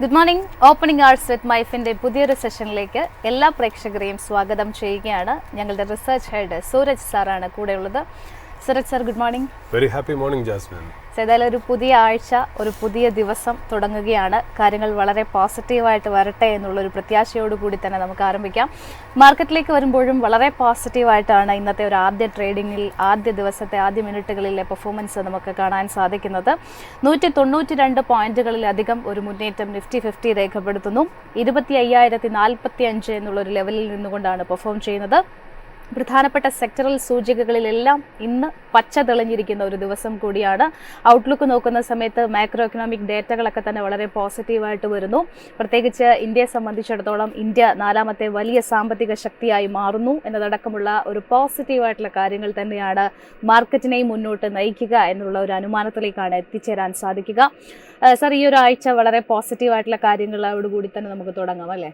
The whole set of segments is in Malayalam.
Good morning. ഓപ്പണിംഗ് ആർട്സ് വിത്ത് മൈഫിൻ്റെ പുതിയൊരു സെഷനിലേക്ക് എല്ലാ പ്രേക്ഷകരെയും സ്വാഗതം ചെയ്യുകയാണ്. ഞങ്ങളുടെ റിസർച്ച് ഹെഡ് സൂരജ് സാറാണ് കൂടെയുള്ളത്. Suraj sir, good morning. Very happy morning Jasmine. ഏതായാലും ഒരു പുതിയ ആഴ്ച, ഒരു പുതിയ ദിവസം തുടങ്ങുകയാണ്. കാര്യങ്ങൾ വളരെ പോസിറ്റീവായിട്ട് വരട്ടെ എന്നുള്ളൊരു പ്രത്യാശയോടുകൂടി തന്നെ നമുക്ക് ആരംഭിക്കാം. മാർക്കറ്റിലേക്ക് വരുമ്പോഴും വളരെ പോസിറ്റീവായിട്ടാണ് ഇന്നത്തെ ഒരു ആദ്യ ട്രേഡിങ്ങിൽ, ആദ്യ ദിവസത്തെ ആദ്യ മിനിറ്റുകളിലെ പെർഫോമൻസ് നമുക്ക് കാണാൻ സാധിക്കുന്നത്. 192 പോയിന്റുകളിലധികം ഒരു മുന്നേറ്റം നിഫ്റ്റി 50 രേഖപ്പെടുത്തുന്നു. 25,045 എന്നുള്ളൊരു ലെവലിൽ നിന്നുകൊണ്ടാണ് പെർഫോം ചെയ്യുന്നത്. പ്രധാനപ്പെട്ട സെക്ടറൽ സൂചികകളിലെല്ലാം ഇന്ന് പച്ച തെളിഞ്ഞിരിക്കുന്ന ഒരു ദിവസം കൂടിയാണ്. ഔട്ട്ലുക്ക് നോക്കുന്ന സമയത്ത് മാക്രോ എക്കണോമിക് ഡേറ്റകളൊക്കെ തന്നെ വളരെ പോസിറ്റീവായിട്ട് വരുന്നു. പ്രത്യേകിച്ച് ഇന്ത്യയെ സംബന്ധിച്ചിടത്തോളം ഇന്ത്യ 4ാമത്തെ വലിയ സാമ്പത്തിക ശക്തിയായി മാറുന്നു എന്നതടക്കമുള്ള ഒരു പോസിറ്റീവായിട്ടുള്ള കാര്യങ്ങൾ തന്നെയാണ് മാർക്കറ്റിനെയും മുന്നോട്ട് നയിക്കുക എന്നുള്ള ഒരു അനുമാനത്തിലേക്കാണ് എത്തിച്ചേരാൻ സാധിക്കുക. സർ, ഈ ഒരു ആഴ്ച വളരെ പോസിറ്റീവായിട്ടുള്ള കാര്യങ്ങളോടുകൂടി തന്നെ നമുക്ക് തുടങ്ങാം അല്ലേ?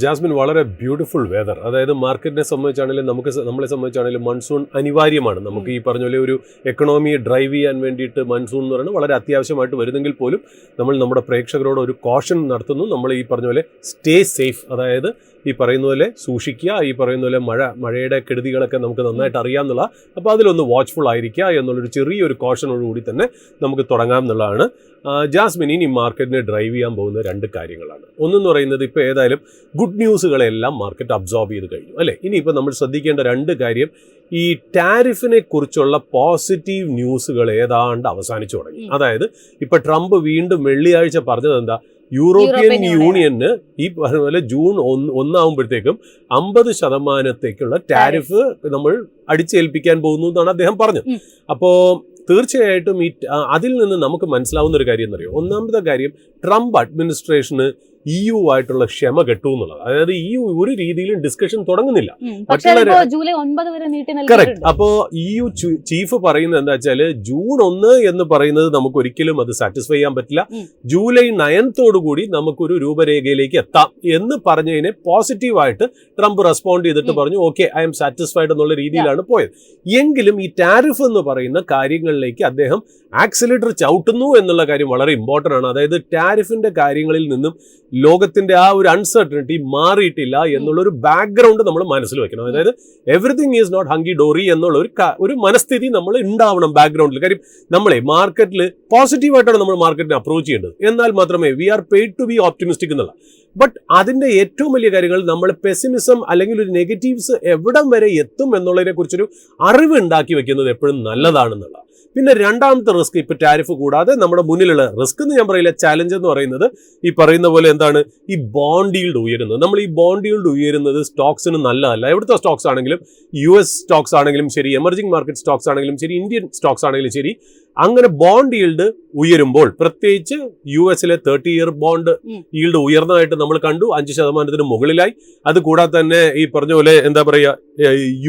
ജാസ്മിൻ, വളരെ ബ്യൂട്ടിഫുൾ വെതർ. അതായത് മാർക്കറ്റിനെ സംബന്ധിച്ചാണെങ്കിലും നമ്മളെ സംബന്ധിച്ചാണെങ്കിലും മൺസൂൺ അനിവാര്യമാണ്. നമുക്ക് ഈ പറഞ്ഞ പോലെ ഒരു എക്കണോമിയെ ഡ്രൈവ് ചെയ്യാൻ വേണ്ടിയിട്ട് മൺസൂൺ എന്ന് പറയുന്നത് വളരെ അത്യാവശ്യമായിട്ട് വരുന്നെങ്കിൽ പോലും നമ്മൾ നമ്മുടെ പ്രേക്ഷകരോട് ഒരു കോഷൻ നടത്തുന്നു. നമ്മൾ ഈ പറഞ്ഞ പോലെ സ്റ്റേ സേഫ്, അതായത് ഈ പറയുന്ന പോലെ സൂക്ഷിക്കുക. ഈ പറയുന്ന പോലെ മഴയുടെ കെടുതികളൊക്കെ നമുക്ക് നന്നായിട്ട് അറിയാമെന്നുള്ള, അപ്പോൾ അതിലൊന്ന് വാച്ച്ഫുൾ ആയിരിക്കുക എന്നുള്ളൊരു ചെറിയൊരു കോഷനോടുകൂടി തന്നെ നമുക്ക് തുടങ്ങാം എന്നുള്ളതാണ്. ജാസ്മിൻ, ഇനി മാർക്കറ്റിനെ ഡ്രൈവ് ചെയ്യാൻ പോകുന്ന 2 കാര്യങ്ങളാണ്. ഒന്നെന്ന് പറയുന്നത്, ഇപ്പോൾ ഏതായാലും ഗുഡ് ന്യൂസുകളെല്ലാം മാർക്കറ്റ് അബ്സോർബ് ചെയ്ത് കഴിഞ്ഞു അല്ലേ. ഇനിയിപ്പോൾ നമ്മൾ ശ്രദ്ധിക്കേണ്ട 2 കാര്യം, ഈ ടാരിഫിനെ കുറിച്ചുള്ള പോസിറ്റീവ് ന്യൂസുകൾ ഏതാണ്ട് അവസാനിച്ചു തുടങ്ങി. അതായത് ഇപ്പോൾ ട്രംപ് വീണ്ടും വെള്ളിയാഴ്ച പറഞ്ഞത് എന്താ, യൂറോപ്യൻ യൂണിയന് ഈ പറഞ്ഞ പോലെ ജൂൺ 1 ആകുമ്പോഴത്തേക്കും 50% ടാരിഫ് നമ്മൾ അടിച്ചേൽപ്പിക്കാൻ പോകുന്നു എന്നാണ് അദ്ദേഹം പറഞ്ഞത്. അപ്പോൾ തീർച്ചയായിട്ടും അതിൽ നിന്ന് നമുക്ക് മനസ്സിലാവുന്ന ഒരു കാര്യം എന്നറിയോ, ഒന്നാമത്തെ കാര്യം, ട്രംപ് അഡ്മിനിസ്ട്രേഷന് EU ആയിട്ടുള്ള ക്ഷമ കെട്ടു എന്നുള്ളത്. അതായത് EU ഒരു രീതിയിലും ഡിസ്കഷൻ തുടങ്ങുന്നില്ല. ജൂലൈ 9 വരെ നീട്ടി. കറക്റ്റ്. അപ്പോൾ EU ചീഫ് പറയുന്നത് എന്താ വെച്ചാൽ, ജൂൺ 1 എന്ന് പറയുന്നത് നമുക്ക് ഒരിക്കലും അത് സാറ്റിസ്ഫൈ ചെയ്യാൻ പറ്റില്ല. ജൂലൈ 9 കൂടി നമുക്കൊരു രൂപരേഖയിലേക്ക് എത്താം എന്ന് പറഞ്ഞതിനെ പോസിറ്റീവായിട്ട് ട്രംപ് റെസ്പോണ്ട് ചെയ്തിട്ട് പറഞ്ഞു, ഓക്കെ, ഐ എം സാറ്റിസ്ഫൈഡ് എന്നുള്ള രീതിയിലാണ് പോയത്. എങ്കിലും ഈ ടാരിഫ് എന്ന് പറയുന്ന കാര്യങ്ങളിലേക്ക് അദ്ദേഹം ആക്സിലേറ്റർ ചവിട്ടുന്നു എന്നുള്ള കാര്യം വളരെ ഇമ്പോർട്ടൻ്റ് ആണ്. അതായത് ടാരിഫിന്റെ കാര്യങ്ങളിൽ നിന്നും ലോകത്തിന്റെ ആ ഒരു അൺസർട്ടനിറ്റി മാറിയിട്ടില്ല എന്നുള്ളൊരു ബാക്ക്ഗ്രൗണ്ട് നമ്മൾ മനസ്സിൽ വെക്കണം. അതായത് എവറിത്തിങ് ഈസ് നോട്ട് ഹങ്കി ഡോറി എന്നുള്ള ഒരു മനസ്ഥിതി നമ്മൾ ഉണ്ടാവണം ബാക്ക്ഗ്രൗണ്ടിൽ. കാര്യം നമ്മളെ മാർക്കറ്റിൽ പോസിറ്റീവായിട്ടാണ് നമ്മൾ മാർക്കറ്റിനെ അപ്രോച്ച് ചെയ്യേണ്ടത്. എന്നാൽ മാത്രമേ we are paid to be optimistic എന്നുള്ള. ബട്ട് അതിന്റെ ഏറ്റവും വലിയ കാര്യങ്ങൾ നമ്മൾ പെസിമിസം അല്ലെങ്കിൽ ഒരു നെഗറ്റീവ്സ് എവിടം വരെ എത്തും എന്നുള്ളതിനെ കുറിച്ചൊരു അറിവ് ഉണ്ടാക്കി വെക്കുന്നത് എപ്പോഴും നല്ലതാണെന്നുള്ള. പിന്നെ 2ാമത്തെ റിസ്ക്, ഇപ്പൊ ടാരിഫ് കൂടാതെ നമ്മുടെ മുന്നിലുള്ള റിസ്ക് എന്ന് ഞാൻ പറയില്ല, ചാലഞ്ച് എന്ന് പറയുന്നത് ഈ പറയുന്ന പോലെ എന്താണ്, ഈ ബോണ്ട് ഈൽഡ് ഉയരുന്നത്. നമ്മൾ ഈ ബോണ്ട് ഈൽഡ് ഉയരുന്നത് സ്റ്റോക്സിന് നല്ലതല്ല. എവിടുത്തെ സ്റ്റോക്സ് ആണെങ്കിലും, US സ്റ്റോക്സ് ആണെങ്കിലും ശരി, എമർജിംഗ് മാർക്കറ്റ് സ്റ്റോക്സ് ആണെങ്കിലും ശരി, ഇന്ത്യൻ സ്റ്റോക്സ് ആണെങ്കിലും ശരി, അങ്ങനെ ബോണ്ട് ഈൽഡ് ഉയരുമ്പോൾ, പ്രത്യേകിച്ച് US-ലെ 30-year ബോണ്ട് ഈൽഡ് ഉയർന്നതായിട്ട് നമ്മൾ കണ്ടു, 5% മുകളിലായി. അതുകൂടാതെ തന്നെ ഈ പറഞ്ഞ പോലെ എന്താ പറയുക,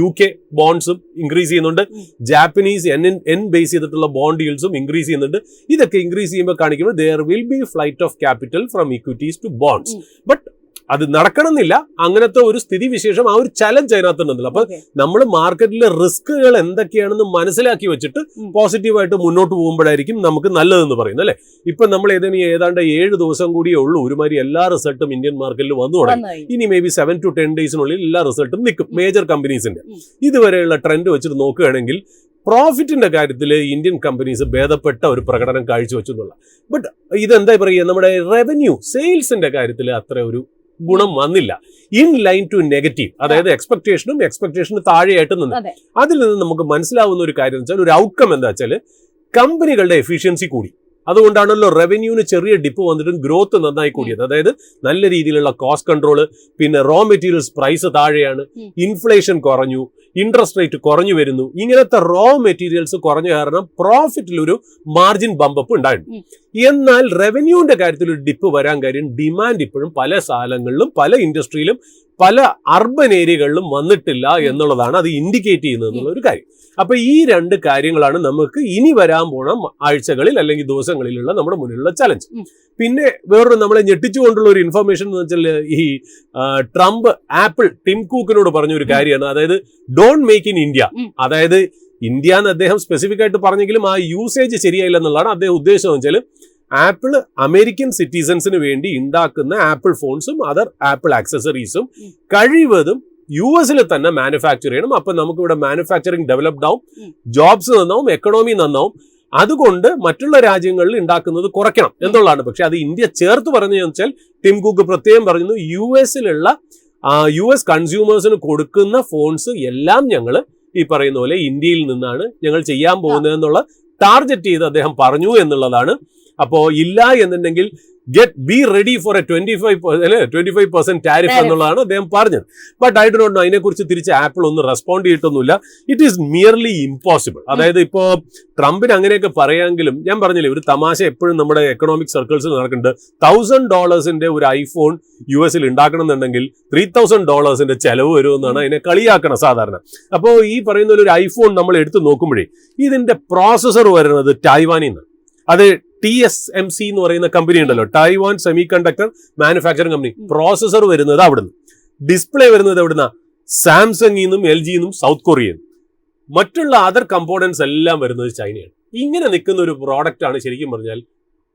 UK ബോണ്ട്സും ഇൻക്രീസ് ചെയ്യുന്നുണ്ട്. ജാപ്പനീസ് എൻ ബേസ് ചെയ്തിട്ടുള്ള ബോണ്ട് ഈൽഡ്സും ഇൻക്രീസ് ചെയ്യുന്നുണ്ട്. ഇതൊക്കെ ഇൻക്രീസ് ചെയ്യുമ്പോൾ കാണിക്കുമ്പോൾ there will be flight of capital from equities to bonds. But അത് നടക്കണമെന്നില്ല. അങ്ങനത്തെ ഒരു സ്ഥിതിവിശേഷം, ആ ഒരു ചലഞ്ച് അതിനകത്തുണ്ടെന്നില്ല. അപ്പൊ നമ്മൾ മാർക്കറ്റിലെ റിസ്കുകൾ എന്തൊക്കെയാണെന്ന് മനസ്സിലാക്കി വെച്ചിട്ട് പോസിറ്റീവായിട്ട് മുന്നോട്ട് പോകുമ്പോഴായിരിക്കും നമുക്ക് നല്ലതെന്ന് പറയുന്നത് അല്ലെ. ഇപ്പൊ നമ്മൾ ഏതാണ്ട് 7 ദിവസം കൂടിയേ ഉള്ളൂ ഒരുമാതിരി എല്ലാ റിസൾട്ടും ഇന്ത്യൻ മാർക്കറ്റിൽ വന്നു തുടങ്ങി. ഇനി മേ ബി 7 to 10 ഡേയ്സിനുള്ളിൽ എല്ലാ റിസൾട്ടും നിൽക്കും മേജർ കമ്പനീസിന്റെ. ഇതുവരെയുള്ള ട്രെൻഡ് വെച്ചിട്ട് നോക്കുകയാണെങ്കിൽ പ്രോഫിറ്റിന്റെ കാര്യത്തിൽ ഇന്ത്യൻ കമ്പനീസ് ഭേദപ്പെട്ട ഒരു പ്രകടനം കാഴ്ചവെച്ചു എന്നുള്ള. ബട്ട് ഇതെന്താ പറയുക, നമ്മുടെ റവന്യൂ സെയിൽസിന്റെ കാര്യത്തിൽ അത്ര ഒരു ഗുണം വന്നില്ല. ഇൻ ലൈൻ ടു നെഗറ്റീവ്, അതായത് എക്സ്പെക്ടേഷന് താഴെയായിട്ട് നിന്ന്. അതിൽ നിന്ന് നമുക്ക് മനസ്സിലാവുന്ന ഒരു കാര്യം എന്ന് വെച്ചാൽ, ഒരു ഔട്ട്കം എന്താ വെച്ചാൽ, കമ്പനികളുടെ എഫിഷ്യൻസി കൂടി. അതുകൊണ്ടാണല്ലോ റവന്യൂവിന് ചെറിയ ഡിപ്പ് വന്നിട്ടും ഗ്രോത്ത് നന്നായി കൂടിയത്. അതായത് നല്ല രീതിയിലുള്ള കോസ്റ്റ് കൺട്രോള്, പിന്നെ റോ മെറ്റീരിയൽസ് പ്രൈസ് താഴെയാണ്, ഇൻഫ്ലേഷൻ കുറഞ്ഞു, ഇൻട്രസ്റ്റ് റേറ്റ് കുറഞ്ഞു വരുന്നു. ഇങ്ങനത്തെ റോ മെറ്റീരിയൽസ് കുറഞ്ഞ കാരണം പ്രോഫിറ്റിൽ ഒരു മാർജിൻ ബമ്പപ്പ് ഉണ്ടായിരുന്നു. എന്നാൽ റവന്യൂവിന്റെ കാര്യത്തിൽ ഒരു ഡിപ്പ് വരാൻ കാര്യം, ഡിമാൻഡ് ഇപ്പോഴും പല സ്ഥലങ്ങളിലും പല ഇൻഡസ്ട്രിയിലും പല അർബൻ ഏരിയകളിലും വന്നിട്ടില്ല എന്നുള്ളതാണ് അത് ഇൻഡിക്കേറ്റ് ചെയ്യുന്നത് എന്നുള്ള ഒരു കാര്യം. അപ്പൊ ഈ 2 കാര്യങ്ങളാണ് നമുക്ക് ഇനി വരാൻ പോണ ആഴ്ചകളിൽ അല്ലെങ്കിൽ ദിവസങ്ങളിലുള്ള നമ്മുടെ മുന്നിലുള്ള ചലഞ്ച്. പിന്നെ വേറൊരു നമ്മളെ ഞെട്ടിച്ചുകൊണ്ടുള്ള ഒരു ഇൻഫർമേഷൻ എന്ന് വെച്ചാൽ, ഈ ട്രംപ് ടിം കൂക്കിനോട് പറഞ്ഞ ഒരു കാര്യമാണ്. അതായത് ഡോണ്ട് മേക്ക് ഇൻ ഇന്ത്യ. അതായത് ഇന്ത്യ എന്ന് അദ്ദേഹം സ്പെസിഫിക് ആയിട്ട് പറഞ്ഞെങ്കിലും ആ യൂസേജ് ശരിയായില്ല എന്നുള്ളതാണ് അദ്ദേഹം ഉദ്ദേശം. വെച്ചാൽ ആപ്പിൾ അമേരിക്കൻ സിറ്റിസൺസിന് വേണ്ടി ഉണ്ടാക്കുന്ന ആപ്പിൾ ഫോൺസും അതർ ആപ്പിൾ ആക്സസറീസും കഴിവതും US തന്നെ മാനുഫാക്ചർ ചെയ്യണം. അപ്പൊ നമുക്ക് ഇവിടെ മാനുഫാക്ചറിങ് ഡെവലപ്ഡ് ആവും, ജോബ്സ് നന്നാവും, എക്കണോമി നന്നാവും. അതുകൊണ്ട് മറ്റുള്ള രാജ്യങ്ങളിൽ ഉണ്ടാക്കുന്നത് കുറയ്ക്കണം എന്നുള്ളതാണ്. പക്ഷെ അത് ഇന്ത്യ ചേർത്ത് പറഞ്ഞതെന്ന് വെച്ചാൽ ടിം കുക്ക് പ്രത്യേകം പറഞ്ഞു, US കൺസ്യൂമേഴ്സിന് കൊടുക്കുന്ന ഫോൺസ് എല്ലാം ഞങ്ങൾ ഈ പറയുന്ന പോലെ ഇന്ത്യയിൽ നിന്നാണ് ഞങ്ങൾ ചെയ്യാൻ പോകുന്നത് എന്നുള്ള ടാർഗറ്റ് ചെയ്ത് അദ്ദേഹം പറഞ്ഞു എന്നുള്ളതാണ്. അപ്പോ ഇല്ല എന്നുണ്ടെങ്കിൽ be ready for a 25% tariff എന്നുള്ളതാണ് അദ്ദേഹം പറഞ്ഞത്. But I do not know, അതിനെക്കുറിച്ച് തിരിച്ച് ആപ്പിൾ ഒന്നും റെസ്പോണ്ട് ചെയ്തിട്ടൊന്നുമില്ല. It is merely impossible. അതായത് ഇപ്പോ ട്രംപിന് അങ്ങനെയൊക്കെ പറയാമെങ്കിലും ഞാൻ പറഞ്ഞില്ലേ, ഒരു തമാശ എപ്പോഴും നമ്മുടെ എക്കണോമിക് സർക്കിൾസിൽ നടക്കുന്നുണ്ട്. $1,000 ഒരു ഐഫോൺ US ഉണ്ടാക്കണം എന്നുണ്ടെങ്കിൽ $3,000 ചെലവ് വരുമെന്നാണ് അതിനെ കളിയാക്കണം സാധാരണ. അപ്പോൾ ഈ പറയുന്ന ഒരു ഐഫോൺ നമ്മൾ എടുത്ത് നോക്കുമ്പോഴേ ഇതിന്റെ പ്രോസസർ വരുന്നത് ടൈവാനിൽ നിന്ന്. അത് TSMC എന്ന് പറയുന്ന കമ്പനി ഉണ്ടല്ലോ, Taiwan semiconductor manufacturing company. Processor വരുന്നത് അവിടുന്ന്, ഡിസ്പ്ലേ വരുന്നത് എവിടുന്ന, സാംസങ്ങിൽ നിന്നും LG നിന്നും സൗത്ത് കൊറിയയിൽ. മറ്റുള്ള അതർ കമ്പോണൻസ് എല്ലാം വരുന്നത് ചൈനയാണ്. ഇങ്ങനെ നിൽക്കുന്ന ഒരു പ്രോഡക്റ്റ് ആണ് ശരിക്കും പറഞ്ഞാൽ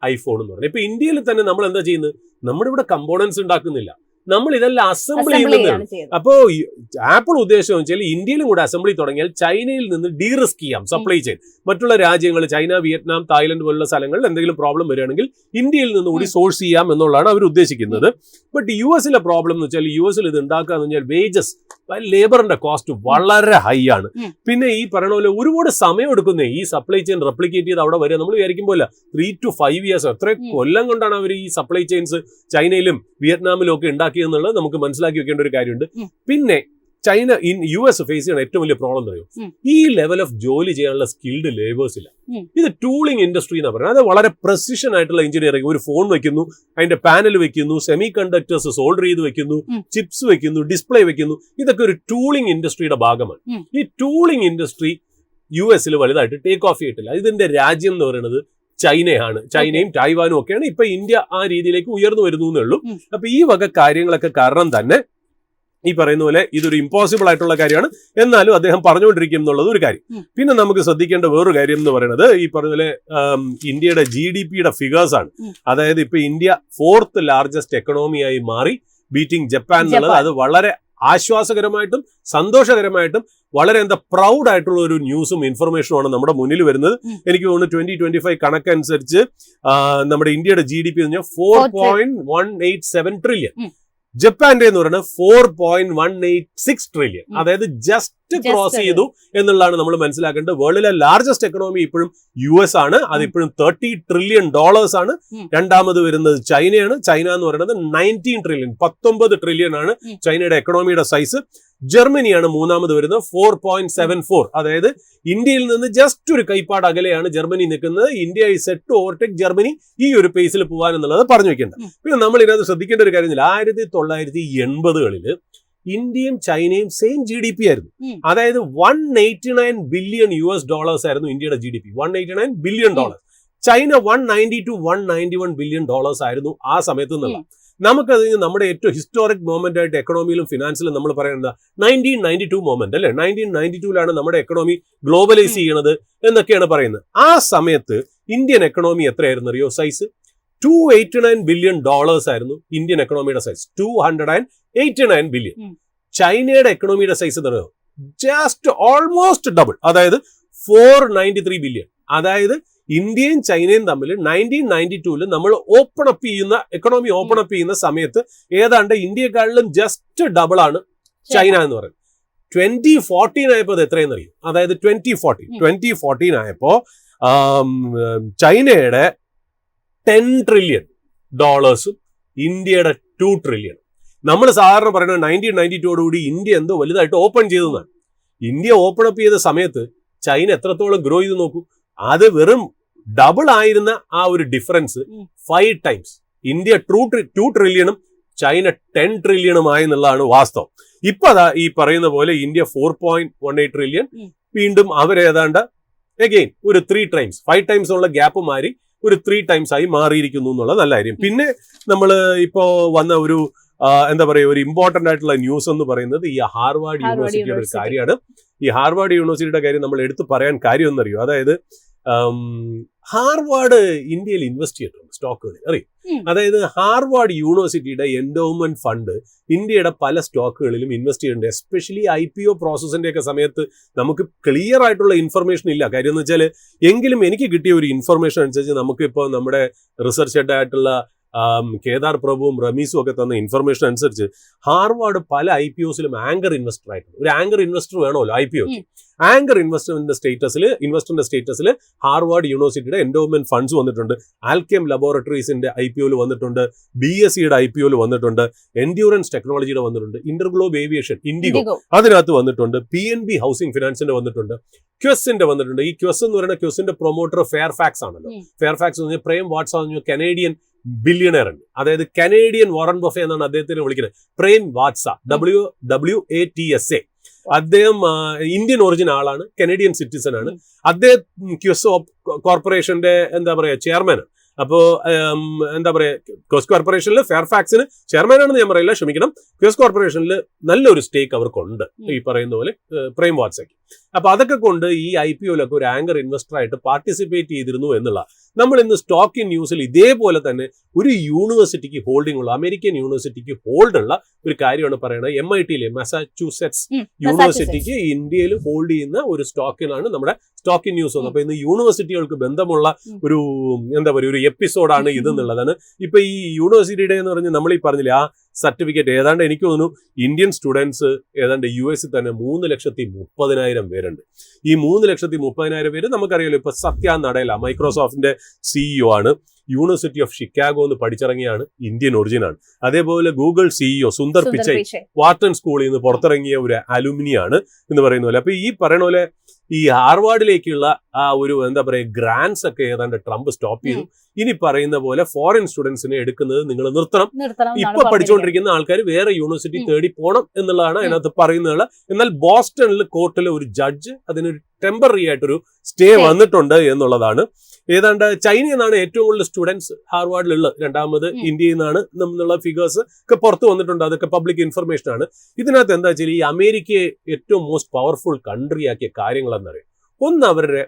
ഐഫോൺ എന്ന് പറയുന്നത്. ഇപ്പൊ ഇന്ത്യയിൽ തന്നെ നമ്മൾ എന്താ ചെയ്യുന്നത്, നമ്മുടെ ഇവിടെ കമ്പോണൻസ് ഉണ്ടാക്കുന്നില്ല, നമ്മൾ ഇതെല്ലാം അസംബിൾ ചെയ്യുന്നതാണ്. അപ്പോ ആപ്പിൾ ഉദ്ദേശം വെച്ചാൽ ഇന്ത്യയിലും കൂടെ അസംബ്ലി തുടങ്ങിയാൽ ചൈനയിൽ നിന്ന് ഡീറിസ്ക് ചെയ്യാം സപ്ലൈ ചെയിൻ. മറ്റുള്ള രാജ്യങ്ങൾ, ചൈന, വിയറ്റ്നാം, തായ്ലൻഡ് പോലുള്ള സ്ഥലങ്ങളിൽ എന്തെങ്കിലും പ്രോബ്ലം വരികയാണെങ്കിൽ ഇന്ത്യയിൽ നിന്ന് കൂടി സോഴ്സ് ചെയ്യാം എന്നുള്ളതാണ് അവർ ഉദ്ദേശിക്കുന്നത്. ബട്ട് US പ്രോബ്ലം എന്ന് വെച്ചാൽ US ഇത് ഉണ്ടാക്കുക എന്ന് പറഞ്ഞാൽ വേജസ്, ലേബറിന്റെ കോസ്റ്റ് വളരെ ഹൈ ആണ്. പിന്നെ ഈ പറയുന്ന പോലെ ഒരുപാട് സമയം എടുക്കുന്നേ ഈ സപ്ലൈ ചെയിൻ റെപ്ലിക്കേറ്റ് ചെയ്ത് അവിടെ വരിക. നമ്മൾ വിചാരിക്കുമ്പോൾ 3 to 5 years, എത്ര കൊല്ലം കൊണ്ടാണ് അവർ ഈ സപ്ലൈ ചെയിൻസ് ചൈനയിലും വിയറ്റ്നാമിലും ഒക്കെ ഉണ്ടാക്കിയെന്നുള്ളത് നമുക്ക് മനസ്സിലാക്കി വെക്കേണ്ട ഒരു കാര്യമുണ്ട്. പിന്നെ US ഫേസ് ചെയ്യുന്ന ഏറ്റവും വലിയ പ്രോബ്ലം എന്ന് പറയും, ഈ ലെവൽ ഓഫ് ജോലി ചെയ്യാനുള്ള സ്കിൽഡ് ലേബേഴ്സ് ഇല്ല. ഇത് ടൂളിംഗ് ഇൻഡസ്ട്രി എന്ന് പറയുന്നത്. അത് വളരെ പ്രസിഷൻ ആയിട്ടുള്ള എഞ്ചിനീയറിംഗ്. ഒരു ഫോൺ വെക്കുന്നു, അതിന്റെ പാനൽ വെക്കുന്നു, സെമി കണ്ടക്ടേഴ്സ് സോൾഡർ ചെയ്ത് വെക്കുന്നു, ചിപ്സ് വെക്കുന്നു, ഡിസ്പ്ലേ വെക്കുന്നു. ഇതൊക്കെ ഒരു ടൂളിംഗ് ഇൻഡസ്ട്രിയുടെ ഭാഗമാണ്. ഈ ടൂളിംഗ് ഇൻഡസ്ട്രി US വലുതായിട്ട് ടേക്ക് ഓഫ് ചെയ്തിട്ടില്ല. ഇതിന്റെ രാജ്യം എന്ന് പറയുന്നത് ചൈനയാണ്. ചൈനയും ടൈവാനും ഒക്കെയാണ്. ഇപ്പൊ ഇന്ത്യ ആ രീതിയിലേക്ക് ഉയർന്നു വരുന്നു എന്നേ ഉള്ളൂ. അപ്പൊ ഈ വക കാര്യങ്ങളൊക്കെ കാരണം തന്നെ ഈ പറയുന്ന പോലെ ഇതൊരു ഇമ്പോസിബിൾ ആയിട്ടുള്ള കാര്യമാണ്. എന്നാലും അദ്ദേഹം പറഞ്ഞുകൊണ്ടിരിക്കും എന്നുള്ളത് ഒരു കാര്യം. പിന്നെ നമുക്ക് ശ്രദ്ധിക്കേണ്ട വേറൊരു കാര്യം എന്ന് പറയുന്നത് ഈ പറഞ്ഞ പോലെ ഇന്ത്യയുടെ GDPയുടെ ഫിഗേഴ്സ് ആണ്. അതായത് ഇപ്പൊ ഇന്ത്യ 4th ലാർജസ്റ്റ് എക്കണോമിയായി മാറി, ബീറ്റിംഗ് ജപ്പാൻ എന്നുള്ളത്. അത് വളരെ ആശ്വാസകരമായിട്ടും സന്തോഷകരമായിട്ടും വളരെ പ്രൗഡ് ആയിട്ടുള്ള ഒരു ന്യൂസും ഇൻഫർമേഷനുമാണ് നമ്മുടെ മുന്നിൽ വരുന്നത്. എനിക്ക് തോന്നുന്നു 2025 കണക്കനുസരിച്ച് നമ്മുടെ ഇന്ത്യയുടെ GDP എന്ന് പറഞ്ഞാൽ 4.187 ട്രില്യൺ. ജപ്പാന്റെ എന്ന് പറയുന്നത് 4.186 ട്രില്യൺ. അതായത് ജസ്റ്റ് ക്രോസ് ചെയ്തു എന്നുള്ളതാണ് നമ്മൾ മനസ്സിലാക്കേണ്ടത്. വേൾഡിലെ ലാർജസ്റ്റ് എക്കണോമി ഇപ്പോഴും US ആണ്. അതിപ്പോഴും $30 ട്രില്യൺ ആണ്. രണ്ടാമത് വരുന്നത് ചൈനയാണ്. ചൈന എന്ന് പറയുന്നത് 19 ട്രില്യൺ, 19 ട്രില്യൺ ആണ് ചൈനയുടെ എക്കണോമിയുടെ സൈസ്. ജർമ്മനിയാണ് മൂന്നാമത് വരുന്നത്, 4.74. അതായത് ഇന്ത്യയിൽ നിന്ന് ജസ്റ്റ് ഒരു കൈപ്പാട് അകലെയാണ് ജർമ്മനി നിൽക്കുന്നത്. India is set to overtake Germany ഈ ഒരു പേസിൽ പോകാൻ എന്നുള്ളത് പറഞ്ഞു വെക്കേണ്ട. പിന്നെ നമ്മൾ ഇതിനകത്ത് ശ്രദ്ധിക്കേണ്ട ഒരു കാര്യം, 1980-കളിൽ ഇന്ത്യയും ചൈനയും സെയിം GDP ആയിരുന്നു. അതായത് $189 ബില്യൺ ആയിരുന്നു ഇന്ത്യയുടെ GDP. $189 ബില്യൺ. ചൈന $190-191 ബില്യൺ ആയിരുന്നു ആ സമയത്ത് നിന്നുള്ള. നമുക്കത് നമ്മുടെ ഏറ്റവും ഹിസ്റ്റോറിക് മൊമെന്റ് ആയിട്ട് എക്കണോമിയിലും ഫിനാൻസിലും നമ്മൾ പറയുന്നത് 1992 മൊമെന്റ് അല്ലെ. 1992 നമ്മുടെ എക്കണോമി ഗ്ലോബലൈസ് ചെയ്യണത് എന്നൊക്കെയാണ് പറയുന്നത്. ആ സമയത്ത് ഇന്ത്യൻ എക്കണോമി എത്രയായിരുന്നു അറിയോ സൈസ്? $289 ബില്യൺ ആയിരുന്നു ഇന്ത്യൻ എക്കണോമിയുടെ സൈസ്. 289 ബില്യൺ. ചൈനയുടെ എക്കണോമിയുടെ സൈസ് എന്ന് പറയുന്നത് ജസ്റ്റ് ഓൾമോസ്റ്റ് ഡബിൾ, അതായത് 493 ബില്യൺ. അതായത് ഇന്ത്യയും ചൈനയും തമ്മിൽ 1992 നമ്മൾ എക്കണോമി ഓപ്പൺ അപ്പ് ചെയ്യുന്ന സമയത്ത് ഏതാണ്ട് ഇന്ത്യക്കാളിലും ജസ്റ്റ് ഡബിൾ ആണ് ചൈന എന്ന് പറയുന്നത്. 2014 ആയപ്പോൾ അത് എത്രയെന്ന് അറിയും? അതായത് 2014 ആയപ്പോ ചൈനയുടെ $10 ട്രില്യൺ, ഇന്ത്യയുടെ $2 ട്രില്യൺ. നമ്മൾ സാധാരണ പറയുന്നത് 1992 ഇന്ത്യ എന്തോ വലുതായിട്ട് ഓപ്പൺ ചെയ്തതാണ്. ഇന്ത്യ ഓപ്പൺ അപ്പ് ചെയ്ത സമയത്ത് ചൈന എത്രത്തോളം ഗ്രോ ചെയ്ത് നോക്കൂ. അത് വെറും ഡബിൾ ആയിരുന്ന ആ ഒരു ഡിഫറൻസ് 5 ടൈംസ്. ഇന്ത്യ 2 ട്രില്യണും ചൈന 10 ട്രില്യണുമായി എന്നുള്ളതാണ് വാസ്തവം. ഇപ്പൊ അതാ ഈ പറയുന്ന പോലെ ഇന്ത്യ 4.18 ട്രില്യൺ, വീണ്ടും അവരേതാണ്ട് അഗെയിൻ ഒരു 3 ടൈംസ് 5 ടൈംസ് ഉള്ള ഗ്യാപ്പ് മാറി ഒരു 3 ടൈംസ് ആയി മാറിയിരിക്കുന്നു എന്നുള്ള നല്ല കാര്യം. പിന്നെ നമ്മൾ ഇപ്പോ വന്ന ഒരു എന്താ പറയുക, ഒരു ഇമ്പോർട്ടന്റ് ആയിട്ടുള്ള ന്യൂസ് എന്ന് പറയുന്നത് ഈ ഹാർവാർഡ് യൂണിവേഴ്സിറ്റിയുടെ ഒരു കാര്യമാണ്. ഈ ഹാർവാർഡ് യൂണിവേഴ്സിറ്റിയുടെ കാര്യം നമ്മൾ എടുത്തു പറയാൻ കാര്യം എന്നറിയോ? അതായത് ഹാർവാർഡ് ഇന്ത്യയിൽ ഇൻവെസ്റ്റ് ചെയ്തിട്ടുണ്ട് സ്റ്റോക്കുകളിൽ അറിയും. അതായത് ഹാർവാർഡ് യൂണിവേഴ്സിറ്റിയുടെ എൻഡോവ്മെന്റ് ഫണ്ട് ഇന്ത്യയുടെ പല സ്റ്റോക്കുകളിലും ഇൻവെസ്റ്റ് ചെയ്യുന്നുണ്ട്. എസ്പെഷ്യലി IPO പ്രോസസ്സിന്റെ ഒക്കെ സമയത്ത് നമുക്ക് ക്ലിയർ ആയിട്ടുള്ള ഇൻഫർമേഷൻ ഇല്ല. കാര്യം എന്ന് വെച്ചാൽ എങ്കിലും എനിക്ക് കിട്ടിയ ഒരു ഇൻഫർമേഷൻ അനുസരിച്ച് നമുക്കിപ്പോൾ നമ്മുടെ റിസർച്ച് ഹെഡ് ആയിട്ടുള്ള കേദാർ പ്രഭുവും റമീസും ഒക്കെ തന്ന ഇൻഫർമേഷൻ അനുസരിച്ച് ഹാർവാർഡ് പല IPOസിലും ആങ്കർ ഇൻവെസ്റ്റർ ആയിട്ടുണ്ട്. ഒരു ആങ്കർ ഇൻവെസ്റ്റർ വേണമല്ലോ IPO. ആങ്കർ ഇൻവെസ്റ്ററിന്റെ സ്റ്റേറ്റസിൽ ഹാർവാർഡ് യൂണിവേഴ്സിറ്റിയുടെ എൻഡോവ്മെന്റ് ഫണ്ട്സ് വന്നിട്ടുണ്ട്. ആൽകെം ലബോറട്ടറീസിന്റെ IPOയിൽ വന്നിട്ടുണ്ട്, BSEയുടെ IPOയിൽ വന്നിട്ടുണ്ട്, എൻഡ്യൂറൻസ് ടെക്നോളജിയുടെ വന്നിട്ടുണ്ട്, ഇന്റർഗ്ലോബ് ഏവിയേഷൻ ഇൻഡിഗോ അതിനകത്ത് വന്നിട്ടുണ്ട്, PNB ഹൗസിംഗ് ഫിനാൻസിന്റെ വന്നിട്ടുണ്ട്, ക്വസിന്റെ വന്നിട്ടുണ്ട്. ഈ ക്വസ് എന്ന് പറയുന്ന ക്വസിന്റെ പ്രൊമോട്ടർ ഫെയർഫാക്സ് ആണല്ലോ. ഫെയർഫാക്സ് എന്ന് പറഞ്ഞാൽ പ്രേം വാട്സ കനേഡിയൻ ബില്യണയർ ഉണ്ട്. അതായത് കനേഡിയൻ വാറൻ ബഫെ എന്നാണ് അദ്ദേഹത്തിനെ വിളിക്കുന്നത്. പ്രേം വാട്സ WATSA. അദ്ദേഹം ഇന്ത്യൻ ഒറിജിൻ ആളാണ്, കനേഡിയൻ സിറ്റിസൺ ആണ്. അദ്ദേഹം ക്വസ് കോർപ്പറേഷന്റെ ചെയർമാനാണ്. അപ്പോ ക്വസ് കോർപ്പറേഷനിൽ ഫെയർഫാക്സിന് ചെയർമാനാണെന്ന് ഞാൻ പറയില്ല, ക്ഷമിക്കണം. ക്വസ് കോർപ്പറേഷനിൽ നല്ലൊരു സ്റ്റേക്ക് അവർക്കുണ്ട്, ഈ പറയുന്ന പോലെ പ്രേം വാട്സയ്ക്ക്. അപ്പൊ അതൊക്കെ കൊണ്ട് ഈ IPOയിലൊക്കെ ഒരു ആങ്കർ ഇൻവെസ്റ്റർ ആയിട്ട് പാർട്ടിസിപ്പേറ്റ് ചെയ്തിരുന്നു എന്നുള്ള നമ്മൾ ഇന്ന് സ്റ്റോക്ക് ഇൻ ന്യൂസിൽ ഇതേപോലെ തന്നെ ഒരു യൂണിവേഴ്സിറ്റിക്ക് ഹോൾഡിംഗ് ഉള്ള, അമേരിക്കൻ യൂണിവേഴ്സിറ്റിക്ക് ഹോൾഡ് ഉള്ള ഒരു കാര്യമാണ് പറയുന്നത്. MITയിലെ മസാച്യൂസെറ്റ്സ് യൂണിവേഴ്സിറ്റിക്ക് ഇന്ത്യയിൽ ഹോൾഡ് ചെയ്യുന്ന ഒരു സ്റ്റോക്കിനാണ് നമ്മുടെ സ്റ്റോക്ക് ഇൻ ന്യൂസ് വന്നത്. അപ്പൊ ഇന്ന് യൂണിവേഴ്സിറ്റികൾക്ക് ബന്ധമുള്ള ഒരു ഒരു എപ്പിസോഡാണ് ഇത് എന്നുള്ളതാണ്. ഇപ്പൊ ഈ യൂണിവേഴ്സിറ്റിയുടെ എന്ന് പറഞ്ഞ് നമ്മൾ ഈ പറഞ്ഞില്ലേ ആ സർട്ടിഫിക്കറ്റ് ഏതാണ്ട് എനിക്ക് തോന്നുന്നു ഇന്ത്യൻ സ്റ്റുഡൻസ് ഏതാണ്ട് US തന്നെ 3,30,000 പേരുണ്ട്. ഈ 3,30,000 പേര് നമുക്കറിയാലോ. ഇപ്പൊ സത്യ നടേല മൈക്രോസോഫ്റ്റിന്റെ CEO ആണ്, യൂണിവേഴ്സിറ്റി ഓഫ് ഷിക്കാഗോ എന്ന് പഠിച്ചിറങ്ങിയാണ്, ഇന്ത്യൻ ഒറിജിനാണ്. അതേപോലെ Google CEO Sundar Pichai Wharton സ്കൂളിൽ നിന്ന് പുറത്തിറങ്ങിയ ഒരു അലുമിനിയാണ് എന്ന് പറയുന്ന പോലെ. അപ്പൊ ഈ പറയുന്ന പോലെ ഈ ഹാർവാർഡിലേക്കുള്ള ആ ഒരു ഗ്രാൻസ് ഒക്കെ ഏതാണ്ട് ട്രംപ് സ്റ്റോപ്പ് ചെയ്തു. ഇനി പറയുന്ന പോലെ ഫോറിൻ സ്റ്റുഡൻസിനെ എടുക്കുന്നത് നിങ്ങൾ നിർത്തണം. ഇപ്പൊ പഠിച്ചുകൊണ്ടിരിക്കുന്ന ആൾക്കാർ വേറെ യൂണിവേഴ്സിറ്റി തേടി പോകണം എന്നുള്ളതാണ് അതിനകത്ത് പറയുന്നത്. എന്നാൽ ബോസ്റ്റണിൽ കോർട്ടിലെ ഒരു ജഡ്ജ് അതിനൊരു ടെമ്പററി ആയിട്ടൊരു സ്റ്റേ വന്നിട്ടുണ്ട് എന്നുള്ളതാണ്. ഏതാണ്ട് ചൈനയിൽ നിന്നാണ് ഏറ്റവും കൂടുതൽ സ്റ്റുഡൻസ് ഹാർവാർഡിലുള്ളത്. രണ്ടാമത് ഇന്ത്യയിൽ നിന്നാണ് എന്നുള്ള ഫിഗേഴ്സ് ഒക്കെ പുറത്ത് വന്നിട്ടുണ്ട്. അതൊക്കെ പബ്ലിക് ഇൻഫർമേഷൻ ആണ്. ഇതിനകത്ത് എന്താ വെച്ചാൽ ഈ അമേരിക്കയെ ഏറ്റവും മോസ്റ്റ് പവർഫുൾ കൺട്രി ആക്കിയ കാര്യങ്ങൾ എന്നറിയാം. ഒന്ന് അവരുടെ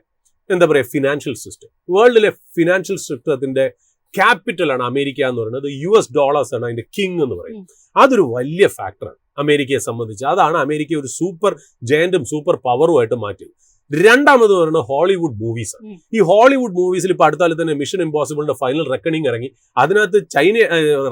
ഫിനാൻഷ്യൽ സിസ്റ്റം. വേൾഡിലെ ഫിനാൻഷ്യൽ സിസ്റ്റത്തിന്റെ ക്യാപിറ്റലാണ് അമേരിക്ക എന്ന് പറയുന്നത്. US ഡോളേഴ്സ് ആണ് അതിന്റെ കിങ് എന്ന് പറയുന്നത്. അതൊരു വലിയ ഫാക്ടറാണ് അമേരിക്കയെ സംബന്ധിച്ച്. അതാണ് അമേരിക്കയെ ഒരു സൂപ്പർ ജയന്റും സൂപ്പർ പവറുമായിട്ട് മാറ്റിയത്. രണ്ടാമത് പറയുന്നത് ഹോളിവുഡ് മൂവീസ് ആണ്. ഈ ഹോളിവുഡ് മൂവീസിൽ ഇപ്പൊ അടുത്താല് തന്നെ മിഷൻ ഇമ്പോസിബിളിന്റെ ഫൈനൽ റെക്കണിങ് ഇറങ്ങി. അതിനകത്ത്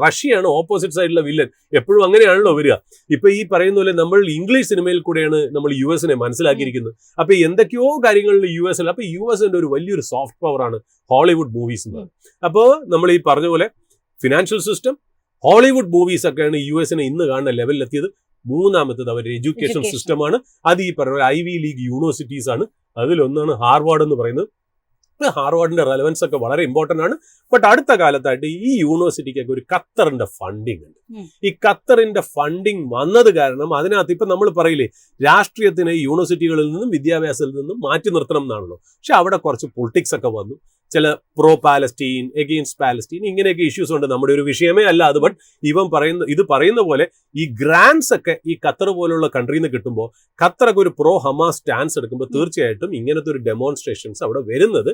റഷ്യയാണ് ഓപ്പോസിറ്റ് സൈഡിലെ വില്ലൻ. എപ്പോഴും അങ്ങനെയാണല്ലോ വരിക. ഇപ്പൊ ഈ പറയുന്ന പോലെ നമ്മൾ ഇംഗ്ലീഷ് സിനിമയിൽ കൂടെയാണ് നമ്മൾ US മനസ്സിലാക്കിയിരിക്കുന്നത്. അപ്പൊ എന്തൊക്കെയോ കാര്യങ്ങളിൽ US അപ്പൊ US ഒരു വലിയൊരു സോഫ്റ്റ് പവറാണ് ഹോളിവുഡ് മൂവീസ് എന്ന് പറയുന്നത്. അപ്പോൾ നമ്മൾ ഈ പറഞ്ഞ പോലെ ഫിനാൻഷ്യൽ സിസ്റ്റം, ഹോളിവുഡ് മൂവീസ് ഒക്കെയാണ് US ഇന്ന് കാണുന്ന ലെവലിലെത്തിയത്. മൂന്നാമത്തത് അവരുടെ എഡ്യൂക്കേഷൻ സിസ്റ്റമാണ്. അത് ഈ പറഞ്ഞ ഐവി ലീഗ് യൂണിവേഴ്സിറ്റീസ് ആണ്. അതിലൊന്നാണ് ഹാർവാർഡ് എന്ന് പറയുന്നത്. ഹാർവാർഡിന്റെ റെലവൻസ് ഒക്കെ വളരെ ഇമ്പോർട്ടന്റ് ആണ്. ബട്ട് അടുത്ത കാലത്തായിട്ട് ഈ യൂണിവേഴ്സിറ്റിക്കൊക്കെ ഒരു ഖത്തറിന്റെ ഫണ്ടിങ് ഉണ്ട്. ഈ ഖത്തറിന്റെ ഫണ്ടിങ് വന്നത് കാരണം അതിനകത്ത് ഇപ്പൊ നമ്മൾ പറയില്ലേ രാഷ്ട്രീയത്തിനെ യൂണിവേഴ്സിറ്റികളിൽ നിന്നും വിദ്യാഭ്യാസത്തിൽ നിന്നും മാറ്റി നിർത്തണം എന്നാണല്ലോ. പക്ഷെ അവിടെ കുറച്ച് പൊളിറ്റിക്സ് ഒക്കെ വന്നു. ചില പ്രോ പാലസ്റ്റീൻ, എഗെയിൻസ്റ്റ് പാലസ്റ്റീൻ, ഇങ്ങനെയൊക്കെ ഇഷ്യൂസ് ഉണ്ട്. നമ്മുടെ ഒരു വിഷയമേ അല്ല അത്. ബട്ട് ഇത് പറയുന്ന പോലെ ഈ ഗ്രാൻസ് ഒക്കെ ഈ ഖത്തർ പോലുള്ള കൺട്രിയിൽ നിന്ന് കിട്ടുമ്പോൾ ഖത്തറൊക്കെ ഒരു പ്രോ ഹമാസ് സ്റ്റാൻസ് എടുക്കുമ്പോൾ തീർച്ചയായിട്ടും ഇങ്ങനത്തെ ഒരു ഡെമോൺസ്ട്രേഷൻസ് അവിടെ വരുന്നത്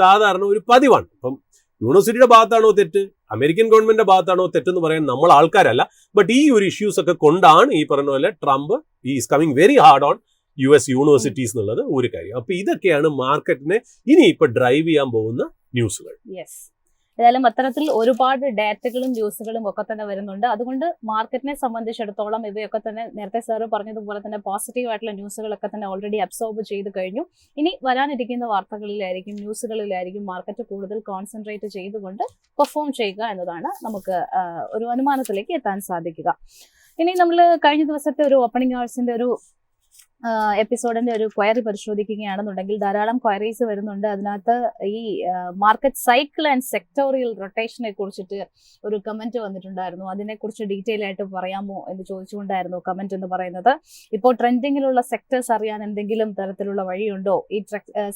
സാധാരണ ഒരു പതിവാണ്. അപ്പം യൂണിവേഴ്സിറ്റിയുടെ ഭാഗത്താണോ തെറ്റ്, അമേരിക്കൻ ഗവൺമെന്റിന്റെ ഭാഗത്താണോ തെറ്റെന്ന് പറയാൻ നമ്മൾ ആൾക്കാരല്ല. ബട്ട് ഈ ഒരു ഇഷ്യൂസ് ഒക്കെ കൊണ്ടാണ് ഈ പറഞ്ഞ പോലെ Trump is coming very hard on US universities എന്നുള്ളത് ഒരു കാര്യം. അപ്പൊ ഇതൊക്കെയാണ് മാർക്കറ്റിനെ ഇനി ഇപ്പൊ ഡ്രൈവ് ചെയ്യാൻ പോകുന്ന ന്യൂസുകൾ. ഏതായാലും അത്തരത്തിൽ ഒരുപാട് ഡാറ്റകളും ന്യൂസുകളും ഒക്കെ തന്നെ വരുന്നുണ്ട്. അതുകൊണ്ട് മാർക്കറ്റിനെ സംബന്ധിച്ചിടത്തോളം ഇവയൊക്കെ തന്നെ നേരത്തെ സാറ് പറഞ്ഞതുപോലെ തന്നെ പോസിറ്റീവ് ആയിട്ടുള്ള ന്യൂസുകളൊക്കെ തന്നെ ഓൾറെഡി അബ്സോർബ് ചെയ്ത് കഴിഞ്ഞു. ഇനി വരാനിരിക്കുന്ന വാർത്തകളിലായിരിക്കും, ന്യൂസുകളിലായിരിക്കും മാർക്കറ്റ് കൂടുതൽ കോൺസെൻട്രേറ്റ് ചെയ്തുകൊണ്ട് പെർഫോം ചെയ്യുക എന്നതാണ് നമുക്ക് ഒരു അനുമാനത്തിലേക്ക് എത്താൻ സാധിക്കുക. ഇനി നമ്മൾ കഴിഞ്ഞ ദിവസത്തെ ഒരു ഓപ്പണിംഗ് അവേഴ്സിന്റെ ഒരു എപ്പിസോഡിന്റെ ഒരു ക്വയറി പരിശോധിക്കുകയാണെന്നുണ്ടെങ്കിൽ ധാരാളം ക്വയറീസ് വരുന്നുണ്ട്. അതിനകത്ത് ഈ മാർക്കറ്റ് സൈക്കിൾ ആൻഡ് സെക്ടോറിയൽ റൊട്ടേഷനെ കുറിച്ചിട്ട് ഒരു കമന്റ് വന്നിട്ടുണ്ടായിരുന്നു. അതിനെക്കുറിച്ച് ഡീറ്റെയിൽ ആയിട്ട് പറയാമോ എന്ന് ചോദിച്ചുകൊണ്ടായിരുന്നു കമന്റ് എന്ന് പറയുന്നത്. ഇപ്പോൾ ട്രെൻഡിങ്ങിലുള്ള സെക്ടേഴ്സ് അറിയാൻ എന്തെങ്കിലും തരത്തിലുള്ള വഴിയുണ്ടോ? ഈ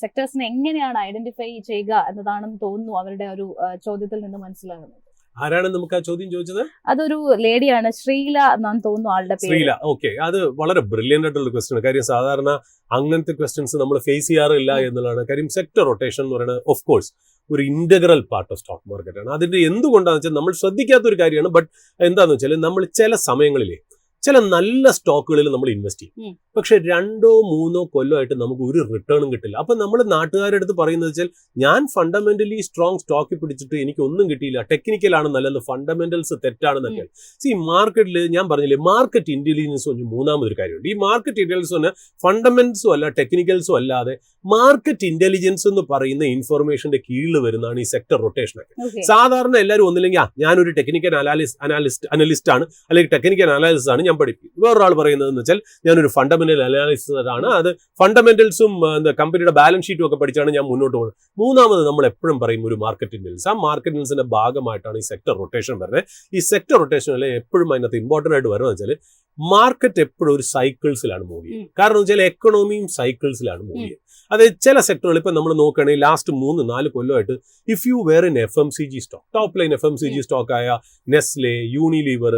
സെക്ടേഴ്സിനെ എങ്ങനെയാണ് ഐഡന്റിഫൈ ചെയ്യുക എന്നതാണെന്ന് തോന്നുന്നു അവരുടെ ഒരു ചോദ്യത്തിൽ നിന്ന് മനസ്സിലാകുന്നത്. ആരാണ് നമുക്ക് ആ ചോദ്യം ചോദിച്ചത്? അതൊരു ലേഡിയാണ്, ശ്രീല എന്നാണ് തോന്നുന്നു ആളുടെ പേര്. ശ്രീല. ഓക്കെ, അത് വളരെ ബ്രില്യന്റ് ആയിട്ടുള്ള ക്വസ്റ്റ്യൻ. കാര്യം സാധാരണ അങ്ങനത്തെ ക്വസ്റ്റ്യൻസ് നമ്മൾ ഫേസ് ചെയ്യാറില്ല എന്നുള്ളതാണ് കാര്യം. സെക്ടർ റൊട്ടേഷൻ എന്ന് പറയുന്നത് ഓഫ് കോഴ്സ് ഒരു integral part of stock market ആണ്. അതിന്റെ എന്തുകൊണ്ടാണെന്ന് വെച്ചാൽ നമ്മൾ ശ്രദ്ധിക്കാത്ത ഒരു കാര്യമാണ്. ബട്ട് എന്താണെന്ന് വെച്ചാൽ നമ്മൾ ചില സമയങ്ങളിലെ ചില നല്ല സ്റ്റോക്കുകളിൽ നമ്മൾ ഇൻവെസ്റ്റ് ചെയ്യും, പക്ഷെ 2-3 കൊല്ലമായിട്ട് നമുക്ക് ഒരു റിട്ടേണും കിട്ടില്ല. അപ്പൊ നമ്മൾ നാട്ടുകാരുടെ അടുത്ത് പറയുന്നത് വെച്ചാൽ ഞാൻ ഫണ്ടമെന്റലി സ്ട്രോങ് സ്റ്റോക്ക് പിടിച്ചിട്ട് എനിക്ക് ഒന്നും കിട്ടിയില്ല, ടെക്നിക്കലാണ് നല്ലത്, ഫണ്ടമെന്റൽസ് തെറ്റാണെന്നൊക്കെയാണ്. മാർക്കറ്റിൽ ഞാൻ പറഞ്ഞില്ലേ, മാർക്കറ്റ് ഇന്റലിജൻസ് ഒരു മൂന്നാമതൊരു കാര്യമുണ്ട്. ഈ മാർക്കറ്റ് ഇന്റലിജൻസ് പറഞ്ഞാൽ ഫണ്ടമെന്റൽസും അല്ല ടെക്നിക്കൽസും അല്ലാതെ മാർക്കറ്റ് ഇന്റലിജൻസ് എന്ന് പറയുന്ന ഇൻഫർമേഷന്റെ കീഴിൽ വരുന്നതാണ് ഈ സെക്ടർ റൊട്ടേഷൻ ഒക്കെ. സാധാരണ എല്ലാവരും ഒന്നില്ലെങ്കിൽ ഞാനൊരു ടെക്നിക്കൽ അനലിസ്റ്റ് ആണ്, അല്ലെങ്കിൽ ടെക്നിക്കൽ അനാലിസിസ് ആണ് ഞാൻ പഠിക്കും. വേറൊരാൾ പറയുന്നതെന്ന് വെച്ചാൽ ഞാനൊരു ഫണ്ടമെന്റൽ അനാലിസിസ് ആണ്, അത് ഫണ്ടമെന്റൽസും കമ്പനിയുടെ ബാലൻസ് ഷീറ്റും ഒക്കെ പഠിച്ചാണ് ഞാൻ മുന്നോട്ട് പോകുന്നത്. മൂന്നാമത് നമ്മൾ എപ്പോഴും പറയും ഒരു മാർക്കറ്റ് ഇന്റലിജൻസ്. ആ മാർക്കറ്റ് ഇന്റലിജൻസിന്റെ ഭാഗമായിട്ടാണ് ഈ സെക്ടർ റൊട്ടേഷൻ വരുന്നത്. ഈ സെക്ടർ റൊട്ടേഷനിൽ എപ്പോഴും അതിനകത്ത് ഇമ്പോർട്ടന്റ് ആയിട്ട് വരുന്നത് വെച്ചാൽ മാർക്കറ്റ് എപ്പോഴും ഒരു സൈക്കിൾസിലാണ് മൂവ് ചെയ്യുന്നത്. കാരണം വെച്ചാൽ എക്കണോമിയും സൈക്കിൾസിലാണ് മൂവ് ചെയ്യുന്നത്. അതായത് ചില സെക്ടറുകൾ ഇപ്പൊ നമ്മൾ നോക്കുകയാണെങ്കിൽ ലാസ്റ്റ് 3-4 കൊല്ലമായിട്ട് if you were in FMCG stock, top line FMCG stock ആയ നെസ്ലെ, യൂണിലിവർ,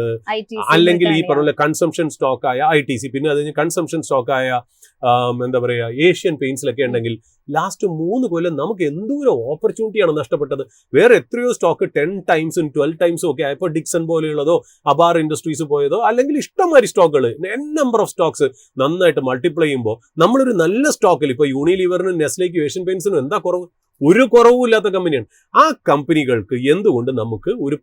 അല്ലെങ്കിൽ ഈ പറഞ്ഞ കൺസംഷൻ സ്റ്റോക്ക് ആയ ITC, പിന്നെ അത് കൺസംഷൻ സ്റ്റോക്ക് ആയ എന്താ പറയുക ഏഷ്യൻ പെയിന്റ്സിലൊക്കെ ഉണ്ടെങ്കിൽ ലാസ്റ്റ് 3 കൊല്ലം നമുക്ക് എന്തോരം ഓപ്പർച്യൂണിറ്റിയാണ് നഷ്ടപ്പെട്ടത്. വേറെ എത്രയോ സ്റ്റോക്ക് 10 ടൈംസും 12 ടൈംസും ഒക്കെ ആയപ്പോൾ ഡിക്സൺ പോലെയുള്ളതോ അബാർ ഇൻഡസ്ട്രീസ് പോയതോ അല്ലെങ്കിൽ ഇഷ്ടംമാതിരി സ്റ്റോക്കുകൾ നമ്പർ ഓഫ് സ്റ്റോക്സ് നന്നായിട്ട് മൾട്ടിപ്ലൈ ചെയ്യുമ്പോൾ നമ്മളൊരു നല്ല സ്റ്റോക്കിൽ ഇപ്പോൾ യൂണിലിവറിനും നെസ്ലേക്കും ഏഷ്യൻ പെയിന്റ്സിനും എന്താ കുറവ്? ഒരു കുറവുമില്ലാത്ത കമ്പനിയാണ്. ആ കമ്പനികൾക്ക് എന്തുകൊണ്ട് നമുക്ക് ഒരു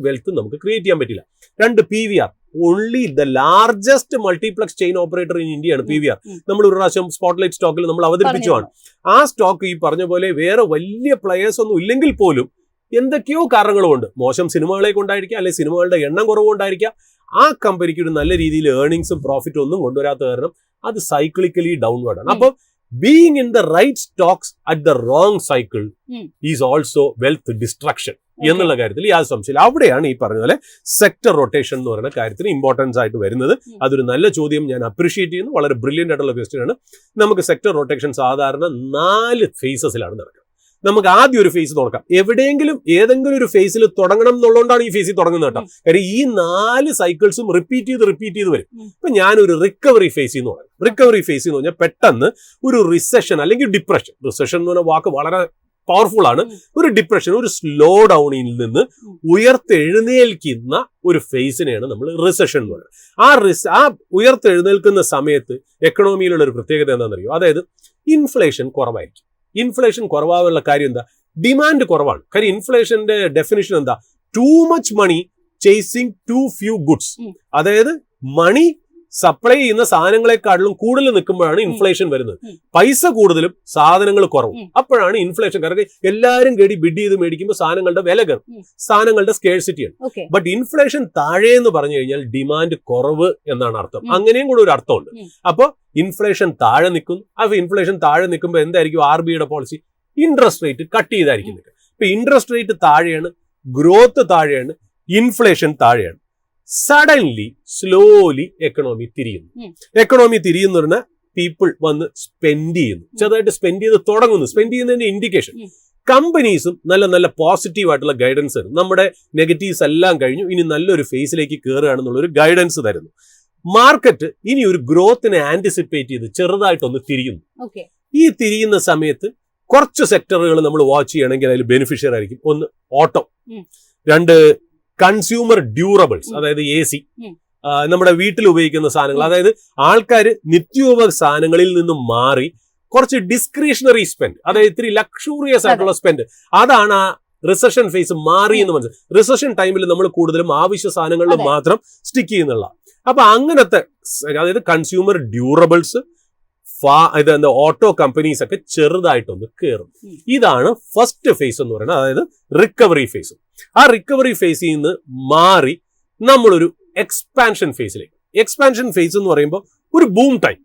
വെൽത്ത് നമുക്ക് ക്രിയേറ്റ് ചെയ്യാൻ പറ്റില്ല? 2 PVR, only the largest multiplex chain operator in India ആണ് PVR. നമ്മൾ ഒരു പ്രാവശ്യം സ്പോട്ട്ലൈറ്റ് സ്റ്റോക്കിൽ നമ്മൾ അവതരിപ്പിച്ചതാണ്. ആ സ്റ്റോക്ക് ഈ പറഞ്ഞ പോലെ വേറെ വലിയ പ്ലെയേഴ്സ് ഒന്നും ഇല്ലെങ്കിൽ പോലും എന്തൊക്കെയോ കാരണങ്ങളുമുണ്ട്. മോശം സിനിമകളെ കൊണ്ടായിരിക്കാം, അല്ലെങ്കിൽ സിനിമകളുടെ എണ്ണം കുറവുകൊണ്ടായിരിക്കാം. ആ കമ്പനിക്ക് ഒരു നല്ല രീതിയിൽ ഏർണിങ്സും പ്രോഫിറ്റും ഒന്നും കൊണ്ടുവരാത്ത കാരണം അത് സൈക്ലിക്കലി ഡൗൺവേർഡ് ആണ്. അപ്പോൾ being in the right stocks at the wrong cycle is also wealth destruction എന്നുള്ള കാര്യത്തിൽ യാതൊരു സംശയമില്ല. അവിടെയാണ് ഈ പറഞ്ഞ പോലെ സെക്ടർ റൊട്ടേഷൻ എന്ന് പറയുന്ന കാര്യത്തിന് ഇമ്പോർട്ടൻസ് ആയിട്ട് വരുന്നത്. അതൊരു നല്ല ചോദ്യം, ഞാൻ അപ്രീഷിയേറ്റ് ചെയ്യുന്നു. വളരെ ബ്രില്യൻ്റ് ആയിട്ടുള്ള ക്വസ്റ്റ്യൻ ആണ്. നമുക്ക് സെക്ടർ റൊട്ടേഷൻ സാധാരണ 4 ഫേസസിലാണ് നടക്കുന്നത്. നമുക്ക് ആദ്യം ഒരു ഫേസ് തുടങ്ങാം. ഏതെങ്കിലും ഒരു ഫേസിൽ തുടങ്ങണം എന്നുള്ളതുകൊണ്ടാണ് ഈ ഫേസിൽ തുടങ്ങുന്നത് കേട്ടോ. കാര്യം ഈ 4 സൈക്കിൾസും റിപ്പീറ്റ് ചെയ്ത് വരും. ഇപ്പൊ ഞാനൊരു റിക്കവറി ഫേസ് എന്ന് പറയാം. റിക്കവറി ഫേസ് എന്ന് പറഞ്ഞാൽ പെട്ടെന്ന് ഒരു റിസഷൻ അല്ലെങ്കിൽ ഡിപ്രഷൻ എന്ന് പറഞ്ഞ വാക്ക് വളരെ പവർഫുൾ ആണ്. ഒരു ഡിപ്രഷൻ, ഒരു സ്ലോ ഡൗണിൽ നിന്ന് ഉയർത്തെഴുന്നേൽക്കുന്ന ഒരു ഫേസിനെയാണ് നമ്മൾ റിസഷൻ എന്ന് പറയുന്നത്. ആ ഉയർത്തെഴുന്നേൽക്കുന്ന സമയത്ത് എക്കണോമിയിലുള്ള ഒരു പ്രത്യേകത എന്താണെന്നറിയോ? അതായത് ഇൻഫ്ലേഷൻ കുറവായിരിക്കും. ഇൻഫ്ലേഷൻ കുറവാനുള്ള കാര്യം എന്താ? ഡിമാൻഡ് കുറവാണ്. കാര്യം ഇൻഫ്ലേഷന്റെ ഡെഫിനിഷൻ എന്താ? Too much money chasing too few goods. അതായത് മണി സപ്ലൈ ചെയ്യുന്ന സാധനങ്ങളെക്കാട്ടിലും കൂടുതൽ നിൽക്കുമ്പോഴാണ് ഇൻഫ്ലേഷൻ വരുന്നത്. പൈസ കൂടുതലും സാധനങ്ങൾ കുറവും, അപ്പോഴാണ് ഇൻഫ്ലേഷൻ. കാരണം എല്ലാവരും ബിഡ് ചെയ്ത് മേടിക്കുമ്പോൾ സാധനങ്ങളുടെ വില കയറും, സാധനങ്ങളുടെ സ്കേഴ്സിറ്റിയാണ്. ബട്ട് ഇൻഫ്ലേഷൻ താഴെ എന്ന് പറഞ്ഞു കഴിഞ്ഞാൽ ഡിമാൻഡ് കുറവ് എന്നാണ് അർത്ഥം. അങ്ങനെയും കൂടെ ഒരു അർത്ഥമുണ്ട്. അപ്പൊ ഇൻഫ്ലേഷൻ താഴെ നിൽക്കുന്നു. അപ്പൊ ഇൻഫ്ലേഷൻ താഴെ നിൽക്കുമ്പോൾ എന്തായിരിക്കും RBIയുടെ പോളിസി? ഇൻട്രസ്റ്റ് റേറ്റ് കട്ട് ചെയ്തായിരിക്കും നിൽക്കുക. ഇപ്പൊ ഇൻട്രസ്റ്റ് റേറ്റ് താഴെയാണ്, ഗ്രോത്ത് താഴെയാണ്, ഇൻഫ്ലേഷൻ താഴെയാണ്. സഡൻലി സ്ലോലി എക്കണോമി തിരിയുന്നു പറഞ്ഞാൽ പീപ്പിൾ വന്ന് സ്പെൻഡ് ചെയ്യുന്നു, ചെറുതായിട്ട് സ്പെൻഡ് ചെയ്ത് തുടങ്ങുന്നു. സ്പെൻഡ് ചെയ്യുന്നതിന്റെ ഇൻഡിക്കേഷൻ കമ്പനീസും നല്ല പോസിറ്റീവ് ആയിട്ടുള്ള ഗൈഡൻസ് തരും. നമ്മുടെ നെഗറ്റീവ്സ് എല്ലാം കഴിഞ്ഞു, ഇനി നല്ലൊരു ഫേസിലേക്ക് കയറുകയാണെന്നുള്ള ഒരു ഗൈഡൻസ് തരുന്നു. മാർക്കറ്റ് ഇനി ഒരു ഗ്രോത്തിനെ ആന്റിസിപ്പേറ്റ് ചെയ്ത് ചെറുതായിട്ടൊന്ന് തിരിയുന്നു. ഈ തിരിയുന്ന സമയത്ത് കുറച്ച് സെക്ടറുകൾ നമ്മൾ വാച്ച് ചെയ്യണമെങ്കിൽ അതിൽ ബെനിഫിഷ്യറി ആയിരിക്കും. 1 ഓട്ടോ, 2 കൺസ്യൂമർ ഡ്യൂറബിൾസ്, അതായത് AC, നമ്മുടെ വീട്ടിൽ ഉപയോഗിക്കുന്ന സാധനങ്ങൾ. അതായത് ആൾക്കാർ നിത്യോപയോഗ സാധനങ്ങളിൽ നിന്നും മാറി കുറച്ച് ഡിസ്ക്രിഷണറി സ്പെൻഡ്, അതായത് ഇത്തിരി ലക്ഷൂറിയസ് ആയിട്ടുള്ള സ്പെൻഡ്, അതാണ് ആ റിസഷൻ ഫേസ് മാറി എന്ന് മനസ്സിലായി. റിസഷൻ ടൈമിൽ നമ്മൾ കൂടുതലും ആവശ്യ സാധനങ്ങളിൽ മാത്രം സ്റ്റിക്ക് ചെയ്യുന്നുള്ള. അപ്പൊ അങ്ങനത്തെ അതായത് കൺസ്യൂമർ ഡ്യൂറബിൾസ്, ഓട്ടോ കമ്പനീസ് ഒക്കെ ചെറുതായിട്ടൊന്ന് കയറും. ഇതാണ് ഫസ്റ്റ് ഫേസ് എന്ന് പറയുന്നത്, അതായത് റിക്കവറി ഫേസ്. ആ റിക്കവറി ഫേസിൽ നിന്ന് മാറി നമ്മളൊരു എക്സ്പാൻഷൻ ഫേസിലേക്ക്. എക്സ്പാൻഷൻ ഫേസ് എന്ന് പറയുമ്പോൾ ഒരു ബൂം ടൈം.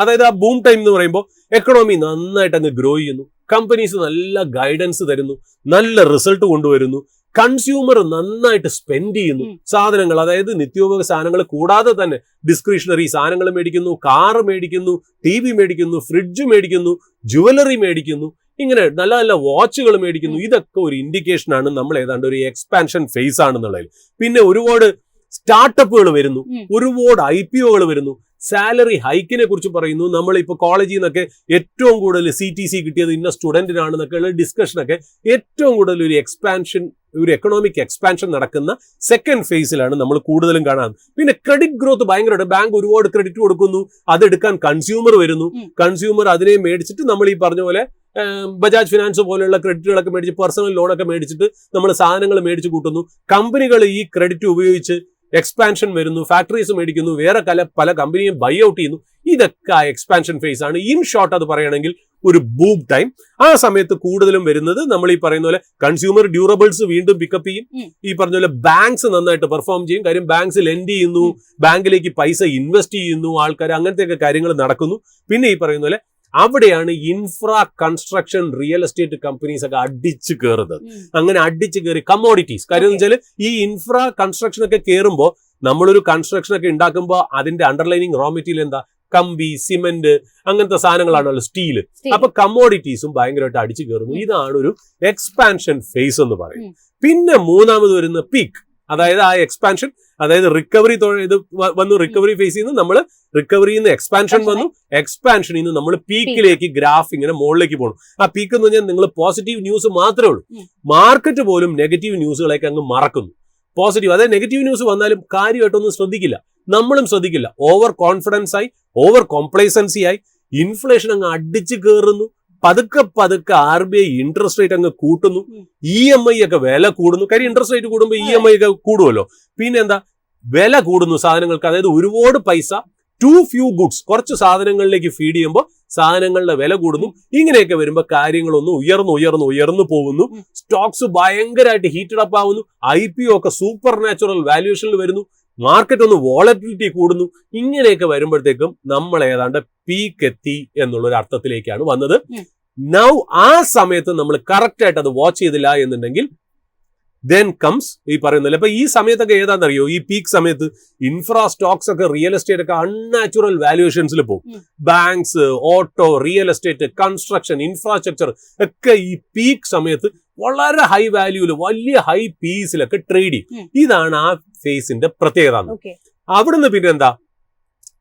അതായത് ആ ബൂം ടൈം എന്ന് പറയുമ്പോൾ എക്കണോമി നന്നായിട്ട് അങ്ങ് ഗ്രോ ചെയ്യുന്നു, കമ്പനീസ് നല്ല ഗൈഡൻസ് തരുന്നു, നല്ല റിസൾട്ട് കൊണ്ടുവരുന്നു, കൺസ്യൂമർ നന്നായിട്ട് സ്പെൻഡ് ചെയ്യുന്നു സാധനങ്ങൾ. അതായത് നിത്യോപയോഗ സാധനങ്ങൾ കൂടാതെ തന്നെ ഡിസ്ക്രിഷണറി സാധനങ്ങൾ മേടിക്കുന്നു, കാറ് മേടിക്കുന്നു, TV മേടിക്കുന്നു, ഫ്രിഡ്ജ് മേടിക്കുന്നു, ജുവലറി മേടിക്കുന്നു. ഇങ്ങനെ നല്ല നല്ല വാച്ചുകൾ മേടിക്കുന്നു. ഇതൊക്കെ ഒരു ഇൻഡിക്കേഷൻ ആണ് നമ്മൾ ഏതാണ്ട് ഒരു എക്സ്പാൻഷൻ ഫേസ് ആണെന്നുള്ളതിൽ. പിന്നെ ഒരുപാട് സ്റ്റാർട്ടപ്പുകൾ വരുന്നു, ഒരുപാട് IPOകൾ വരുന്നു, സാലറി ഹൈക്കിനെ കുറിച്ച് പറയുന്നു. നമ്മളിപ്പോൾ കോളേജിൽ നിന്നൊക്കെ ഏറ്റവും കൂടുതൽ CTC കിട്ടിയത് ഇന്ന സ്റ്റുഡന്റിനാണെന്നൊക്കെയുള്ള ഡിസ്കഷനൊക്കെ ഏറ്റവും കൂടുതൽ ഒരു എക്സ്പാൻഷൻ, ഒരു എക്കണോമിക് എക്സ്പാൻഷൻ നടക്കുന്ന സെക്കൻഡ് ഫേസിലാണ് നമ്മൾ കൂടുതലും കാണാൻ. പിന്നെ ക്രെഡിറ്റ് ഗ്രോത്ത് ഭയങ്കരമായിട്ട്, ബാങ്ക് ഒരുപാട് ക്രെഡിറ്റ് കൊടുക്കുന്നു, അതെടുക്കാൻ കൺസ്യൂമർ വരുന്നു, കൺസ്യൂമർ അതിനെ മേടിച്ചിട്ട് നമ്മൾ ഈ പറഞ്ഞ പോലെ ബജാജ് ഫിനാൻസ് പോലെയുള്ള ക്രെഡിറ്റുകളൊക്കെ മേടിച്ച്, പേഴ്സണൽ ലോണൊക്കെ മേടിച്ചിട്ട് നമ്മൾ സാധനങ്ങൾ മേടിച്ച് കൂട്ടുന്നു. കമ്പനികൾ ഈ ക്രെഡിറ്റ് ഉപയോഗിച്ച് എക്സ്പാൻഷൻ വരുന്നു, ഫാക്ടറീസ് മേടിക്കുന്നു, വേറെ പല കമ്പനിയും ബൈ ഔട്ട് ചെയ്യുന്നു. ഇതൊക്കെ ആ എക്സ്പാൻഷൻ ഫേസ് ആണ്. ഇൻ ഷോർട്ട് അത് പറയുകയാണെങ്കിൽ ഒരു ബൂം ടൈം. ആ സമയത്ത് കൂടുതലും വരുന്നത് നമ്മൾ ഈ പറയുന്ന പോലെ കൺസ്യൂമർ ഡ്യൂറബിൾസ് വീണ്ടും പിക്കപ്പ് ചെയ്യും. ഈ പറഞ്ഞ പോലെ ബാങ്ക്സ് നന്നായിട്ട് പെർഫോം ചെയ്യും. കാര്യം ബാങ്ക്സ് ലെൻഡ് ചെയ്യുന്നു, ബാങ്കിലേക്ക് പൈസ ഇൻവെസ്റ്റ് ചെയ്യുന്നു ആൾക്കാർ, അങ്ങനത്തെയൊക്കെ കാര്യങ്ങൾ നടക്കുന്നു. പിന്നെ ഈ പറയുന്ന പോലെ അവിടെയാണ് infra construction real estate companies ഒക്കെ അടിച്ചു കയറുന്നത്. അങ്ങനെ അടിച്ചു കയറി കമ്മോഡിറ്റീസ്. കാര്യം എന്ന് വെച്ചാൽ ഈ ഇൻഫ്രാ കൺസ്ട്രക്ഷൻ ഒക്കെ കയറുമ്പോൾ, നമ്മളൊരു കൺസ്ട്രക്ഷൻ ഒക്കെ ഉണ്ടാക്കുമ്പോൾ അതിന്റെ അണ്ടർലൈനിങ് റോ മെറ്റീരിയൽ എന്താ? കമ്പി, സിമെന്റ്, അങ്ങനത്തെ സാധനങ്ങളാണല്ലോ, സ്റ്റീല്. അപ്പൊ കമ്മോഡിറ്റീസും ഭയങ്കരമായിട്ട് അടിച്ചു കയറുന്നു. ഇതാണ് ഒരു എക്സ്പാൻഷൻ ഫേസ് എന്ന് പറയുന്നത്. പിന്നെ മൂന്നാമത് വരുന്ന പീക്ക്, അതായത് ആ എക്സ്പാൻഷൻ, അതായത് റിക്കവറി ഇത് വന്നു, റിക്കവറി ഫേസിൽ നിന്ന് നമ്മൾ റിക്കവറിയിൽ നിന്ന് എക്സ്പാൻഷൻ വന്നു, എക്സ്പാൻഷനിൽ നിന്ന് നമ്മൾ പീക്കിലേക്ക് ഗ്രാഫ് ഇങ്ങനെ മുകളിലേക്ക് പോകണം. ആ പീക്ക് എന്ന് പറഞ്ഞാൽ നിങ്ങൾ പോസിറ്റീവ് ന്യൂസ് മാത്രമേ ഉള്ളൂ. മാർക്കറ്റ് പോലും നെഗറ്റീവ് ന്യൂസുകളൊക്കെ അങ്ങ് മറക്കുന്നു. പോസിറ്റീവ്, അതായത് നെഗറ്റീവ് ന്യൂസ് വന്നാലും കാര്യമായിട്ടൊന്നും ശ്രദ്ധിക്കില്ല, നമ്മളും ശ്രദ്ധിക്കില്ല. ഓവർ കോൺഫിഡൻസ് ആയി, ഓവർ കോംപ്ലൈസൻസി ആയി, ഇൻഫ്ലേഷൻ അങ്ങ് അടിച്ചു കയറുന്നു. പതുക്കെ RBI ഇൻട്രസ്റ്റ് റേറ്റ് അങ്ങ് കൂട്ടുന്നു, EMI ഒക്കെ വില കൂടുന്നു. കാര്യം ഇൻട്രസ്റ്റ് റേറ്റ് കൂടുമ്പോൾ EMI ഒക്കെ കൂടുമല്ലോ. പിന്നെ എന്താ, വില കൂടുന്നു സാധനങ്ങൾക്ക്. അതായത് ഒരുപാട് പൈസ ടു ഫ്യൂ ഗുഡ്സ്, കുറച്ച് സാധനങ്ങളിലേക്ക് ഫീഡ് ചെയ്യുമ്പോൾ സാധനങ്ങളുടെ വില കൂടുന്നു. ഇങ്ങനെയൊക്കെ വരുമ്പോൾ കാര്യങ്ങളൊന്നും ഉയർന്നു പോകുന്നു. സ്റ്റോക്സ് ഭയങ്കരമായിട്ട് ഹീറ്റഡ് അപ്പ് ആവുന്നു. IPO ഒക്കെ സൂപ്പർ നാച്ചുറൽ വാല്യൂഷനിൽ വരുന്നു. മാർക്കറ്റ് ഒന്ന് വോളറ്റിലിറ്റി കൂടുന്നു. ഇങ്ങനെയൊക്കെ വരുമ്പോഴത്തേക്കും നമ്മൾ ഏതാണ്ട് പീക്ക് എത്തി എന്നുള്ളൊരു അർത്ഥത്തിലേക്കാണ് വന്നത്. നൗ ആ സമയത്ത് നമ്മൾ കറക്റ്റ് ആയിട്ട് അത് വാച്ച് ചെയ്തില്ല എന്നുണ്ടെങ്കിൽ ദെൻ കംസ് ഈ പറയുന്നില്ല. അപ്പൊ ഈ സമയത്തൊക്കെ ഏതാണെന്നറിയോ, ഈ പീക്ക് സമയത്ത് ഇൻഫ്രാ സ്റ്റോക്സ് ഒക്കെ, റിയൽ എസ്റ്റേറ്റ് ഒക്കെ അൺനാച്ചുറൽ വാല്യൂഷൻസിൽ പോകും. Banks, auto, real estate, construction, infrastructure ഒക്കെ ഈ പീക്ക് സമയത്ത് വളരെ ഹൈ വാല്യൂല്, വലിയ ഹൈ പീസിലൊക്കെ ട്രേഡ് ചെയ്യും. ഇതാണ് ആ ഫേസിന്റെ പ്രത്യേകത. അവിടുന്ന് പിന്നെ എന്താ,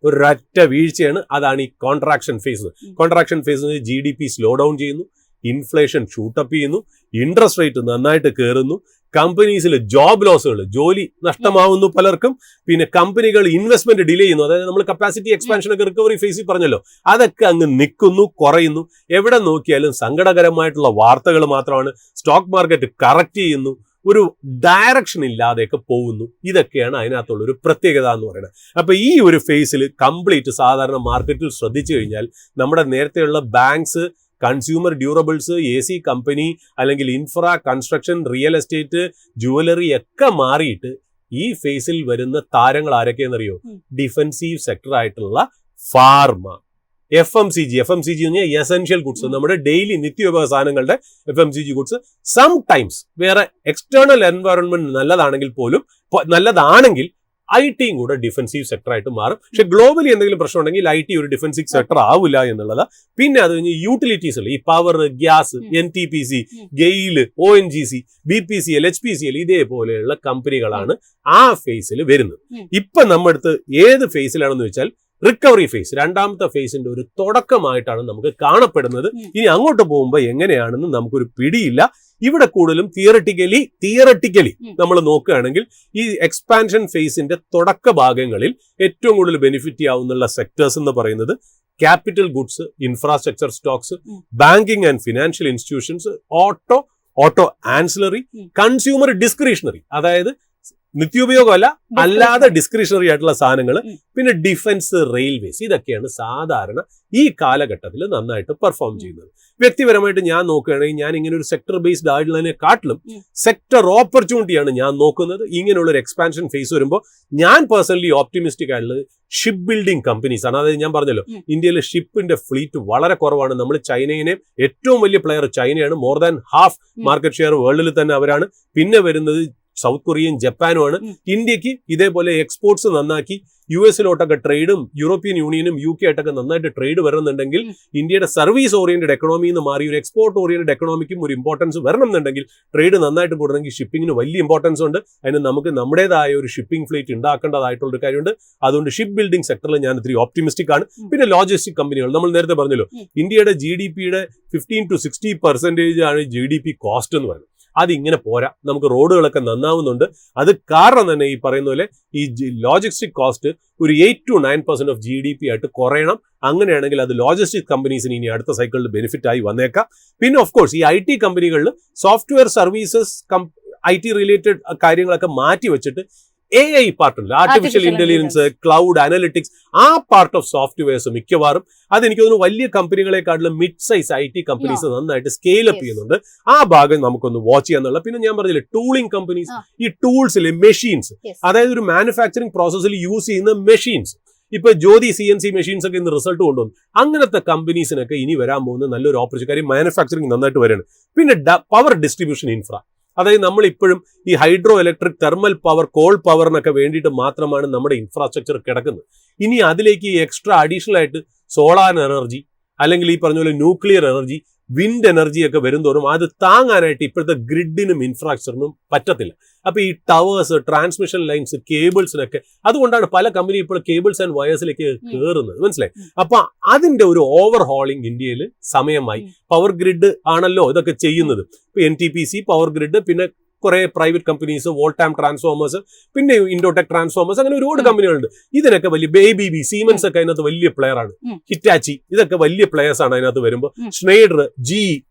ഒരൊറ്റ വീഴ്ചയാണ്. അതാണ് ഈ contraction phase. Contraction phase GDP slow down ചെയ്യുന്നു, ഇൻഫ്ലേഷൻ ഷൂട്ടപ്പ് ചെയ്യുന്നു, ഇൻട്രസ്റ്റ് റേറ്റ് നന്നായിട്ട് കയറുന്നു, കമ്പനീസിൽ ജോബ് ലോസുകൾ, ജോലി നഷ്ടമാവുന്നു പലർക്കും. പിന്നെ കമ്പനികൾ ഇൻവെസ്റ്റ്മെന്റ് ഡിലേ ചെയ്യുന്നു. അതായത് നമ്മൾ കപ്പാസിറ്റി എക്സ്പാൻഷൻ ഒക്കെ റിക്കവറി ഫേസിൽ പറഞ്ഞല്ലോ, അതൊക്കെ അങ്ങ് നിൽക്കുന്നു, കുറയുന്നു. എവിടെ നോക്കിയാലും സങ്കടകരമായിട്ടുള്ള വാർത്തകൾ മാത്രമാണ്. സ്റ്റോക്ക് മാർക്കറ്റ് കറക്റ്റ് ചെയ്യുന്നു, ഒരു ഡയറക്ഷൻ ഇല്ലാതെയൊക്കെ പോകുന്നു. ഇതൊക്കെയാണ് അതിനകത്തുള്ള ഒരു പ്രത്യേകത എന്ന് പറയുന്നത്. അപ്പൊ ഈ ഒരു ഫേസിൽ കംപ്ലീറ്റ് സാധാരണ മാർക്കറ്റിൽ ശ്രദ്ധിച്ചു കഴിഞ്ഞാൽ നമ്മുടെ നേരത്തെയുള്ള banks, consumer durables, AC company, അല്ലെങ്കിൽ infra construction, real estate, jewellery ഒക്കെ മാറിയിട്ട് ഈ ഫേസിൽ വരുന്ന താരങ്ങൾ ആരൊക്കെയെന്നറിയോ? ഡിഫൻസീവ് സെക്ടർ ആയിട്ടുള്ള ഫാർമ, FMCG എന്ന് പറഞ്ഞാൽ എസെൻഷ്യൽ ഗുഡ്സ്, നമ്മുടെ ഡെയിലി നിത്യോപയോഗ സാധനങ്ങളുടെ FMCG ഗുഡ്സ്. സം ടൈംസ് വേറെ എക്സ്റ്റേണൽ എൻവയോൺമെന്റ് നല്ലതാണെങ്കിൽ IT-യും കൂടെ ഡിഫൻസീവ് സെക്ടർ ആയിട്ട് മാറും. പക്ഷെ ഗ്ലോബലി എന്തെങ്കിലും പ്രശ്നം ഉണ്ടെങ്കിൽ IT ഒരു ഡിഫൻസീവ് സെക്ടർ ആവില്ല എന്നുള്ളത്. പിന്നെ അത് കഴിഞ്ഞ് യൂട്ടിലിറ്റീസ്, ഈ power, gas, NTPC, GAIL, ONGC, BPCL, HPCL ഇതേപോലെയുള്ള കമ്പനികളാണ് ആ ഫേസിൽ വരുന്നത്. ഇപ്പൊ നമ്മുടെ അടുത്ത് ഏത് ഫേസിലാണെന്ന് വെച്ചാൽ റിക്കവറി ഫേസ്, രണ്ടാമത്തെ ഫേസിന്റെ ഒരു തുടക്കമായിട്ടാണ് നമുക്ക് കാണപ്പെടുന്നത്. ഇനി അങ്ങോട്ട് പോകുമ്പോൾ എങ്ങനെയാണെന്ന് നമുക്കൊരു പിടിയില്ല. ഇവിടെ കൂടുതലും തിയറട്ടിക്കലി നമ്മൾ നോക്കുകയാണെങ്കിൽ ഈ എക്സ്പാൻഷൻ ഫേസിന്റെ തുടക്ക ഭാഗങ്ങളിൽ ഏറ്റവും കൂടുതൽ ബെനിഫിറ്റ് ചെയ്യാവുന്ന സെക്ടേഴ്സ് എന്ന് പറയുന്നത് capital goods, infrastructure stocks, banking and financial institutions, auto ancillary, consumer discretionary, അതായത് നിത്യോപയോഗമല്ല അല്ലാതെ ഡിസ്ക്രിഷണറി ആയിട്ടുള്ള സാധനങ്ങൾ, പിന്നെ ഡിഫൻസ്, റെയിൽവേസ്. ഇതൊക്കെയാണ് സാധാരണ ഈ കാലഘട്ടത്തിൽ നന്നായിട്ട് പെർഫോം ചെയ്യുന്നത്. വ്യക്തിപരമായിട്ട് ഞാൻ നോക്കുകയാണെങ്കിൽ ഞാൻ ഇങ്ങനെ ഒരു സെക്ടർ ബേസ്ഡ് ആയിട്ടുള്ളതിനെക്കാട്ടിലും സെക്ടർ ഓപ്പർച്യൂണിറ്റിയാണ് ഞാൻ നോക്കുന്നത്. ഇങ്ങനെയുള്ള ഒരു എക്സ്പാൻഷൻ ഫേസ് വരുമ്പോൾ ഞാൻ പേഴ്സണലി ഓപ്റ്റിമിസ്റ്റിക് ആയിട്ടുള്ളത് ഷിപ്പ് ബിൽഡിംഗ് കമ്പനീസ് ആണ്. അതായത് ഞാൻ പറഞ്ഞല്ലോ, ഇന്ത്യയിലെ ഷിപ്പിന്റെ ഫ്ലീറ്റ് വളരെ കുറവാണ്. നമ്മൾ ചൈനയെ, ഏറ്റവും വലിയ പ്ലെയർ ചൈനയാണ്. More than half market share വേൾഡിൽ തന്നെ അവരാണ്. പിന്നെ വരുന്നത് സൗത്ത് കൊറിയയും ജപ്പാനുമാണ്. ഇന്ത്യക്ക് ഇതേപോലെ എക്സ്പോർട്സ് നന്നാക്കി US-ലോട്ടൊക്കെ ട്രേഡും യൂറോപ്യൻ യൂണിയനും UK ആയിട്ടൊക്കെ നന്നായിട്ട് ട്രേഡ് വരുന്നുണ്ടെങ്കിൽ ഇന്ത്യയുടെ സർവീസ് ഓറിയന്റഡ് എക്കണോമിയിൽ നിന്ന് മാറി ഒരു എക്സ്പോർട്ട് ഓറിയന്റഡ് എക്കണോമിക്കും ഒരു ഇമ്പോർട്ടൻസ് വരണം എന്നുണ്ടെങ്കിൽ ട്രേഡ് നന്നായിട്ട് കൂടണമെങ്കിൽ ഷിപ്പിങ്ങിന് വലിയ ഇമ്പോർട്ടൻസ് ഉണ്ട്. അതിന് നമുക്ക് നമ്മുടേതായ ഒരു ഷിപ്പിംഗ് ഫ്ലീറ്റ് ഉണ്ടാക്കേണ്ടതായിട്ടുള്ള ഒരു കാര്യമുണ്ട്. അതുകൊണ്ട് ഷിപ്പ് ബിൽഡിംഗ് സെക്ടറിൽ ഞാൻ ഇത്തിരി ഓപ്റ്റിമിസ്റ്റിക് ആണ്. പിന്നെ ലോജിസ്റ്റിക് കമ്പനികൾ നമ്മൾ നേരത്തെ പറഞ്ഞല്ലോ, ഇന്ത്യയുടെ GDP-യുടെ 15 to 60% ആണ് GDP കോസ്റ്റ് എന്ന് പറയുന്നത്. അതിങ്ങനെ പോരാ, നമുക്ക് റോഡുകളൊക്കെ നന്നാവുന്നുണ്ട്. അത് കാരണം തന്നെ ഈ പറയുന്ന പോലെ ഈ ലോജിസ്റ്റിക് കോസ്റ്റ് ഒരു 8 to 9% ഓഫ് GDP ആയിട്ട് കുറയണം. അങ്ങനെയാണെങ്കിൽ അത് ലോജിസ്റ്റിക് കമ്പനീസിന് ഇനി അടുത്ത സൈക്കിളിൽ ബെനിഫിറ്റ് ആയി വന്നേക്കാം. പിന്നെ ഓഫ് കോഴ്സ് ഈ IT കമ്പനികളിൽ സോഫ്റ്റ്വെയർ സർവീസസ് IT റിലേറ്റഡ് കാര്യങ്ങളൊക്കെ മാറ്റി വെച്ചിട്ട് AI പാർട്ടുണ്ട്, ആർട്ടിഫിഷ്യൽ ഇന്റലിജൻസ്, ക്ലൗഡ് അനലിറ്റിക്സ്, ആ പാർട്ട് ഓഫ് സോഫ്റ്റ്വെയർസ് മിക്കവാറും അതെനിക്ക് തോന്നുന്നു വലിയ കമ്പനികളെക്കാട്ടിലും മിഡ് സൈസ് IT കമ്പനീസ് നന്നായിട്ട് സ്കെയിൽ അപ്പ് ചെയ്യുന്നുണ്ട്. ആ ഭാഗം നമുക്കൊന്ന് വാച്ച് ചെയ്യാന്നുള്ള. പിന്നെ ഞാൻ പറഞ്ഞില്ലേ ടൂളിംഗ് കമ്പനീസ്, ഈ ടൂൾസിലെ മെഷീൻസ്, അതായത് ഒരു മാനുഫാക്ചറിംഗ് പ്രോസസ്സിൽ യൂസ് ചെയ്യുന്ന മെഷീൻസ്, ഇപ്പൊ ജ്യോതി CNC മെഷീൻസ് ഒക്കെ ഇന്ന് റിസൾട്ട് കൊണ്ടുവന്നു. അങ്ങനത്തെ കമ്പനീസിനൊക്കെ ഇനി വരാൻ പോകുന്ന നല്ലൊരു ഓപ്പർച്യൂണിറ്റി. കാര്യം മാനുഫാക്ചറിംഗ് നന്നായിട്ട് വരികയാണ്. പിന്നെ പവർ ഡിസ്ട്രിബ്യൂഷൻ ഇൻഫ്ര, അതായത് നമ്മൾ ഇപ്പോഴും ഈ hydro electric, thermal power, coal പവറിനൊക്കെ വേണ്ടിയിട്ട് മാത്രമാണ് നമ്മുടെ ഇൻഫ്രാസ്ട്രക്ചർ കിടക്കുന്നത്. ഇനി അതിലേക്ക് എക്സ്ട്രാ അഡീഷണൽ ആയിട്ട് സോളാർ എനർജി അല്ലെങ്കിൽ ഈ പറഞ്ഞ പോലെ ന്യൂക്ലിയർ എനർജി, വിൻഡ് എനർജി ഒക്കെ വരുന്തോറും അത് താങ്ങാനായിട്ട് ഇപ്പോഴത്തെ ഗ്രിഡിനും ഇൻഫ്രാസ്ട്രക്ചറിനും പറ്റത്തില്ല. അപ്പൊ ഈ ടവേഴ്സ്, ട്രാൻസ്മിഷൻ ലൈൻസ്, കേബിൾസിനൊക്കെ, അതുകൊണ്ടാണ് പല കമ്പനി ഇപ്പോൾ കേബിൾസ് ആൻഡ് വയേഴ്സിലേക്ക് കയറുന്നത്. മനസ്സിലായി? അപ്പൊ അതിന്റെ ഒരു ഓവർ ഹോളിംഗ് ഇന്ത്യയിൽ സമയമായി. പവർ ഗ്രിഡ് ആണല്ലോ ഇതൊക്കെ ചെയ്യുന്നത്. ഇപ്പൊ NTPC, പവർ ഗ്രിഡ്, പിന്നെ കുറെ പ്രൈവറ്റ് കമ്പനീസ്, വോൾട്ടാം ട്രാൻസ്ഫോമേഴ്സ്, പിന്നെ ഇൻഡോടെക് ട്രാൻസ്ഫോമേഴ്സ്, അങ്ങനെ ഒരുപാട് കമ്പനികളുണ്ട്. ഇതിനൊക്കെ വലിയ ABB, സീമെൻസ് ഒക്കെ അതിനകത്ത് വലിയ പ്ലെയർ ആണ്. ഹിറ്റാച്ചി, ഇതൊക്കെ വലിയ പ്ലെയേഴ്സ് ആണ് അതിനകത്ത് വരുമ്പോൾ. സ്നൈഡർ, GE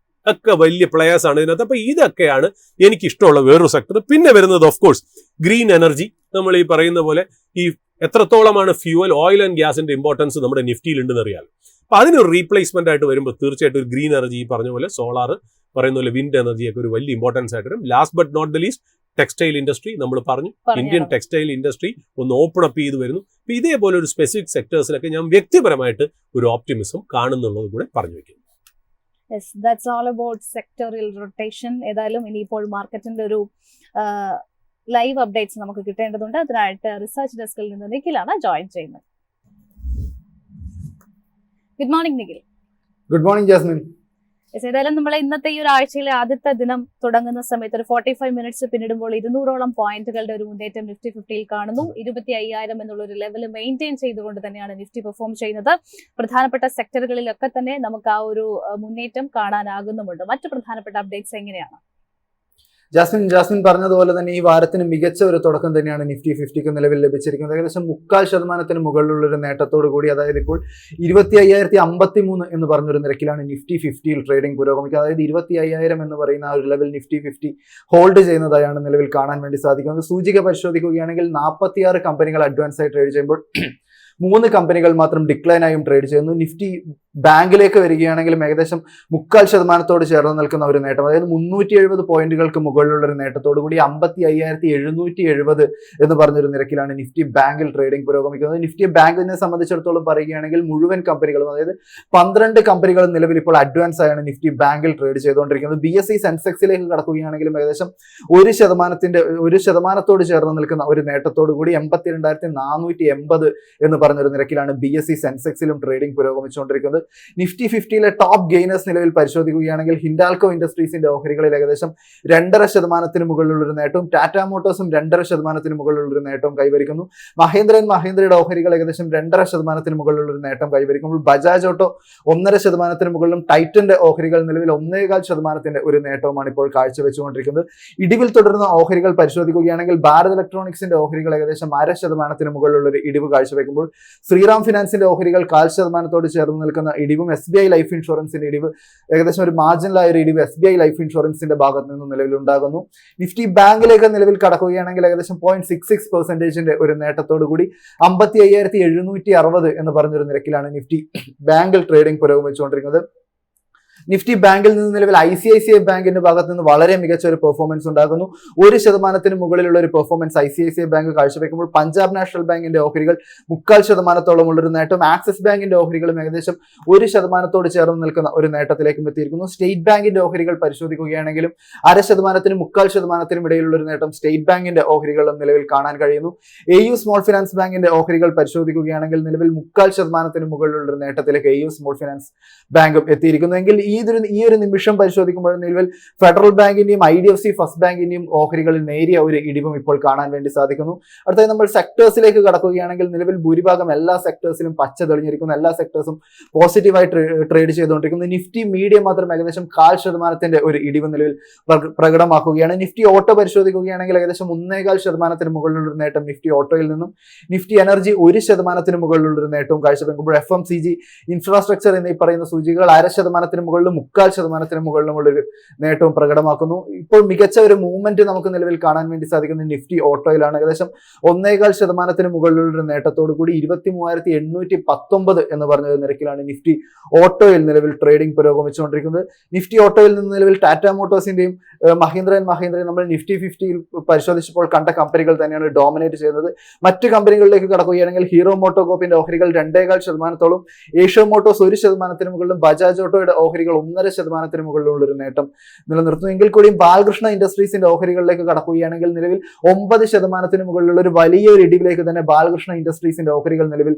ഒക്കെ വലിയ പ്ലെയേഴ്സ് ആണ് ഇതിനകത്ത്. അപ്പൊ ഇതൊക്കെയാണ് എനിക്ക് ഇഷ്ടമുള്ള വേറൊരു സെക്ടർ. പിന്നെ വരുന്നത് ഓഫ് കോഴ്സ് ഗ്രീൻ എനർജി. നമ്മൾ ഈ പറയുന്ന പോലെ ഈ എത്രത്തോളമാണ് ഫ്യൂവൽ, ഓയിൽ ആൻഡ് ഗ്യാസിന്റെ ഇമ്പോർട്ടൻസ് നമ്മുടെ നിഫ്റ്റിയിൽ ഉണ്ടെന്ന് അറിയാലോ. അപ്പൊ അതിനൊരു റീപ്ലേസ്മെന്റ് ആയിട്ട് വരുമ്പോൾ തീർച്ചയായിട്ടും ഒരു ഗ്രീൻ എനർജി, ഈ പറഞ്ഞ പോലെ സോളാർ, പറയുന്ന പോലെ വിൻഡ് എനർജി ഒക്കെ ഒരു വലിയ ഇമ്പോർട്ടൻസ് ആയിട്ട് വരും. Last but not the least textile industry. നമ്മൾ പറഞ്ഞു ഇന്ത്യൻ ടെക്സ്റ്റൈൽ ഇൻഡസ്ട്രി ഒന്ന് ഓപ്പൺ അപ്പ് ചെയ്ത് വരുന്നു. അപ്പൊ ഇതേപോലെ ഒരു സ്പെസിഫിക് സെക്ടേഴ്സിലൊക്കെ ഞാൻ വ്യക്തിപരമായിട്ട് ഒരു ഓപ്റ്റിമിസം കാണുന്നുള്ളത് കൂടെ പറഞ്ഞു വെക്കുന്നു. Yes, that's all about sectorial rotation. ഏതായാലും ഇനിയിപ്പോൾ മാർക്കറ്റിന്റെ ഒരു ലൈവ് അപ്ഡേറ്റ്സ് നമുക്ക് കിട്ടേണ്ടതുണ്ട്. അതിനായിട്ട് റിസർച്ച് ഡെസ്കിൽ നിന്ന് നിഖിലാണ് ജോയിൻ ചെയ്യുന്നത്. Good morning Nikhil. Good morning Jasmine. ഏതായാലും നമ്മൾ ഇന്നത്തെ ഈ ഒരു ആഴ്ചയിലെ ആദ്യത്തെ ദിനം തുടങ്ങുന്ന സമയത്ത് ഒരു 45 മിനിറ്റ്സ് പിന്നിടുമ്പോൾ 200ഓളം പോയിന്റുകളുടെ ഒരു മുന്നേറ്റം നിഫ്റ്റി 50-ൽ കാണുന്നു. 25,000 എന്നുള്ള ഒരു ലെവൽ മെയിൻറ്റെയിൻ ചെയ്തുകൊണ്ട് തന്നെയാണ് നിഫ്റ്റി പെർഫോം ചെയ്യുന്നത്. പ്രധാനപ്പെട്ട സെക്ടറുകളിലൊക്കെ തന്നെ നമുക്ക് ആ ഒരു മുന്നേറ്റം കാണാനാകുന്നുമുണ്ട്. മറ്റു പ്രധാനപ്പെട്ട അപ്ഡേറ്റ്സ് എങ്ങനെയാണ്? ജാസ്മിൻ പറഞ്ഞതുപോലെ തന്നെ ഈ വാരത്തിന് മികച്ച ഒരു തുടക്കം തന്നെയാണ് നിഫ്റ്റി 50ക്ക് നിലവിൽ ലഭിച്ചിരിക്കുന്നത്. ഏകദേശം 3/4% മുകളിലുള്ള ഒരു നേട്ടത്തോടു കൂടി, അതായത് ഇപ്പോൾ 25,053 എന്ന് പറഞ്ഞൊരു നിരക്കിലാണ് നിഫ്റ്റി 50യിൽ ട്രേഡിംഗ് പുരോഗമിക്കുക. അതായത് 25,000 എന്ന് പറയുന്ന ആ ഒരു ലെവൽ നിഫ്റ്റി 50 ഹോൾഡ് ചെയ്യുന്നതായാണ് നിലവിൽ കാണാൻ വേണ്ടി സാധിക്കുന്നത്. സൂചിക പരിശോധിക്കുകയാണെങ്കിൽ 46 കമ്പനികൾ അഡ്വാൻസ് ആയി ട്രേഡ് ചെയ്യുമ്പോൾ 3 കമ്പനികൾ മാത്രം ഡിക്ലൈൻ ആയും ട്രേഡ് ചെയ്യുന്നു. നിഫ്റ്റി ബാങ്കിലേക്ക് വരികയാണെങ്കിലും ഏകദേശം 3/4% ചേർന്ന് നിൽക്കുന്ന ഒരു നേട്ടം, അതായത് 370 പോയിന്റുകൾക്ക് മുകളിലുള്ള ഒരു നേട്ടത്തോടു കൂടി 55,770 എന്ന് പറഞ്ഞൊരു നിരക്കിലാണ് നിഫ്റ്റി ബാങ്കിൽ ട്രേഡിംഗ് പുരോഗമിക്കുന്നത്. നിഫ്റ്റി ബാങ്കിനെ സംബന്ധിച്ചിടത്തോളം പറയുകയാണെങ്കിൽ മുഴുവൻ കമ്പനികളും, അതായത് 12 കമ്പനികളും നിലവിൽ ഇപ്പോൾ അഡ്വാൻസ് ആയാണ് നിഫ്റ്റി ബാങ്കിൽ ട്രേഡ് ചെയ്തുകൊണ്ടിരിക്കുന്നത്. BSE സെൻസെക്സിലേക്ക് കടക്കുകയാണെങ്കിലും ഏകദേശം 1% ചേർന്ന് നിൽക്കുന്ന ഒരു നേട്ടത്തോടു കൂടി 82,480 എന്ന് പറഞ്ഞൊരു നിരക്കിലാണ് BSE സെൻസെക്സിലും ട്രേഡിംഗ് പുരോഗമിച്ചുകൊണ്ടിരിക്കുന്നത്. നിഫ്റ്റി 50യിലെ ടോപ്പ് ഗെയിനേഴ്സ് നിലവിൽ പരിശോധിക്കുകയാണെങ്കിൽ ഹിൻഡാൽകോ ഇൻഡസ്ട്രീസിന്റെ ഓഹരികളിൽ ഏകദേശം 2.5% മുകളിലുള്ള ഒരു നേട്ടവും ടാറ്റ മോട്ടോഴ്സും 2.5% മുകളിലുള്ള ഒരു നേട്ടവും കൈവരിക്കുന്നു. മഹീന്ദ്രയുടെ ഓഹരികൾ ഏകദേശം 2.5% മുകളിലുള്ള ഒരു നേട്ടം കൈവരിക്കുമ്പോൾ ബജാജ് ഓട്ടോ 1.5% മുകളിലും ടൈറ്റന്റെ ഓഹരികൾ നിലവിൽ 1.25% ഒരു നേട്ടവുമാണ് ഇപ്പോൾ കാഴ്ചവെച്ചുകൊണ്ടിരിക്കുന്നത്. ഇടിവിൽ തുടരുന്ന ഓഹരികൾ പരിശോധിക്കുകയാണെങ്കിൽ ഭാരത് ഇലക്ട്രോണിക്സിന്റെ ഓഹരികൾ ഏകദേശം 0.5% മുകളിലുള്ള ഒരു ഇടിവ് കാഴ്ചവെക്കുമ്പോൾ ശ്രീറാം ഫിനാൻസിന്റെ ഓഹരികൾ 0.5% ചേർന്ന് നിൽക്കുന്ന ഇടിവും SBI ലൈഫ് ഇൻഷുറൻസിന്റെ ഇടിവ് ഏകദേശം ഒരു മാർജിനലായ ഒരു ഇടിവ് SBI ലൈഫ് ഇൻഷുറൻസിന്റെ ഭാഗത്ത് നിന്നും നിലവിലുണ്ടാകുന്നു. നിഫ്റ്റി ബാങ്കിലേക്ക് നിലവിൽ കടക്കുകയാണെങ്കിൽ ഏകദേശം 0.66% ഒരു നേട്ടത്തോടു കൂടി 55,760 എന്ന് പറഞ്ഞൊരു നിരക്കിലാണ് നിഫ്റ്റി ബാങ്കിൽ ട്രേഡിംഗ് പുരോഗമിച്ചുകൊണ്ടിരിക്കുന്നത്. നിഫ്റ്റി ബാങ്കിൽ നിന്ന് നിലവിൽ ICICI ബാങ്കിന്റെ ഭാഗത്ത് നിന്ന് വളരെ മികച്ച ഒരു പെർഫോമൻസ് ഉണ്ടാകുന്നു. 1% മുകളിലുള്ള ഒരു പെർഫോമൻസ് ICICI ബാങ്ക് കാഴ്ചവെക്കുമ്പോൾ പഞ്ചാബ് നാഷണൽ ബാങ്കിന്റെ ഓഹരികൾ 0.25% ഉള്ളൊരു നേട്ടം, ആക്സിസ് ബാങ്കിന്റെ ഓഹരികളും ഏകദേശം 1% ചേർന്ന് നിൽക്കുന്ന ഒരു നേട്ടത്തിലേക്കും എത്തിയിരിക്കുന്നു. സ്റ്റേറ്റ് ബാങ്കിന്റെ ഓഹരികൾ പരിശോധിക്കുകയാണെങ്കിലും 0.5%-നും 0.25%-നും ഇടയിലുള്ള ഒരു നേട്ടം സ്റ്റേറ്റ് ബാങ്കിന്റെ ഓഹരികളും നിലവിൽ കാണാൻ കഴിയുന്നു. AU സ്മോൾ ഫിനാൻസ് ബാങ്കിന്റെ ഓഹരികൾ പരിശോധിക്കുകയാണെങ്കിൽ നിലവിൽ 0.5%-നും മുകളിലുള്ള ഒരു നേട്ടത്തിലേക്ക് AU സ്മോൾ ഫിനാൻസ് ബാങ്കും എത്തിയിരിക്കുന്നുവെങ്കിൽ ഈ ഒരു നിമിഷം പരിശോധിക്കുമ്പോൾ നിലവിൽ ഫെഡറൽ ബാങ്കിന്റെയും IDFC ഫസ്റ്റ് ബാങ്കിന്റെയും ഓഹരികളിൽ നേരിയ ഒരു ഇടിവും ഇപ്പോൾ കാണാൻ വേണ്ടി സാധിക്കുന്നു. അടുത്തായി നമ്മൾ സെക്ടേഴ്സിലേക്ക് കടക്കുകയാണെങ്കിൽ നിലവിൽ ഭൂരിഭാഗം എല്ലാ സെക്ടേഴ്സിലും പച്ച തെളിഞ്ഞിരിക്കുന്നു. എല്ലാ സെക്ടേഴ്സും പോസിറ്റീവായി ട്രേഡ് ചെയ്തുകൊണ്ടിരിക്കുന്നു. നിഫ്റ്റി മീഡിയം മാത്രം ഏകദേശം 0.5% ഒരു ഇടിവ് നിലവിൽ പ്രകടമാക്കുകയാണ്. നിഫ്റ്റി ഓട്ടോ പരിശോധിക്കുകയാണെങ്കിൽ ഏകദേശം 1.25%-ന് മുകളിലുള്ള ഒരു നേട്ടം നിഫ്റ്റി ഓട്ടോയിൽ നിന്നും, നിഫ്റ്റി എനർജി 1%-ന് മുകളിലുള്ള ഒരു നേട്ടവും കാഴ്ചവെക്കുമ്പോൾ FMCG, ഇൻഫ്രാസ്ട്രക്ചർ എന്നീ പറയുന്ന സൂചികകൾ 0.5%-ന് മുകളിലും 0.25%-ന് മുകളിലുമുള്ള ഒരു നേട്ടവും പ്രകടമാക്കുന്നു. ഇപ്പോൾ മികച്ച ഒരു മൂവ്മെന്റ് നമുക്ക് നിലവിൽ കാണാൻ വേണ്ടി സാധിക്കുന്നത് നിഫ്റ്റി ഓട്ടോയിലാണ്. ഏകദേശം 1.25%-ന് മുകളിലുള്ള ഒരു നേട്ടത്തോടു കൂടി 23,819 എന്ന് പറഞ്ഞ നിരക്കിലാണ് നിഫ്റ്റി ഓട്ടോയിൽ നിലവിൽ ട്രേഡിംഗ് പുരോഗമിച്ചുകൊണ്ടിരിക്കുന്നത്. നിഫ്റ്റി ഓട്ടോയിൽ നിന്ന് നിലവിൽ ടാറ്റ മോട്ടോഴ്സിന്റെയും മഹീന്ദ്ര ആൻഡ് മഹീന്ദ്രയും നമ്മൾ നിഫ്റ്റി 50-ൽ പരിശോധിച്ചപ്പോൾ കണ്ട കമ്പനികൾ തന്നെയാണ് ഡോമിനേറ്റ് ചെയ്യുന്നത്. മറ്റ് കമ്പനികളിലേക്ക് കടക്കുകയാണെങ്കിൽ ഹീറോ മോട്ടോകോപ്പിന്റെ ഓഹരികൾ 2.25%-ഓളം, ഏഷ്യ മോട്ടോഴ്സ് 1%-ന് മുകളിലും, ബജാജ് ഓട്ടോയുടെ ഓഹരികൾ 1.5%-ന് മുകളിലുള്ള ഒരു നേട്ടം നിലനിർത്തുന്നു. എങ്കിൽ കൂടിയും ബാലകൃഷ്ണ ഇൻഡസ്ട്രീസിന്റെ ഓഹരികളിലേക്ക് കടക്കുകയാണെങ്കിൽ നിലവിൽ 9%-ന് മുകളിലുള്ള ഒരു വലിയൊരു ഇടിവിലേക്ക് തന്നെ ബാലകൃഷ്ണ ഇൻഡസ്ട്രീസിന്റെ ഓഹരികൾ നിലവിൽ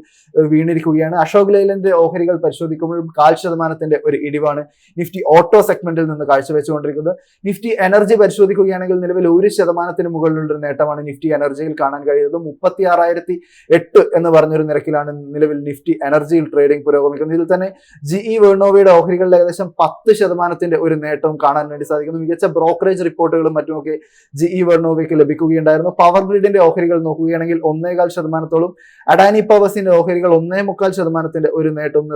വീണിരിക്കുകയാണ്. അശോക് ലൈലൻഡിന്റെ ഓഹരികൾ പരിശോധിക്കുമ്പോൾ 0.5%-ന്റെ ഒരു ഇടിവാണ് നിഫ്റ്റി ഓട്ടോ സെഗ്മെന്റിൽ നിന്ന് കാഴ്ചവെച്ചുകൊണ്ടിരിക്കുന്നത്. നിഫ്റ്റി എനർജി പരിശോധിക്കുകയാണെങ്കിൽ നിലവിൽ 1%-ന് മുകളിലുള്ള ഒരു നേട്ടമാണ് നിഫ്റ്റി എനർജിയിൽ കാണാൻ കഴിയുന്നത്. 36,008 എന്ന് പറഞ്ഞൊരു നിരക്കിലാണ് നിലവിൽ നിഫ്റ്റി എനർജിയിൽ ട്രേഡിംഗ് പുരോഗമിക്കുന്നത്. ഇതിൽ തന്നെ GE വെർണോവയുടെ ഓഹരികളിൽ ഏകദേശം 10%-ന്റെ ഒരു നേട്ടവും കാണാൻ വേണ്ടി സാധിക്കുന്നു. മികച്ച ബ്രോക്കറേജ് റിപ്പോർട്ടുകളും മറ്റുമൊക്കെ GE വെർണോവയ്ക്ക് ലഭിക്കുകയുണ്ടായിരുന്നു. പവർ ഗ്രിഡിന്റെ ഓഹരികൾ നോക്കുകയാണെങ്കിൽ 1.25%-ഓളം, അഡാനി പവേഴ്സിന്റെ ഓഹരികൾ 1.25%-ന്റെ ഒരു നേട്ടവും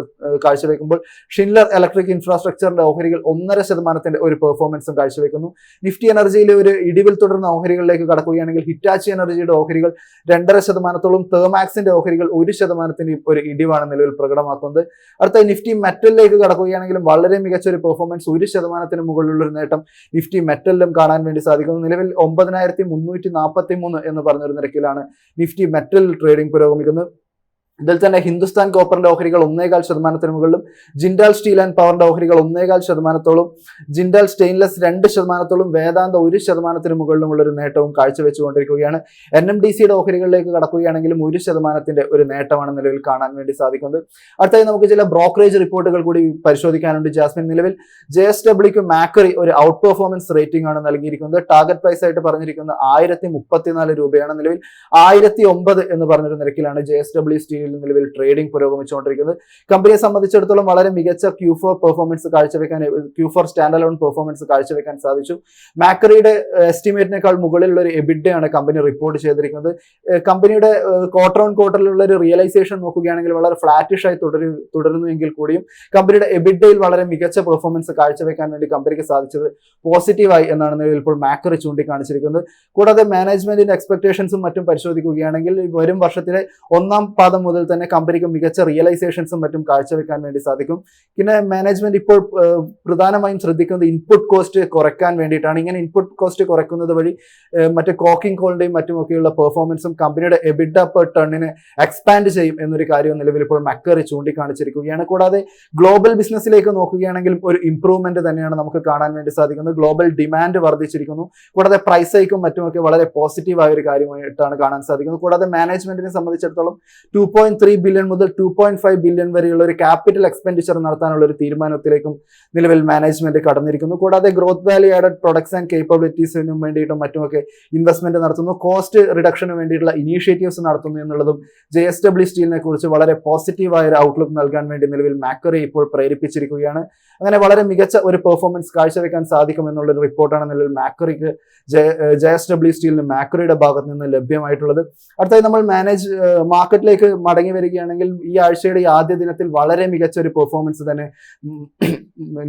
കാഴ്ചവെക്കുമ്പോൾ ഷിൻലർ ഇലക്ട്രിക് ഇൻഫ്രാസ്ട്രക്ചറിന്റെ ഓഹരികൾ 1.5%-ന്റെ ഒരു പെർഫോമൻസും കാഴ്ചവെക്കുന്നു. നിഫ്റ്റി എനർജിയിലെ ഒരു ഇടിവിൽ തുടർന്ന ഓഹരികളിലേക്ക് കടക്കുകയാണെങ്കിൽ ഹിറ്റാച്ചി എനർജിയുടെ ഓഹരികൾ 2.5%-ഓളം, തേർമാക്സിന്റെ ഓഹരികൾ 1%-ന്റെ ഒരു ഇടിവാണ് നിലവിൽ പ്രകടമാക്കുന്നത്. അടുത്ത നിഫ്റ്റി മെറ്റലിലേക്ക് കടക്കുകയാണെങ്കിലും വളരെ മികച്ച ഒരു പെർഫോമൻസ്, 1%-ന് മുകളിലുള്ള ഒരു നേട്ടം നിഫ്റ്റി മെറ്റലിലും കാണാൻ വേണ്ടി സാധിക്കുന്നു. നിലവിൽ 9,343 എന്ന് പറഞ്ഞൊരു നിരക്കിലാണ് നിഫ്റ്റി മെറ്റൽ ട്രേഡിംഗ് പുരോഗമിക്കുന്നത്. ഇതിൽ തന്നെ ഹിന്ദുസ്ഥാൻ കോപ്പറിന്റെ ഓഹരികൾ 1.25%-ന് മുകളിലും, ജിൻഡാൽ സ്റ്റീൽ ആൻഡ് പവറിന്റെ ഓഹരികൾ 1.25%-ഓളം, ജിൻഡാൽ സ്റ്റെയിൻലെസ് 2%-ഓളം, വേദാന്ത 1%-ന് മുകളിലുമുള്ള ഒരു നേട്ടവും കാഴ്ചവെച്ചുകൊണ്ടിരിക്കുകയാണ്. NMDCയുടെ ഓഹരികളിലേക്ക് കടക്കുകയാണെങ്കിലും 1%-ന്റെ ഒരു നേട്ടമാണ് നിലവിൽ കാണാൻ വേണ്ടി സാധിക്കുന്നത്. അടുത്തായി നമുക്ക് ചില ബ്രോക്കറേജ് റിപ്പോർട്ടുകൾ കൂടി പരിശോധിക്കാനുണ്ട്. ജാസ്മിൻ, നിലവിൽ JSWക്ക് മാക്കറി ഒരു ഔട്ട് പെർഫോമൻസ് റേറ്റിംഗ് ആണ് നൽകിയിരിക്കുന്നത്. ടാർഗറ്റ് പ്രൈസ് ആയിട്ട് പറഞ്ഞിരിക്കുന്നത് 1034 രൂപയാണ്. നിലവിൽ 1009 എന്ന് പറഞ്ഞൊരു നിരക്കിലാണ് JSW സ്റ്റീൽ നിലവിൽ ട്രേഡിംഗ് പുരോഗമിച്ചുകൊണ്ടിരിക്കുന്നത്. കമ്പനിയെ സംബന്ധിച്ചിടത്തോളം വളരെ മികച്ച Q4 പെർഫോമൻസ് കാഴ്ചവെക്കാൻ, Q4 സ്റ്റാൻഡ് അലോൺ പെർഫോമൻസ് കാഴ്ചവെക്കാൻ സാധിച്ചു. മാക്കറിയുടെ എസ്റ്റിമേറ്റിനേക്കാൾ മുകളിലുള്ള ഒരു എബിഡയാണ് കമ്പനി റിപ്പോർട്ട് ചെയ്തിരിക്കുന്നത്. കമ്പനിയുടെ ക്വാർട്ടർ ഓൺ ക്വാർട്ടറിലുള്ള ഒരു റിയലൈസേഷൻ നോക്കുകയാണെങ്കിൽ വളരെ ഫ്ലാറ്റിഷ് ആയി തുടരുന്നുവെങ്കിൽ കൂടിയും കമ്പനിയുടെ എബിഡയിൽ വളരെ മികച്ച പെർഫോമൻസ് കാഴ്ചവെക്കാൻ വേണ്ടി കമ്പനിക്ക് സാധിച്ചത് പോസിറ്റീവായി എന്നാണ് നിലവിൽ ഇപ്പോൾ മാക്കറി ചൂണ്ടിക്കാണിച്ചിരിക്കുന്നത്. കൂടാതെ മാനേജ്മെന്റിന്റെ എക്സ്പെക്ടേഷൻസും മറ്റും പരിശോധിക്കുകയാണെങ്കിൽ വരും വർഷത്തിലെ 1ാം പാദം മുതൽ തന്നെ കമ്പനിക്ക് മികച്ച റിയലൈസേഷൻസും മറ്റും കാഴ്ചവെക്കാൻ വേണ്ടി സാധിക്കും. പിന്നെ മാനേജ്മെന്റ് ഇപ്പോൾ പ്രധാനമായും ശ്രദ്ധിക്കുന്നത് ഇൻപുട്ട് കോസ്റ്റ് കുറയ്ക്കാൻ വേണ്ടിയിട്ടാണ്. ഇങ്ങനെ ഇൻപുട്ട് കോസ്റ്റ് കുറയ്ക്കുന്നത് വഴി മറ്റ് കോക്കിംഗ് കോളിന്റെയും മറ്റുമൊക്കെയുള്ള പെർഫോമൻസും കമ്പനിയുടെ എബിഡ പെർ ടണ്ണിന് എക്സ്പാൻഡ് ചെയ്യും എന്നൊരു കാര്യം നിലവിൽ ഇപ്പോൾ മക്കറി ചൂണ്ടിക്കാണിച്ചിരിക്കുകയാണ്. കൂടാതെ ഗ്ലോബൽ ബിസിനസ്സിലേക്ക് നോക്കുകയാണെങ്കിൽ ഒരു ഇംപ്രൂവ്മെന്റ് തന്നെയാണ് നമുക്ക് കാണാൻ വേണ്ടി സാധിക്കുന്നത്. ഗ്ലോബൽ ഡിമാൻഡ് വർദ്ധിച്ചിരിക്കുന്നു. കൂടാതെ പ്രൈസ് ഹൈക്കും മറ്റുമൊക്കെ വളരെ പോസിറ്റീവായ ഒരു കാര്യമായിട്ടാണ് കാണാൻ സാധിക്കുന്നത്. കൂടാതെ മാനേജ്മെന്റിനെ സംബന്ധിച്ചിടത്തോളം 2.3 ബില്യൺ മുതൽ 2.5 ബില്യൺ വരെയുള്ള ഒരു ക്യാപിറ്റൽ എക്സ്പെൻഡിച്ചർ നടത്താനുള്ള ഒരു തീരുമാനത്തിലേക്കും നിലവിൽ മാനേജ്മെന്റ് കടന്നിരിക്കുന്നു. കൂടാതെ growth value added products and കേപ്പബിലിറ്റീസിനും വേണ്ടിയിട്ടും മറ്റുമൊക്കെ ഇൻവെസ്റ്റ്മെന്റ് നടത്തുന്നു. കോസ്റ്റ് റിഡക്ഷന് വേണ്ടിയിട്ടുള്ള ഇനീഷ്യേറ്റീവ്സ് നടത്തുന്നു എന്നുള്ളതും JSW സ്റ്റീലിനെ കുറിച്ച് വളരെ പോസിറ്റീവായ ഒരു ഔട്ട്ലുക്ക് നൽകാൻ വേണ്ടി നിലവിൽ മാക്കറി ഇപ്പോൾ പ്രേരിപ്പിച്ചിരിക്കുകയാണ്. അങ്ങനെ വളരെ മികച്ച ഒരു പെർഫോമൻസ് കാഴ്ചവെക്കാൻ സാധിക്കും എന്നുള്ളൊരു റിപ്പോർട്ടാണ് നിലവിൽ മാക്കറിക്ക് JSW സ്റ്റീലിന് മാക്കറിയുടെ ഭാഗത്ത് നിന്ന് ലഭ്യമായിട്ടുള്ളത്. അടുത്തായി നമ്മൾ മാർക്കറ്റിലേക്ക് മടങ്ങി വരികയാണെങ്കിൽ ഈ ആഴ്ചയുടെ ആദ്യ ദിനത്തിൽ വളരെ മികച്ച ഒരു പെർഫോമൻസ് തന്നെ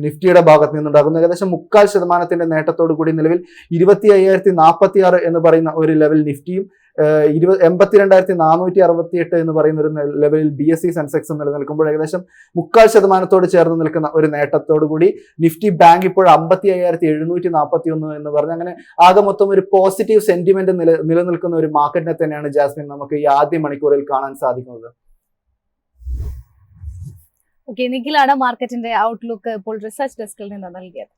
നിഫ്റ്റിയുടെ ഭാഗത്ത് നിന്നുണ്ടാകുന്നു. ഏകദേശം 0.25%-ന്റെ നേട്ടത്തോടു കൂടി നിലവിൽ 25,046 എന്ന് പറയുന്ന ഒരു ലെവൽ നിഫ്റ്റിയും 82,468 എന്ന് പറയുന്ന ഒരു ലെവലിൽ BSE സെൻസെക്സ് നിലനിൽക്കുമ്പോൾ ഏകദേശം 0.25% ചേർന്ന് നിൽക്കുന്ന ഒരു നേട്ടത്തോടു കൂടി നിഫ്റ്റി ബാങ്ക് ഇപ്പോൾ 55,741 എന്ന് പറഞ്ഞ് അങ്ങനെ ആകെ മൊത്തം ഒരു പോസിറ്റീവ് സെന്റിമെന്റ് നിലനിൽക്കുന്ന ഒരു മാർക്കറ്റിനെ തന്നെയാണ് ജാസ്മിൻ നമുക്ക് ഈ ആദ്യ മണിക്കൂറിൽ കാണാൻ സാധിക്കുന്നത്. ഓക്കെ, നിഖിലാണ് മാർക്കറ്റിന്റെ ഔട്ട്ലുക്ക് ഇപ്പോൾ റിസർച്ച് ഡെസ്കിൽ നിന്ന് നൽകിയത്.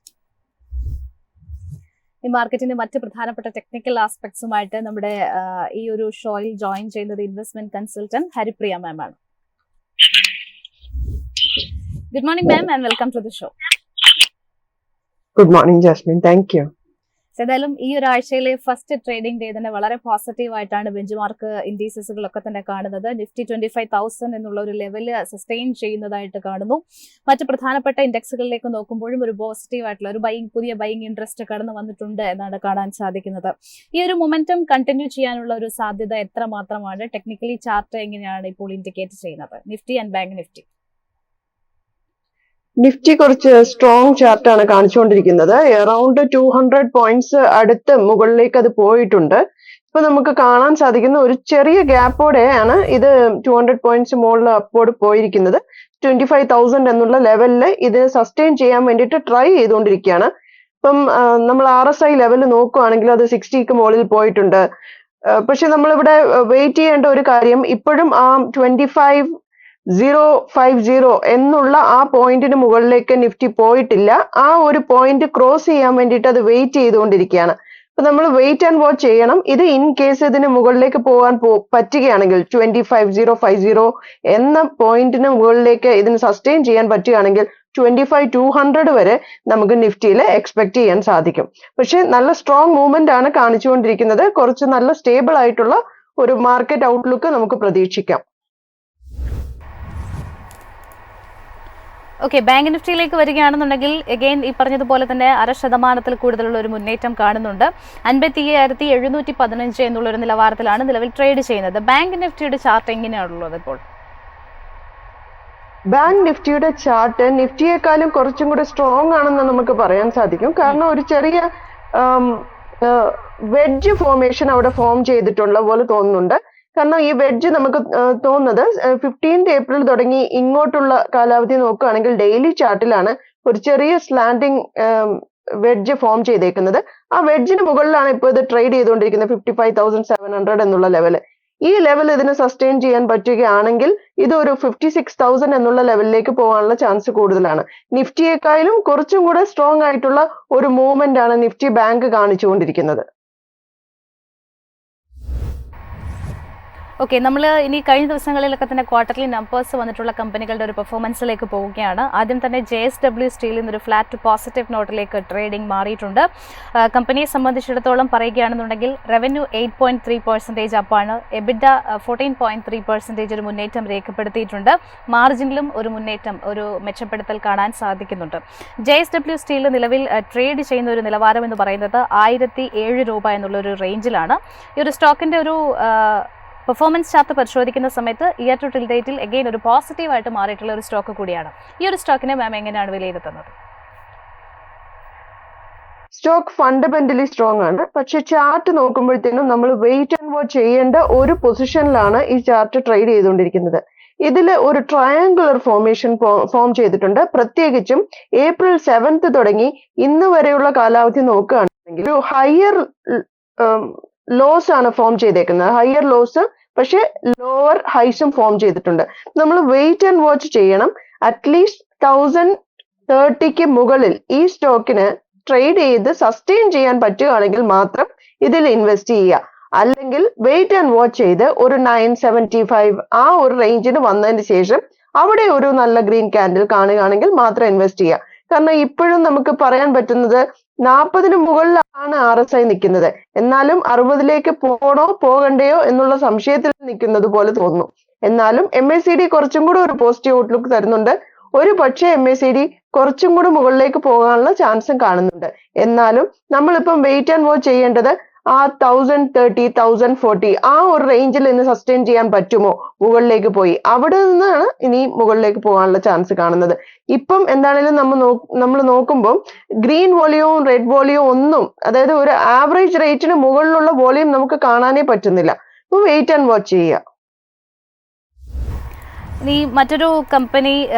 ഈ മാർക്കറ്റിന്റെ മറ്റ് പ്രധാനപ്പെട്ട ടെക്നിക്കൽ ആസ്പെക്ട്സുമായിട്ട് നമ്മുടെ ഈ ഒരു ഷോയിൽ ജോയിൻ ചെയ്യുന്നത് ഇൻവെസ്റ്റ്മെന്റ് കൺസൾട്ടന്റ് ഹരിപ്രിയ മാം ആണ്. Good morning ma'am and welcome to the show. Good morning Jasmine, thank you. ഏതായാലും ഈ ഒരാഴ്ചയിലെ ഫസ്റ്റ് ട്രേഡിംഗ് ഡേ തന്നെ വളരെ പോസിറ്റീവ് ആയിട്ടാണ് ബെഞ്ച് മാർക്ക് ഇൻഡീസസുകളൊക്കെ തന്നെ കാണുന്നത്. നിഫ്റ്റി 25,000 എന്നുള്ള ഒരു ലെവല് സസ്റ്റെയിൻ ചെയ്യുന്നതായിട്ട് കാണുന്നു. മറ്റ് പ്രധാനപ്പെട്ട ഇൻഡെക്സുകളിലേക്ക് നോക്കുമ്പോഴും ഒരു പോസിറ്റീവ് ആയിട്ടുള്ള ഒരു പുതിയ ബൈയിങ് ഇൻട്രസ്റ്റ് കടന്നു വന്നിട്ടുണ്ട് എന്നാണ് കാണാൻ സാധിക്കുന്നത്. ഈ ഒരു മൊമെന്റം കണ്ടിന്യൂ ചെയ്യാനുള്ള ഒരു സാധ്യത എത്ര മാത്രമാണ്? ടെക്നിക്കലി ചാർട്ട് എങ്ങനെയാണ് ഇപ്പോൾ ഇൻഡിക്കേറ്റ് ചെയ്യുന്നത് Nifty and bank Nifty? Nifty കുറച്ച് സ്ട്രോങ് ചാർട്ടാണ് കാണിച്ചുകൊണ്ടിരിക്കുന്നത്. അറൌണ്ട് 200 പോയിന്റ്സ് അടുത്ത് മുകളിലേക്ക് അത് പോയിട്ടുണ്ട്. ഇപ്പൊ നമുക്ക് കാണാൻ സാധിക്കുന്ന ഒരു ചെറിയ ഗ്യാപ്പോടെയാണ് ഇത് 200 പോയിന്റ്സ് മുകളിൽ അപ്പോട് പോയിരിക്കുന്നത്. 25,000 എന്നുള്ള ലെവലിൽ ഇത് സസ്റ്റെയിൻ ചെയ്യാൻ വേണ്ടിയിട്ട് ട്രൈ ചെയ്തുകൊണ്ടിരിക്കുകയാണ്. ഇപ്പം നമ്മൾ RSI ലെവൽ നോക്കുകയാണെങ്കിൽ അത് 60ക്ക് മുകളിൽ പോയിട്ടുണ്ട്. പക്ഷെ നമ്മളിവിടെ വെയിറ്റ് ചെയ്യേണ്ട ഒരു കാര്യം, ഇപ്പോഴും ആ 25,050 എന്നുള്ള ആ പോയിന്റിന് മുകളിലേക്ക് നിഫ്റ്റി പോയിട്ടില്ല. ആ ഒരു പോയിന്റ് ക്രോസ് ചെയ്യാൻ വേണ്ടിയിട്ട് അത് വെയിറ്റ് ചെയ്തുകൊണ്ടിരിക്കുകയാണ്. അപ്പൊ നമ്മൾ വെയിറ്റ് ആൻഡ് വാച്ച് ചെയ്യണം. ഇത് ഇൻ കേസ് ഇതിന് മുകളിലേക്ക് പോകാൻ പറ്റുകയാണെങ്കിൽ 25,050 എന്ന പോയിന്റിന് മുകളിലേക്ക് ഇതിന് സസ്റ്റെയിൻ ചെയ്യാൻ പറ്റുകയാണെങ്കിൽ 25,200 വരെ നമുക്ക് നിഫ്റ്റിയിൽ എക്സ്പെക്ട് ചെയ്യാൻ സാധിക്കും. പക്ഷെ നല്ല സ്ട്രോങ് മൂവ്മെന്റ് ആണ് കാണിച്ചുകൊണ്ടിരിക്കുന്നത്. കുറച്ച് നല്ല സ്റ്റേബിൾ ആയിട്ടുള്ള ഒരു മാർക്കറ്റ് ഔട്ട്ലുക്ക് നമുക്ക് പ്രതീക്ഷിക്കാം. ഓക്കെ, ബാങ്ക് നിഫ്റ്റിയിലേക്ക് വരികയാണെന്നുണ്ടെങ്കിൽ അഗെയിൻ ഈ പറഞ്ഞതുപോലെ തന്നെ 0.5% കൂടുതലുള്ള ഒരു മുന്നേറ്റം കാണുന്നുണ്ട്. 55,715 എന്നുള്ള ഒരു നിലവാരത്തിലാണ് നിലവിൽ ട്രേഡ് ചെയ്യുന്നത്. ബാങ്ക് നിഫ്റ്റിയുടെ ചാർട്ട് എങ്ങനെയാണുള്ളത് ഇപ്പോൾ? ബാങ്ക് നിഫ്റ്റിയുടെ ചാർട്ട് നിഫ്റ്റിയെക്കാളും കുറച്ചും കൂടെ സ്ട്രോങ് ആണെന്ന് നമുക്ക് പറയാൻ സാധിക്കും. കാരണം ഒരു ചെറിയ വെഡ്ജ് ഫോർമേഷൻ അവിടെ ഫോം ചെയ്തിട്ടുള്ള പോലെ തോന്നുന്നുണ്ട്. കാരണം ഈ വെഡ്ജ് നമുക്ക് തോന്നുന്നത് 15th ഏപ്രിൽ തുടങ്ങി ഇങ്ങോട്ടുള്ള കാലാവധി നോക്കുകയാണെങ്കിൽ ഡെയിലി ചാർട്ടിലാണ് ഒരു ചെറിയ സ്ലാൻഡിങ് വെഡ്ജ് ഫോം ചെയ്തേക്കുന്നത്. ആ വെഡ്ജിന് മുകളിലാണ് ഇപ്പോൾ ഇത് ട്രേഡ് ചെയ്തുകൊണ്ടിരിക്കുന്നത് 55,700 എന്നുള്ള ലെവല്. ഈ ലെവൽ ഇതിന് സസ്റ്റെയിൻ ചെയ്യാൻ പറ്റുകയാണെങ്കിൽ ഇത് ഒരു 56,000 എന്നുള്ള ലെവലിലേക്ക് പോകാനുള്ള ചാൻസ് കൂടുതലാണ്. നിഫ്റ്റിയെക്കാളും കുറച്ചും കൂടെ സ്ട്രോങ് ആയിട്ടുള്ള ഒരു മൂവ്മെന്റ് ആണ് നിഫ്റ്റി ബാങ്ക് കാണിച്ചുകൊണ്ടിരിക്കുന്നത്. ഓക്കെ, നമ്മൾ ഇനി കഴിഞ്ഞ ദിവസങ്ങളിലൊക്കെ തന്നെ ക്വാർട്ടർലി നമ്പേഴ്സ് വന്നിട്ടുള്ള കമ്പനികളുടെ ഒരു പെർഫോമൻസിലേക്ക് പോവുകയാണ്. ആദ്യം തന്നെ JSW സ്റ്റീലിൽ നിന്നൊരു ഫ്ലാറ്റ് ടു പോസിറ്റീവ് നോട്ടിലേക്ക് ട്രേഡിംഗ് മാറിയിട്ടുണ്ട്. കമ്പനിയെ സംബന്ധിച്ചിടത്തോളം പറയുകയാണെന്നുണ്ടെങ്കിൽ റവന്യൂ 8.3% അപ്പാണ്. എബിഡ 14.3% ഒരു മുന്നേറ്റം രേഖപ്പെടുത്തിയിട്ടുണ്ട്. മാർജിനിലും ഒരു മെച്ചപ്പെടുത്തൽ കാണാൻ സാധിക്കുന്നുണ്ട്. JSW സ്റ്റീൽ നിലവിൽ ട്രേഡ് ചെയ്യുന്ന ഒരു നിലവാരം എന്ന് പറയുന്നത് 1,007 രൂപ എന്നുള്ള ഒരു റേഞ്ചിലാണ്. ഈ ഒരു സ്റ്റോക്കിന്റെ ഒരു പെർഫോമൻസ് ചാർട്ട് പരിശോധിക്കുന്ന സമയത്ത് ഇയർ ടു ടിൽ ഡേറ്റിൽ അഗെയിൻ ഒരു പോസിറ്റീവായിട്ട് മാറിയിട്ടുള്ള ഒരു സ്റ്റോക്ക് കൂടിയാണ്. ഈ ഒരു സ്റ്റോക്കിനെ മാം എങ്ങനെയാണ് വിലയിരുത്തുന്നത്? സ്റ്റോക്ക് ഫണ്ടമെന്റലി സ്ട്രോങ് ആണ്. പക്ഷെ ചാർട്ട് നോക്കുമ്പോഴത്തേനും നമ്മൾ വെയിറ്റ് ആൻഡ് വാച്ച് ചെയ്യേണ്ട ഒരു പൊസിഷനിലാണ് ഈ ചാർട്ട് ട്രേഡ് ചെയ്തുകൊണ്ടിരിക്കുന്നത്. ഇതിൽ ഒരു ട്രയാങ്കുലർ ഫോർമേഷൻ ഫോം ചെയ്തിട്ടുണ്ട്. പ്രത്യേകിച്ചും April 7th തുടങ്ങി ഇന്ന് വരെയുള്ള കാലാവധി നോക്കുകയാണെങ്കിൽ ഒരു ഹയർ ലോസ് ആണ് ഫോം ചെയ്തേക്കുന്നത്. ഹയർ ലോസ് പക്ഷെ ലോവർ ഹൈസും ഫോം ചെയ്തിട്ടുണ്ട്. നമ്മൾ വെയിറ്റ് ആൻഡ് വാച്ച് ചെയ്യണം. അറ്റ്ലീസ്റ്റ് 1,030ക്ക് മുകളിൽ ഈ സ്റ്റോക്കിന് ട്രേഡ് ചെയ്ത് സസ്റ്റെയിൻ ചെയ്യാൻ പറ്റുകയാണെങ്കിൽ മാത്രം ഇതിൽ ഇൻവെസ്റ്റ് ചെയ്യുക. അല്ലെങ്കിൽ വെയിറ്റ് ആൻഡ് വാച്ച് ചെയ്ത് ഒരു 975 ആ ഒരു റേഞ്ചിന് വന്നതിന് ശേഷം അവിടെ ഒരു നല്ല ഗ്രീൻ ക്യാൻഡിൽ കാണുകയാണെങ്കിൽ മാത്രം ഇൻവെസ്റ്റ് ചെയ്യുക. കാരണം ഇപ്പോഴും നമുക്ക് പറയാൻ പറ്റുന്നത് 40ന് മുകളിലാണ് RSI നിൽക്കുന്നത്. എന്നാലും 60ലേക്ക് പോകണ്ടയോ എന്നുള്ള സംശയത്തിൽ നിൽക്കുന്നത് പോലെ തോന്നുന്നു. എന്നാലും MACD കുറച്ചും കൂടെ ഒരു പോസിറ്റീവ് ഔട്ട്ലുക്ക് തരുന്നുണ്ട്. ഒരു പക്ഷേ MACD കുറച്ചും കൂടെ മുകളിലേക്ക് പോകാനുള്ള ചാൻസും കാണുന്നുണ്ട്. എന്നാലും നമ്മളിപ്പം വെയിറ്റ് ആൻഡ് വാച്ച് ചെയ്യേണ്ടത് ആ 1,030, 1,040 ആ ഒരു റേഞ്ചിൽ ഇന്ന് സസ്റ്റെയിൻ ചെയ്യാൻ പറ്റുമോ? മുകളിലേക്ക് പോയി അവിടെ നിന്നാണ് ഇനി മുകളിലേക്ക് പോകാനുള്ള ചാൻസ് കാണുന്നത്. ഇപ്പം എന്താണെങ്കിലും നമ്മൾ നോക്കുമ്പോൾ ഗ്രീൻ വോളിയവും റെഡ് വോളിയവും ഒന്നും, അതായത് ഒരു ആവറേജ് റേറ്റിന് മുകളിലുള്ള വോളിയം നമുക്ക് കാണാനേ പറ്റുന്നില്ല. വെയിറ്റ് ആൻഡ് വാച്ച് ചെയ്യുക. ഇനി മറ്റൊരു കമ്പനി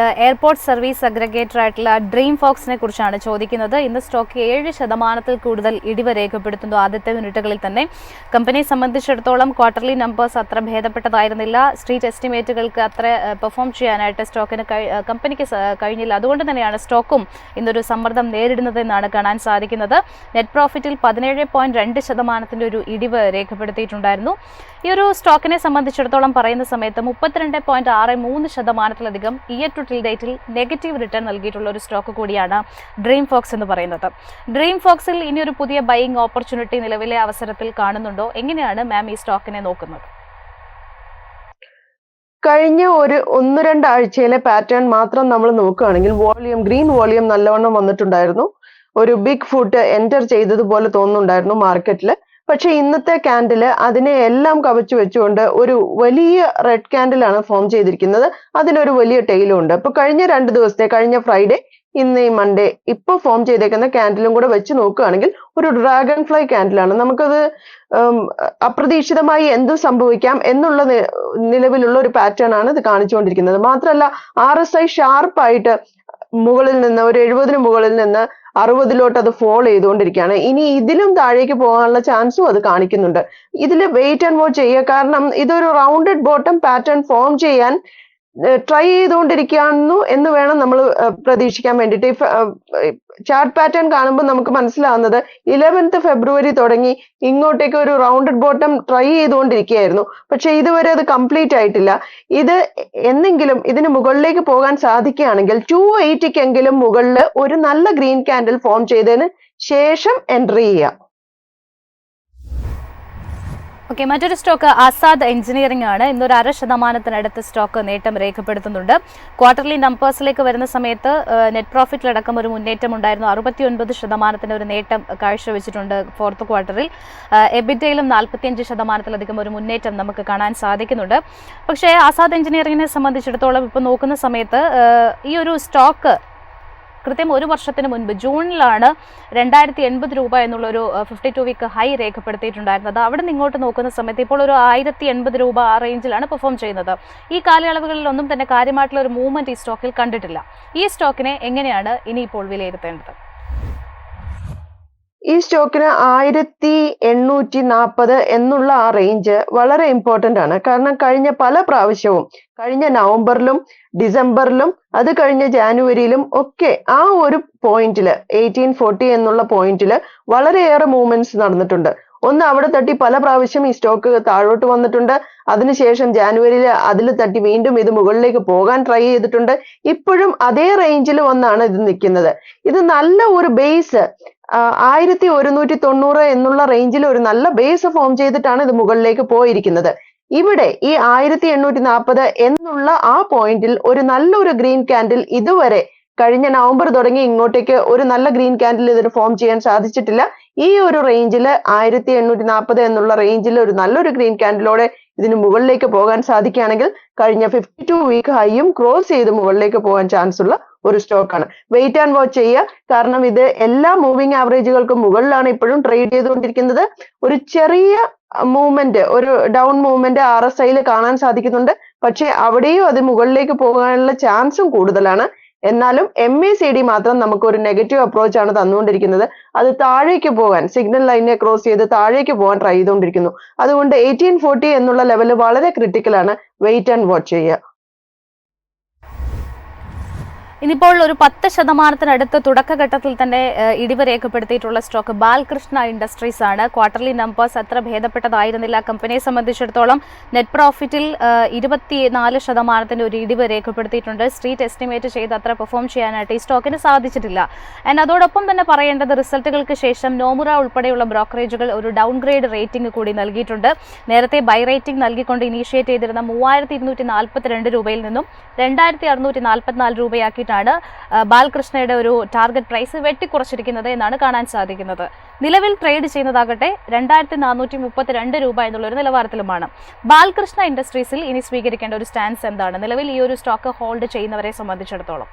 എയർപോർട്ട് സർവീസ് അഗ്രഗേറ്റർ ആയിട്ടുള്ള ഡ്രീം ഫോക്സിനെ കുറിച്ചാണ് ചോദിക്കുന്നത്. ഇന്ന് സ്റ്റോക്ക് 7% കൂടുതൽ ഇടിവ് രേഖപ്പെടുത്തുന്നു ആദ്യത്തെ മിനിറ്റുകളിൽ തന്നെ. കമ്പനിയെ സംബന്ധിച്ചിടത്തോളം ക്വാർട്ടർലി നമ്പേഴ്സ് അത്ര ഭേദപ്പെട്ടതായിരുന്നില്ല. സ്ട്രീറ്റ് എസ്റ്റിമേറ്റുകൾക്ക് അത്ര പെർഫോം ചെയ്യാനായിട്ട് കമ്പനിക്ക് കഴിഞ്ഞില്ല. അതുകൊണ്ട് തന്നെയാണ് സ്റ്റോക്കും ഇന്നൊരു സമ്മർദ്ദം നേരിടുന്നതെന്നാണ് കാണാൻ സാധിക്കുന്നത്. നെറ്റ് പ്രോഫിറ്റിൽ 17.2% ഒരു ഇടിവ് രേഖപ്പെടുത്തിയിട്ടുണ്ടായിരുന്നു. ഈ ഒരു സ്റ്റോക്കിനെ സംബന്ധിച്ചിടത്തോളം പറയുന്ന സമയത്ത് 32.63% ഇയർ ടു ടിൽ ഡേറ്റിൽ നെഗറ്റീവ് റിട്ടേൺ നൽകിയിട്ടുള്ള ഒരു സ്റ്റോക്ക് കൂടിയാണ് ഡ്രീം ഫോക്സ് എന്ന് പറയുന്നത്. ഡ്രീം ഫോക്സിൽ ഇനി ഒരു പുതിയ ബൈയിങ് ഓപ്പർച്യൂണിറ്റി നിലവിലെ അവസരത്തിൽ കാണുന്നുണ്ടോ? എങ്ങനെയാണ് മാം ഈ സ്റ്റോക്കിനെ നോക്കുന്നത്? കഴിഞ്ഞ ഒരു 1-2 ആഴ്ചയിലെ പാറ്റേൺ മാത്രം നമ്മൾ നോക്കുകയാണെങ്കിൽ ഗ്രീൻ വോളിയം നല്ലവണ്ണം വന്നിട്ടുണ്ടായിരുന്നു. ഒരു ബിഗ് ഫുട്ട് എൻറ്റർ ചെയ്തതുപോലെ തോന്നുന്നുണ്ടായിരുന്നു മാർക്കറ്റിൽ. പക്ഷെ ഇന്നത്തെ ക്യാൻഡില് അതിനെ എല്ലാം കവച്ചു വെച്ചുകൊണ്ട് ഒരു വലിയ റെഡ് ക്യാൻഡിലാണ് ഫോം ചെയ്തിരിക്കുന്നത്. അതിനൊരു വലിയ ടെയിലും ഉണ്ട്. അപ്പൊ കഴിഞ്ഞ 2 ദിവസത്തെ, കഴിഞ്ഞ ഫ്രൈഡേ, ഇന്ന് ഈ മൺഡേ, ഇപ്പൊ ഫോം ചെയ്തേക്കുന്ന ക്യാൻഡിലും കൂടെ വെച്ച് നോക്കുകയാണെങ്കിൽ ഒരു ഡ്രാഗൺ ഫ്ലൈ ക്യാൻഡിലാണ്. നമുക്കത് അപ്രതീക്ഷിതമായി എന്തും സംഭവിക്കാം എന്നുള്ള നിലവിലുള്ള ഒരു പാറ്റേൺ ആണ് ഇത് കാണിച്ചുകൊണ്ടിരിക്കുന്നത്. മാത്രമല്ല RSI ഷാർപ്പായിട്ട് മുകളിൽ നിന്ന് ഒരു 70 മുകളിൽ നിന്ന് 60 അത് ഫോൾ ചെയ്തുകൊണ്ടിരിക്കുകയാണ്. ഇനി ഇതിലും താഴേക്ക് പോകാനുള്ള ചാൻസും അത് കാണിക്കുന്നുണ്ട്. ഇതിൽ വെയിറ്റ് ആൻഡ് വാച്ച് ചെയ്യുക. കാരണം ഇതൊരു റൗണ്ടഡ് ബോട്ടം പാറ്റേൺ ഫോം ചെയ്യാൻ ട്രൈ ചെയ്തുകൊണ്ടിരിക്കുന്നു എന്ന് വേണം നമ്മൾ പ്രതീക്ഷിക്കാൻ വേണ്ടിയിട്ട്. ചാർട്ട് പാറ്റേൺ കാണുമ്പോൾ നമുക്ക് മനസ്സിലാവുന്നത് 11th ഫെബ്രുവരി തുടങ്ങി ഇങ്ങോട്ടേക്ക് ഒരു റൗണ്ടഡ് ബോട്ടം ട്രൈ ചെയ്തുകൊണ്ടിരിക്കുകയായിരുന്നു. പക്ഷെ ഇതുവരെ അത് കംപ്ലീറ്റ് ആയിട്ടില്ല. ഇത് എന്നെങ്കിലും ഇതിന് മുകളിലേക്ക് പോകാൻ സാധിക്കുകയാണെങ്കിൽ 280 മുകളിൽ ഒരു നല്ല ഗ്രീൻ ക്യാൻഡിൽ ഫോം ചെയ്തതിന് ശേഷം എൻട്രി ചെയ്യുക. ഓക്കെ, മറ്റൊരു സ്റ്റോക്ക് ആസാദ് എഞ്ചിനീയറിംഗ് ആണ്. ഇന്നൊരു 0.5% സ്റ്റോക്ക് നേട്ടം രേഖപ്പെടുത്തുന്നുണ്ട്. ക്വാർട്ടർലി നമ്പേഴ്സിലേക്ക് വരുന്ന സമയത്ത് നെറ്റ് പ്രോഫിറ്റിലടക്കം ഒരു മുന്നേറ്റം ഉണ്ടായിരുന്നു. 69% ഒരു നേട്ടം കാഴ്ചവെച്ചിട്ടുണ്ട് ഫോർത്ത് ക്വാർട്ടറിൽ. എബിറ്റയിലും 45% ഒരു മുന്നേറ്റം നമുക്ക് കാണാൻ സാധിക്കുന്നുണ്ട്. പക്ഷേ ആസാദ് എഞ്ചിനീയറിംഗിനെ സംബന്ധിച്ചിടത്തോളം ഇപ്പോൾ നോക്കുന്ന സമയത്ത് ഈ ഒരു സ്റ്റോക്ക് കൃത്യം 1 വർഷത്തിന് മുൻപ് ജൂണിലാണ് 2080 രൂപ എന്നുള്ളൊരു 52 വീക്ക് ഹൈ രേഖപ്പെടുത്തിയിട്ടുണ്ടായിരുന്നത്. അവിടെ നിന്ന് ഇങ്ങോട്ട് നോക്കുന്ന സമയത്ത് ഇപ്പോൾ ഒരു 1080 രൂപ ആ റേഞ്ചിലാണ് പെർഫോം ചെയ്യുന്നത്. ഈ കാലയളവുകളിലൊന്നും തന്നെ കാര്യമായിട്ടുള്ള ഒരു മൂവ്മെന്റ് ഈ സ്റ്റോക്കിൽ കണ്ടിട്ടില്ല. ഈ സ്റ്റോക്കിനെ എങ്ങനെയാണ് ഇനിയിപ്പോൾ വിലയിരുത്തേണ്ടത്? ഈ സ്റ്റോക്കിന് 1840 എന്നുള്ള ആ റേഞ്ച് വളരെ ഇമ്പോർട്ടന്റ് ആണ്. കാരണം കഴിഞ്ഞ പല പ്രാവശ്യവും, കഴിഞ്ഞ നവംബറിലും ഡിസംബറിലും അത് കഴിഞ്ഞ ജാനുവരിയിലും ഒക്കെ ആ ഒരു പോയിന്റില് 1840 എന്നുള്ള പോയിന്റില് വളരെയേറെ മൂവ്മെന്റ്സ് നടന്നിട്ടുണ്ട്. ഒന്ന് അവിടെ തട്ടി പല പ്രാവശ്യം ഈ സ്റ്റോക്ക് താഴോട്ട് വന്നിട്ടുണ്ട്. അതിനുശേഷം ജാനുവരിയിൽ അതിൽ തട്ടി വീണ്ടും ഇത് മുകളിലേക്ക് പോകാൻ ട്രൈ ചെയ്തിട്ടുണ്ട്. ഇപ്പോഴും അതേ റേഞ്ചിൽ വന്നാണ് ഇത് നിൽക്കുന്നത്. ഇത് നല്ല ഒരു ബേസ് 1190 എന്നുള്ള റേഞ്ചിൽ ഒരു നല്ല ബേസ് ഫോം ചെയ്തിട്ടാണ് ഇത് മുകളിലേക്ക് പോയിരിക്കുന്നത്. ഇവിടെ ഈ 1840 എന്നുള്ള ആ പോയിന്റിൽ ഒരു നല്ലൊരു ഗ്രീൻ ക്യാൻഡിൽ ഇതുവരെ കഴിഞ്ഞ നവംബർ തുടങ്ങി ഇങ്ങോട്ടേക്ക് ഒരു നല്ല ഗ്രീൻ ക്യാൻഡിൽ ഇതിന് ഫോം ചെയ്യാൻ സാധിച്ചിട്ടില്ല. ഈ ഒരു റേഞ്ചിൽ 1840 എന്നുള്ള റേഞ്ചിൽ ഒരു നല്ലൊരു ഗ്രീൻ ക്യാൻഡിലോടെ ഇതിന് മുകളിലേക്ക് പോകാൻ സാധിക്കുകയാണെങ്കിൽ കഴിഞ്ഞ 52 വീക്ക് ഹൈയും ക്രോസ് ചെയ്ത് മുകളിലേക്ക് പോകാൻ ചാൻസ് ഉള്ള ഒരു സ്റ്റോക്കാണ്. വെയിറ്റ് ആൻഡ് വാച്ച് ചെയ്യുക. കാരണം ഇത് എല്ലാ മൂവിംഗ് ആവറേജുകൾക്കും മുകളിലാണ് ഇപ്പോഴും ട്രേഡ് ചെയ്തുകൊണ്ടിരിക്കുന്നത്. ഒരു ചെറിയ മൂവ്മെന്റ്, ഒരു ഡൗൺ മൂവ്മെന്റ് RSIയിൽ കാണാൻ സാധിക്കുന്നുണ്ട്. പക്ഷെ അവിടെയും അത് മുകളിലേക്ക് പോകാനുള്ള ചാൻസും കൂടുതലാണ്. എന്നാലും MACD മാത്രം നമുക്ക് ഒരു നെഗറ്റീവ് അപ്രോച്ച് ആണ് തന്നുകൊണ്ടിരിക്കുന്നത്. അത് താഴേക്ക് പോകാൻ, സിഗ്നൽ ലൈനെ ക്രോസ് ചെയ്ത് താഴേക്ക് പോകാൻ ട്രൈ ചെയ്തുകൊണ്ടിരിക്കുന്നു. അതുകൊണ്ട് 1840 എന്നുള്ള ലെവൽ വളരെ ക്രിട്ടിക്കലാണ്. വെയിറ്റ് ആൻഡ് വാച്ച് ചെയ്യുക. ഇനിയിപ്പോൾ ഒരു 10% തുടക്കഘട്ടത്തിൽ തന്നെ ഇടിവ് രേഖപ്പെടുത്തിയിട്ടുള്ള സ്റ്റോക്ക് ബാലകൃഷ്ണ ഇൻഡസ്ട്രീസ് ആണ്. ക്വാർട്ടർലി നമ്പേഴ്സ് അത്ര ഭേദപ്പെട്ടതായിരുന്നില്ല. കമ്പനിയെ സംബന്ധിച്ചിടത്തോളം നെറ്റ് പ്രോഫിറ്റിൽ 24% ഒരു ഇടിവ് രേഖപ്പെടുത്തിയിട്ടുണ്ട്. സ്ട്രീറ്റ് എസ്റ്റിമേറ്റ് ചെയ്ത് അത്ര പെർഫോം ചെയ്യാനായിട്ട് ഈ സ്റ്റോക്കിന് സാധിച്ചിട്ടില്ല. ആൻഡ് അതോടൊപ്പം തന്നെ പറയേണ്ടത്, റിസൾട്ടുകൾക്ക് ശേഷം നോമുറ ഉൾപ്പെടെയുള്ള ബ്രോക്കറേജുകൾ ഒരു ഡൗൺഗ്രേഡ് റേറ്റിംഗ് കൂടി നൽകിയിട്ടുണ്ട്. നേരത്തെ ബൈ റേറ്റിംഗ് നൽകിക്കൊണ്ട് ഇനീഷ്യേറ്റ് ചെയ്തിരുന്ന 3242 രൂപയിൽ നിന്നും 2644 രൂപയാക്കി ബാലകൃഷ്ണയുടെ ഒരു ടാർഗറ്റ് പ്രൈസ് വെട്ടിക്കുറച്ചിരിക്കുന്നത് എന്നാണ് കാണാൻ സാധിക്കുന്നത്. നിലവിൽ ട്രേഡ് ചെയ്യുന്നതാകട്ടെ 2432 രൂപ എന്നുള്ള ഒരു നിലവാരത്തിലുമാണ്. ബാലകൃഷ്ണ ഇൻഡസ്ട്രീസിൽ ഇനി സ്വീകരിക്കേണ്ട ഒരു സ്റ്റാൻസ് എന്താണ് നിലവിൽ ഈ ഒരു സ്റ്റോക്ക് ഹോൾഡ് ചെയ്യുന്നവരെ സംബന്ധിച്ചിടത്തോളം?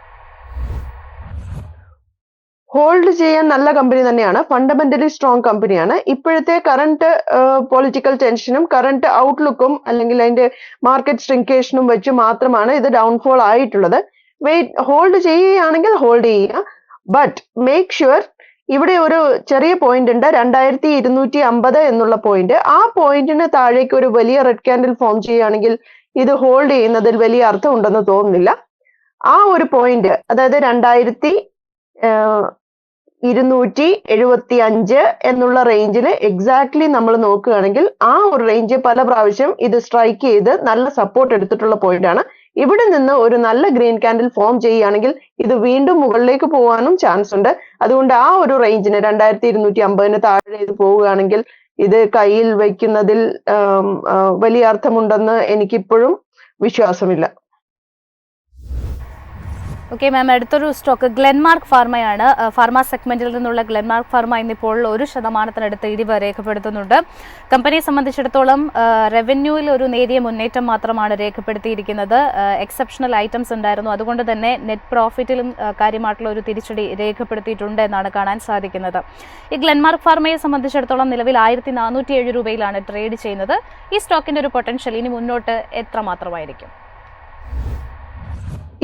ഹോൾഡ് ചെയ്യാൻ നല്ല കമ്പനി തന്നെയാണ്, ഫണ്ടമെന്റലി സ്ട്രോങ് കമ്പനിയാണ്. ഇപ്പോഴത്തെ കറന്റ് പൊളിറ്റിക്കൽ ടെൻഷനും കറന്റ് ഔട്ട്ലുക്കും അല്ലെങ്കിൽ അതിന്റെ മാർക്കറ്റ് സ്ട്രിങ്കേഷനും വെച്ച് മാത്രമാണ് ഇത് ഡൗൺഫോൾ ആയിട്ടുള്ളത്. ഹോൾഡ് ചെയ്യുകയാണെങ്കിൽ ഹോൾഡ് ചെയ്യുക, ബട്ട് മേക്ക് ഷുവർ ഇവിടെ ഒരു ചെറിയ പോയിന്റ് ഉണ്ട്, 2250 എന്നുള്ള പോയിന്റ്. ആ പോയിന്റിന് താഴേക്ക് ഒരു വലിയ റെഡ് ക്യാൻഡിൽ ഫോം ചെയ്യുകയാണെങ്കിൽ ഇത് ഹോൾഡ് ചെയ്യുന്നതിൽ വലിയ അർത്ഥം ഉണ്ടെന്ന് തോന്നുന്നില്ല. ആ ഒരു പോയിന്റ്, അതായത് 2275 എന്നുള്ള റേഞ്ചിൽ എക്സാക്ട്ലി നമ്മൾ നോക്കുകയാണെങ്കിൽ ആ ഒരു റേഞ്ച് പല പ്രാവശ്യം ഇത് സ്ട്രൈക്ക് ചെയ്ത് നല്ല സപ്പോർട്ട് എടുത്തിട്ടുള്ള പോയിന്റ് ആണ്. ഇവിടെ നിന്ന് ഒരു നല്ല ഗ്രീൻ ക്യാൻഡിൽ ഫോം ചെയ്യുകയാണെങ്കിൽ ഇത് വീണ്ടും മുകളിലേക്ക് പോകാനും ചാൻസ് ഉണ്ട്. അതുകൊണ്ട് ആ ഒരു റേഞ്ചിന് 2250 താഴെ ഇത് പോവുകയാണെങ്കിൽ ഇത് കയ്യിൽ വയ്ക്കുന്നതിൽ വലിയ അർത്ഥമുണ്ടെന്ന് എനിക്കിപ്പോഴും വിശ്വാസമില്ല. ഓക്കെ മാം, അടുത്തൊരു സ്റ്റോക്ക് ഗ്ലെൻമാർക്ക് ഫാർമയാണ്. ഫാർമ സെഗ്മെന്റിൽ നിന്നുള്ള ഗ്ലെൻമാർക്ക് ഫാർമ ഇന്നിപ്പോൾ 1% ഇടിവ് രേഖപ്പെടുത്തുന്നുണ്ട്. കമ്പനിയെ സംബന്ധിച്ചിടത്തോളം റവന്യൂവിൽ ഒരു നേരിയ മുന്നേറ്റം മാത്രമാണ് രേഖപ്പെടുത്തിയിരിക്കുന്നത്. എക്സെപ്ഷണൽ ഐറ്റംസ് ഉണ്ടായിരുന്നു, അതുകൊണ്ട് തന്നെ നെറ്റ് പ്രോഫിറ്റിലും കാര്യമായിട്ടുള്ള ഒരു തിരിച്ചടി രേഖപ്പെടുത്തിയിട്ടുണ്ട് എന്നാണ് കാണാൻ സാധിക്കുന്നത്. ഈ ഗ്ലെൻമാർക്ക് ഫാർമയെ സംബന്ധിച്ചിടത്തോളം നിലവിൽ 1407 രൂപയിലാണ് ട്രേഡ് ചെയ്യുന്നത്. ഈ സ്റ്റോക്കിന്റെ ഒരു പൊട്ടൻഷ്യൽ ഇനി മുന്നോട്ട് എത്ര മാത്രമായിരിക്കും?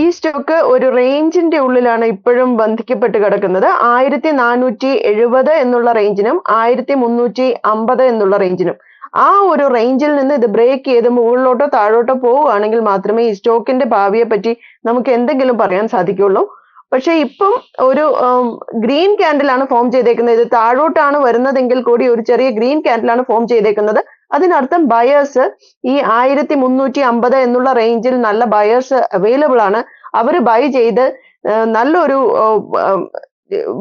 ഈ സ്റ്റോക്ക് ഒരു റേഞ്ചിന്റെ ഉള്ളിലാണ് ഇപ്പോഴും ബന്ധിക്കപ്പെട്ട് കിടക്കുന്നത്. 1470 എന്നുള്ള റേഞ്ചിനും 1350 എന്നുള്ള റേഞ്ചിനും. ആ ഒരു റേഞ്ചിൽ നിന്ന് ഇത് ബ്രേക്ക് ചെയ്ത് മുകളിലോട്ടോ താഴോട്ടോ പോവുകയാണെങ്കിൽ മാത്രമേ ഈ സ്റ്റോക്കിന്റെ ഭാവിയെ പറ്റി നമുക്ക് എന്തെങ്കിലും പറയാൻ സാധിക്കുള്ളൂ. പക്ഷെ ഇപ്പം ഒരു ഗ്രീൻ ക്യാൻഡിലാണ് ഫോം ചെയ്തേക്കുന്നത്. ഇത് താഴോട്ടാണ് വരുന്നതെങ്കിൽ കൂടി ഒരു ചെറിയ ഗ്രീൻ ക്യാൻഡിലാണ് ഫോം ചെയ്തേക്കുന്നത്. അതിനർത്ഥം ബയേഴ്സ് ഈ 1350 എന്നുള്ള റേഞ്ചിൽ നല്ല ബയേഴ്സ് അവൈലബിൾ ആണ്. അവർ ബൈ ചെയ്ത് നല്ലൊരു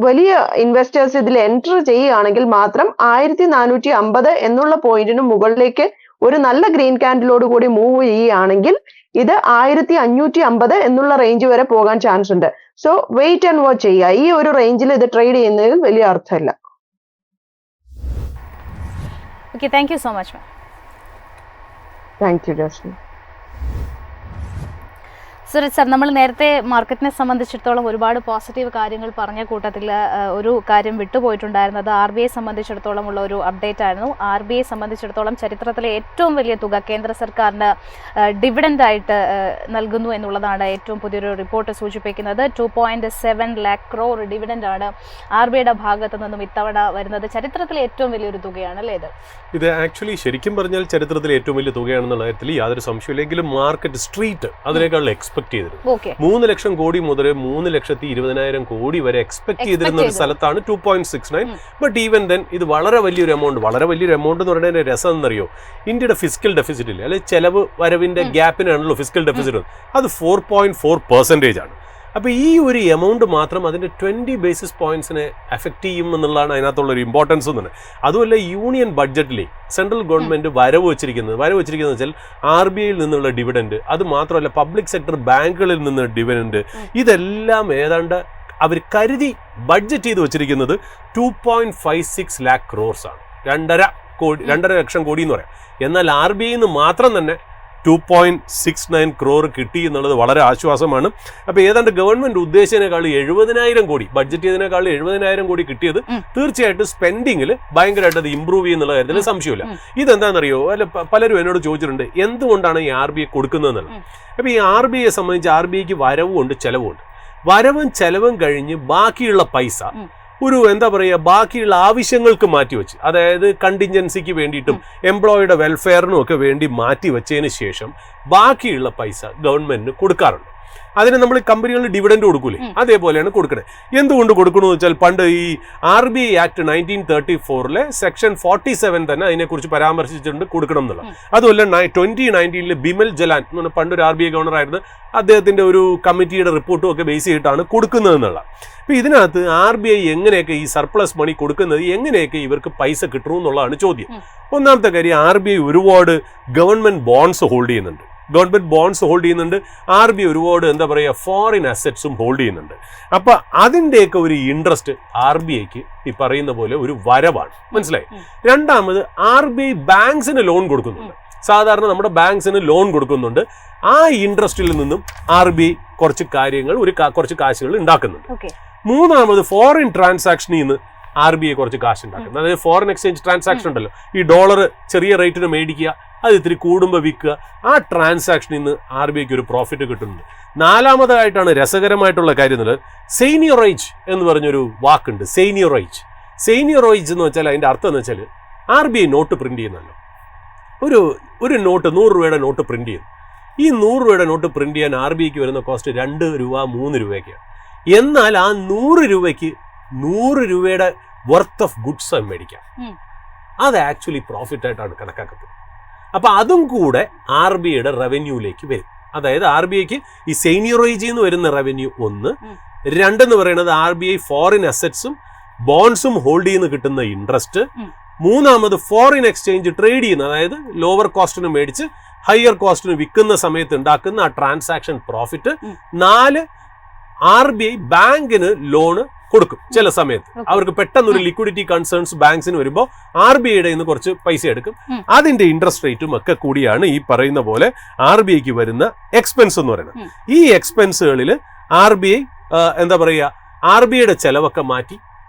വലിയ ഇൻവെസ്റ്റേഴ്സ് ഇതിൽ എൻറ്റർ ചെയ്യുകയാണെങ്കിൽ മാത്രം 1450 എന്നുള്ള പോയിന്റിന് മുകളിലേക്ക് ഒരു നല്ല ഗ്രീൻ ക്യാൻഡിലോട് കൂടി മൂവ് ചെയ്യുകയാണെങ്കിൽ ഇത് 1550 എന്നുള്ള റേഞ്ച് വരെ പോകാൻ ചാൻസ് ഉണ്ട്. സോ വെയിറ്റ് ആൻഡ് വാച്ച് ചെയ്യുക. ഈ ഒരു റേഞ്ചിൽ ഇത് ട്രേഡ് ചെയ്യുന്നതിൽ വലിയ അർത്ഥമില്ല. Okay, thank you so much ma'am. Thank you Josmi. Suraj sir, നമ്മൾ നേരത്തെ മാർക്കറ്റിനെ സംബന്ധിച്ചിടത്തോളം ഒരുപാട് പോസിറ്റീവ് കാര്യങ്ങൾ പറഞ്ഞ കൂട്ടത്തിൽ ഒരു കാര്യം വിട്ടുപോയിട്ടുണ്ടായിരുന്നത് RBI സംബന്ധിച്ചിടത്തോളം ഉള്ള ഒരു അപ്ഡേറ്റ് ആയിരുന്നു. RBI സംബന്ധിച്ചിടത്തോളം ചരിത്രത്തിലെ ഏറ്റവും വലിയ തുക കേന്ദ്ര സർക്കാരിന് ഡിവിഡൻഡ് ആയിട്ട് നൽകുന്നു എന്നുള്ളതാണ് ഏറ്റവും പുതിയൊരു റിപ്പോർട്ട് സൂചിപ്പിക്കുന്നത്. 2.7 lakh crore ഡിവിഡൻഡ് ആണ് RBIയുടെ ഭാഗത്തു നിന്നും ഇത്തവണ വരുന്നത്. ചരിത്രത്തിലെ ഏറ്റവും വലിയൊരു തുകയാണ് അല്ലേ ഇത്? ആക്ച്വലി ശരിക്കും പറഞ്ഞാൽ ചരിത്രത്തിലെ ഏറ്റവും വലിയ തുകയാണെന്നുള്ള കാര്യത്തിൽ യാതൊരു സംശയമില്ലെങ്കിലും മാർക്കറ്റ് സ്ട്രീറ്റ് അതിനേക്കാൾ എക്സ്പെക്ട് ചെയ്തിരുന്നു. 3 ലക്ഷം കോടി മുതൽ 3,20,000 കോടി വരെ എക്സ്പെക്ട് ചെയ്തിരുന്ന ഒരു സ്ഥലത്താണ് 2.69. ബട്ട് ഈവൻ ദെൻ ഇത് വളരെ വലിയൊരു എമൗണ്ട് എന്ന് പറയുന്നതിന്റെ രസം എന്നറിയോ, ഇന്ത്യയുടെ ഫിസിക്കൽ ഡെഫിസിറ്റ് ഇല്ല, അല്ലെങ്കിൽ ചെലവ് വരവിന്റെ ഗ്യാപ്പിനാണല്ലോ ഫിസിക്കൽ ഡെഫിസിറ്റ്, അത് 4.4% ആണ്. അപ്പോൾ ഈ ഒരു എമൗണ്ട് മാത്രം അതിൻ്റെ 20 ബേസിസ് പോയിന്റ്സിനെ എഫക്റ്റ് ചെയ്യും എന്നുള്ളതാണ് അതിനകത്തുള്ളൊരു ഇമ്പോർട്ടൻസ് എന്ന് പറയുന്നത്. അതുമല്ല യൂണിയൻ ബഡ്ജറ്റിലെ സെൻട്രൽ ഗവൺമെൻറ് വരവ് വെച്ചിരിക്കുന്നത് വെച്ചാൽ RBIയിൽ നിന്നുള്ള ഡിവിഡൻഡ്, അത് മാത്രമല്ല പബ്ലിക് സെക്ടർ ബാങ്കുകളിൽ നിന്ന് ഡിവിഡൻഡ്, ഇതെല്ലാം ഏതാണ്ട് അവർ കരുതി ബഡ്ജറ്റ് ചെയ്ത് വെച്ചിരിക്കുന്നത് 2.56 lakh crores ആണ്. 2.5 ലക്ഷം കോടി എന്ന് പറയാം. എന്നാൽ RBIയിൽ നിന്ന് മാത്രം തന്നെ 2.69 crore കിട്ടി എന്നുള്ളത് വളരെ ആശ്വാസമാണ്. അപ്പോൾ ഏതാണ്ട് ഗവൺമെന്റ് ഉദ്ദേശിച്ചതിനേക്കാൾ 70,000 കോടി, ബഡ്ജറ്റ് ചെയ്തതിനേക്കാൾ 70,000 കോടി കിട്ടിയത് തീർച്ചയായിട്ടും സ്പെൻഡിങ്ങിൽ ഭയങ്കരമായിട്ട് അത് ഇമ്പ്രൂവ് ചെയ്യുന്നുള്ള കാര്യത്തിൽ സംശയമില്ല. ഇതെന്താണെന്നറിയോ, അല്ല പലരും എന്നോട് ചോദിച്ചിട്ടുണ്ട് എന്തുകൊണ്ടാണ് ഈ RBI കൊടുക്കുന്നതെന്നുള്ളത്. അപ്പോൾ ഈ RBIയെ സംബന്ധിച്ച് RBIക്ക് വരവും ഉണ്ട് ചെലവും ഉണ്ട്. വരവും ചെലവും കഴിഞ്ഞ് ബാക്കിയുള്ള പൈസ ഒരു ബാക്കിയുള്ള ആവശ്യങ്ങൾക്ക് മാറ്റിവെച്ച്, അതായത് കണ്ടിൻജൻസിക്ക് വേണ്ടിയിട്ടും എംപ്ലോയിയുടെ വെൽഫെയറിനും ഒക്കെ വേണ്ടി മാറ്റിവെച്ചതിന് ശേഷം ബാക്കിയുള്ള പൈസ ഗവൺമെന്റിന് കൊടുക്കാറുണ്ട്. അതിന് നമ്മൾ കമ്പനികളിൽ ഡിവിഡൻഡ് കൊടുക്കൂലേ, അതേപോലെയാണ് കൊടുക്കണേ. എന്തുകൊണ്ട് കൊടുക്കണമെന്ന് വെച്ചാൽ പണ്ട് ഈ RBI ആക്ട് 1934 സെക്ഷൻ 47 തന്നെ അതിനെക്കുറിച്ച് പരാമർശിച്ചിട്ടുണ്ട് കൊടുക്കണം എന്നുള്ളത്. അതുമല്ല 2019 ബിമൽ ജലാൻ എന്ന് പറഞ്ഞാൽ പണ്ടൊരു RBI ഗവർണർ ആയിരുന്നു, അദ്ദേഹത്തിന്റെ ഒരു കമ്മിറ്റിയുടെ റിപ്പോർട്ടും ഒക്കെ ബേസ് ചെയ്തിട്ടാണ് കൊടുക്കുന്നതെന്നുള്ള. അപ്പോൾ ഇതിനകത്ത് RBI എങ്ങനെയൊക്കെ ഈ സർപ്ലസ് മണി കൊടുക്കുന്നത്, എങ്ങനെയൊക്കെ ഇവർക്ക് പൈസ കിട്ടണം എന്നുള്ളതാണ് ചോദ്യം. ഒന്നാമത്തെ കാര്യം, RBI ഒരുപാട് ഗവൺമെന്റ് ബോണ്ട്സ് ഹോൾഡ് ചെയ്യുന്നുണ്ട്. RBI ഒരുപാട് ഫോറിൻ അസറ്റ്സും ഹോൾഡ് ചെയ്യുന്നുണ്ട്. അപ്പൊ അതിൻ്റെയൊക്കെ ഒരു ഇൻട്രസ്റ്റ് RBIക്ക് ഈ പറയുന്ന പോലെ ഒരു വരവാണ്, മനസ്സിലായി. രണ്ടാമത് RBI ബാങ്ക്സിന് ലോൺ കൊടുക്കുന്നുണ്ട്. സാധാരണ നമ്മുടെ ബാങ്ക്സിന് ലോൺ കൊടുക്കുന്നുണ്ട്. ആ ഇൻട്രസ്റ്റിൽ നിന്നും RBI കുറച്ച് കാര്യങ്ങൾ കുറച്ച് കാശുകൾ ഉണ്ടാക്കുന്നുണ്ട്. മൂന്നാമത് ഫോറിൻ ട്രാൻസാക്ഷനിൽ നിന്ന് RBI കുറച്ച് കാശ് ഉണ്ടാക്കുന്നത്. അതായത് ഫോറിൻ എക്സ്ചേഞ്ച് ട്രാൻസാക്ഷൻ ഉണ്ടല്ലോ, ഈ ഡോളർ ചെറിയ റേറ്റിന് മേടിക്കുക, അത് ഇത്തിരി കൂടുമ്പോൾ വിൽക്കുക, ആ ട്രാൻസാക്ഷനിൽ നിന്ന് RBIക്ക് ഒരു പ്രോഫിറ്റ് കിട്ടുന്നുണ്ട്. നാലാമതായിട്ടാണ് രസകരമായിട്ടുള്ള കാര്യം എന്നുള്ളത് സെയ്നിയോറേജ് എന്ന് പറഞ്ഞൊരു വാക്കുണ്ട്. സെയ്നിയോറേജ് എന്ന് വെച്ചാൽ അതിൻ്റെ അർത്ഥം എന്ന് വെച്ചാൽ RBI നോട്ട് പ്രിന്റ് ചെയ്യുന്നല്ലോ. ഒരു നോട്ട് 100 രൂപയുടെ നോട്ട് പ്രിന്റ് ചെയ്യുന്നു. ഈ 100 രൂപയുടെ നോട്ട് പ്രിന്റ് ചെയ്യാൻ RBIക്ക് വരുന്ന കോസ്റ്റ് 2 രൂപ 3 രൂപയ്ക്കാണ്. എന്നാൽ ആ 100 രൂപയ്ക്ക് 100 രൂപയുടെ വർത്ത് ഓഫ് ഗുഡ്സ് മേടിക്കാം. അത് ആക്ച്വലി പ്രോഫിറ്റ് ആയിട്ടാണ് കണക്കാക്കുന്നത്. അപ്പൊ അതും കൂടെ RBIയുടെ റവന്യൂയിലേക്ക് വരും. അതായത് RBIക്ക് ഈ സെയ്നിയോറേജിൽ നിന്ന് വരുന്ന റവന്യൂ 1, 2 എന്ന് പറയുന്നത് RBI ഫോറിൻ അസറ്റ്സും ബോൺസും ഹോൾഡ് ചെയ്യുന്ന കിട്ടുന്ന ഇൻട്രസ്റ്റ്, മൂന്നാമത് ഫോറിൻ എക്സ്ചേഞ്ച് ട്രേഡ് ചെയ്യുന്ന, അതായത് ലോവർ കോസ്റ്റിന് മേടിച്ച് ഹയർ കോസ്റ്റിന് വിൽക്കുന്ന സമയത്ത് ഉണ്ടാക്കുന്ന ആ ട്രാൻസാക്ഷൻ പ്രോഫിറ്റ്, 4 RBI ബാങ്കിന് ലോണ് കൊടുക്കും. ചില സമയത്ത് അവർക്ക് പെട്ടെന്നൊരു ലിക്വിഡിറ്റി കൺസേൺസ് ബാങ്ക്സിന് വരുമ്പോൾ RBIയുടെ നിന്ന് കുറച്ച് പൈസ എടുക്കും. അതിന്റെ ഇൻട്രസ്റ്റ് റേറ്റും ഒക്കെ കൂടിയാണ് ഈ പറയുന്ന പോലെ RBIക്ക് വരുന്ന എക്സ്പെൻസ് എന്ന് പറയുന്നത്. ഈ എക്സ്പെൻസുകളിൽ RBI എന്താ പറയുക, RBIയുടെ ചെലവൊക്കെ മാറ്റി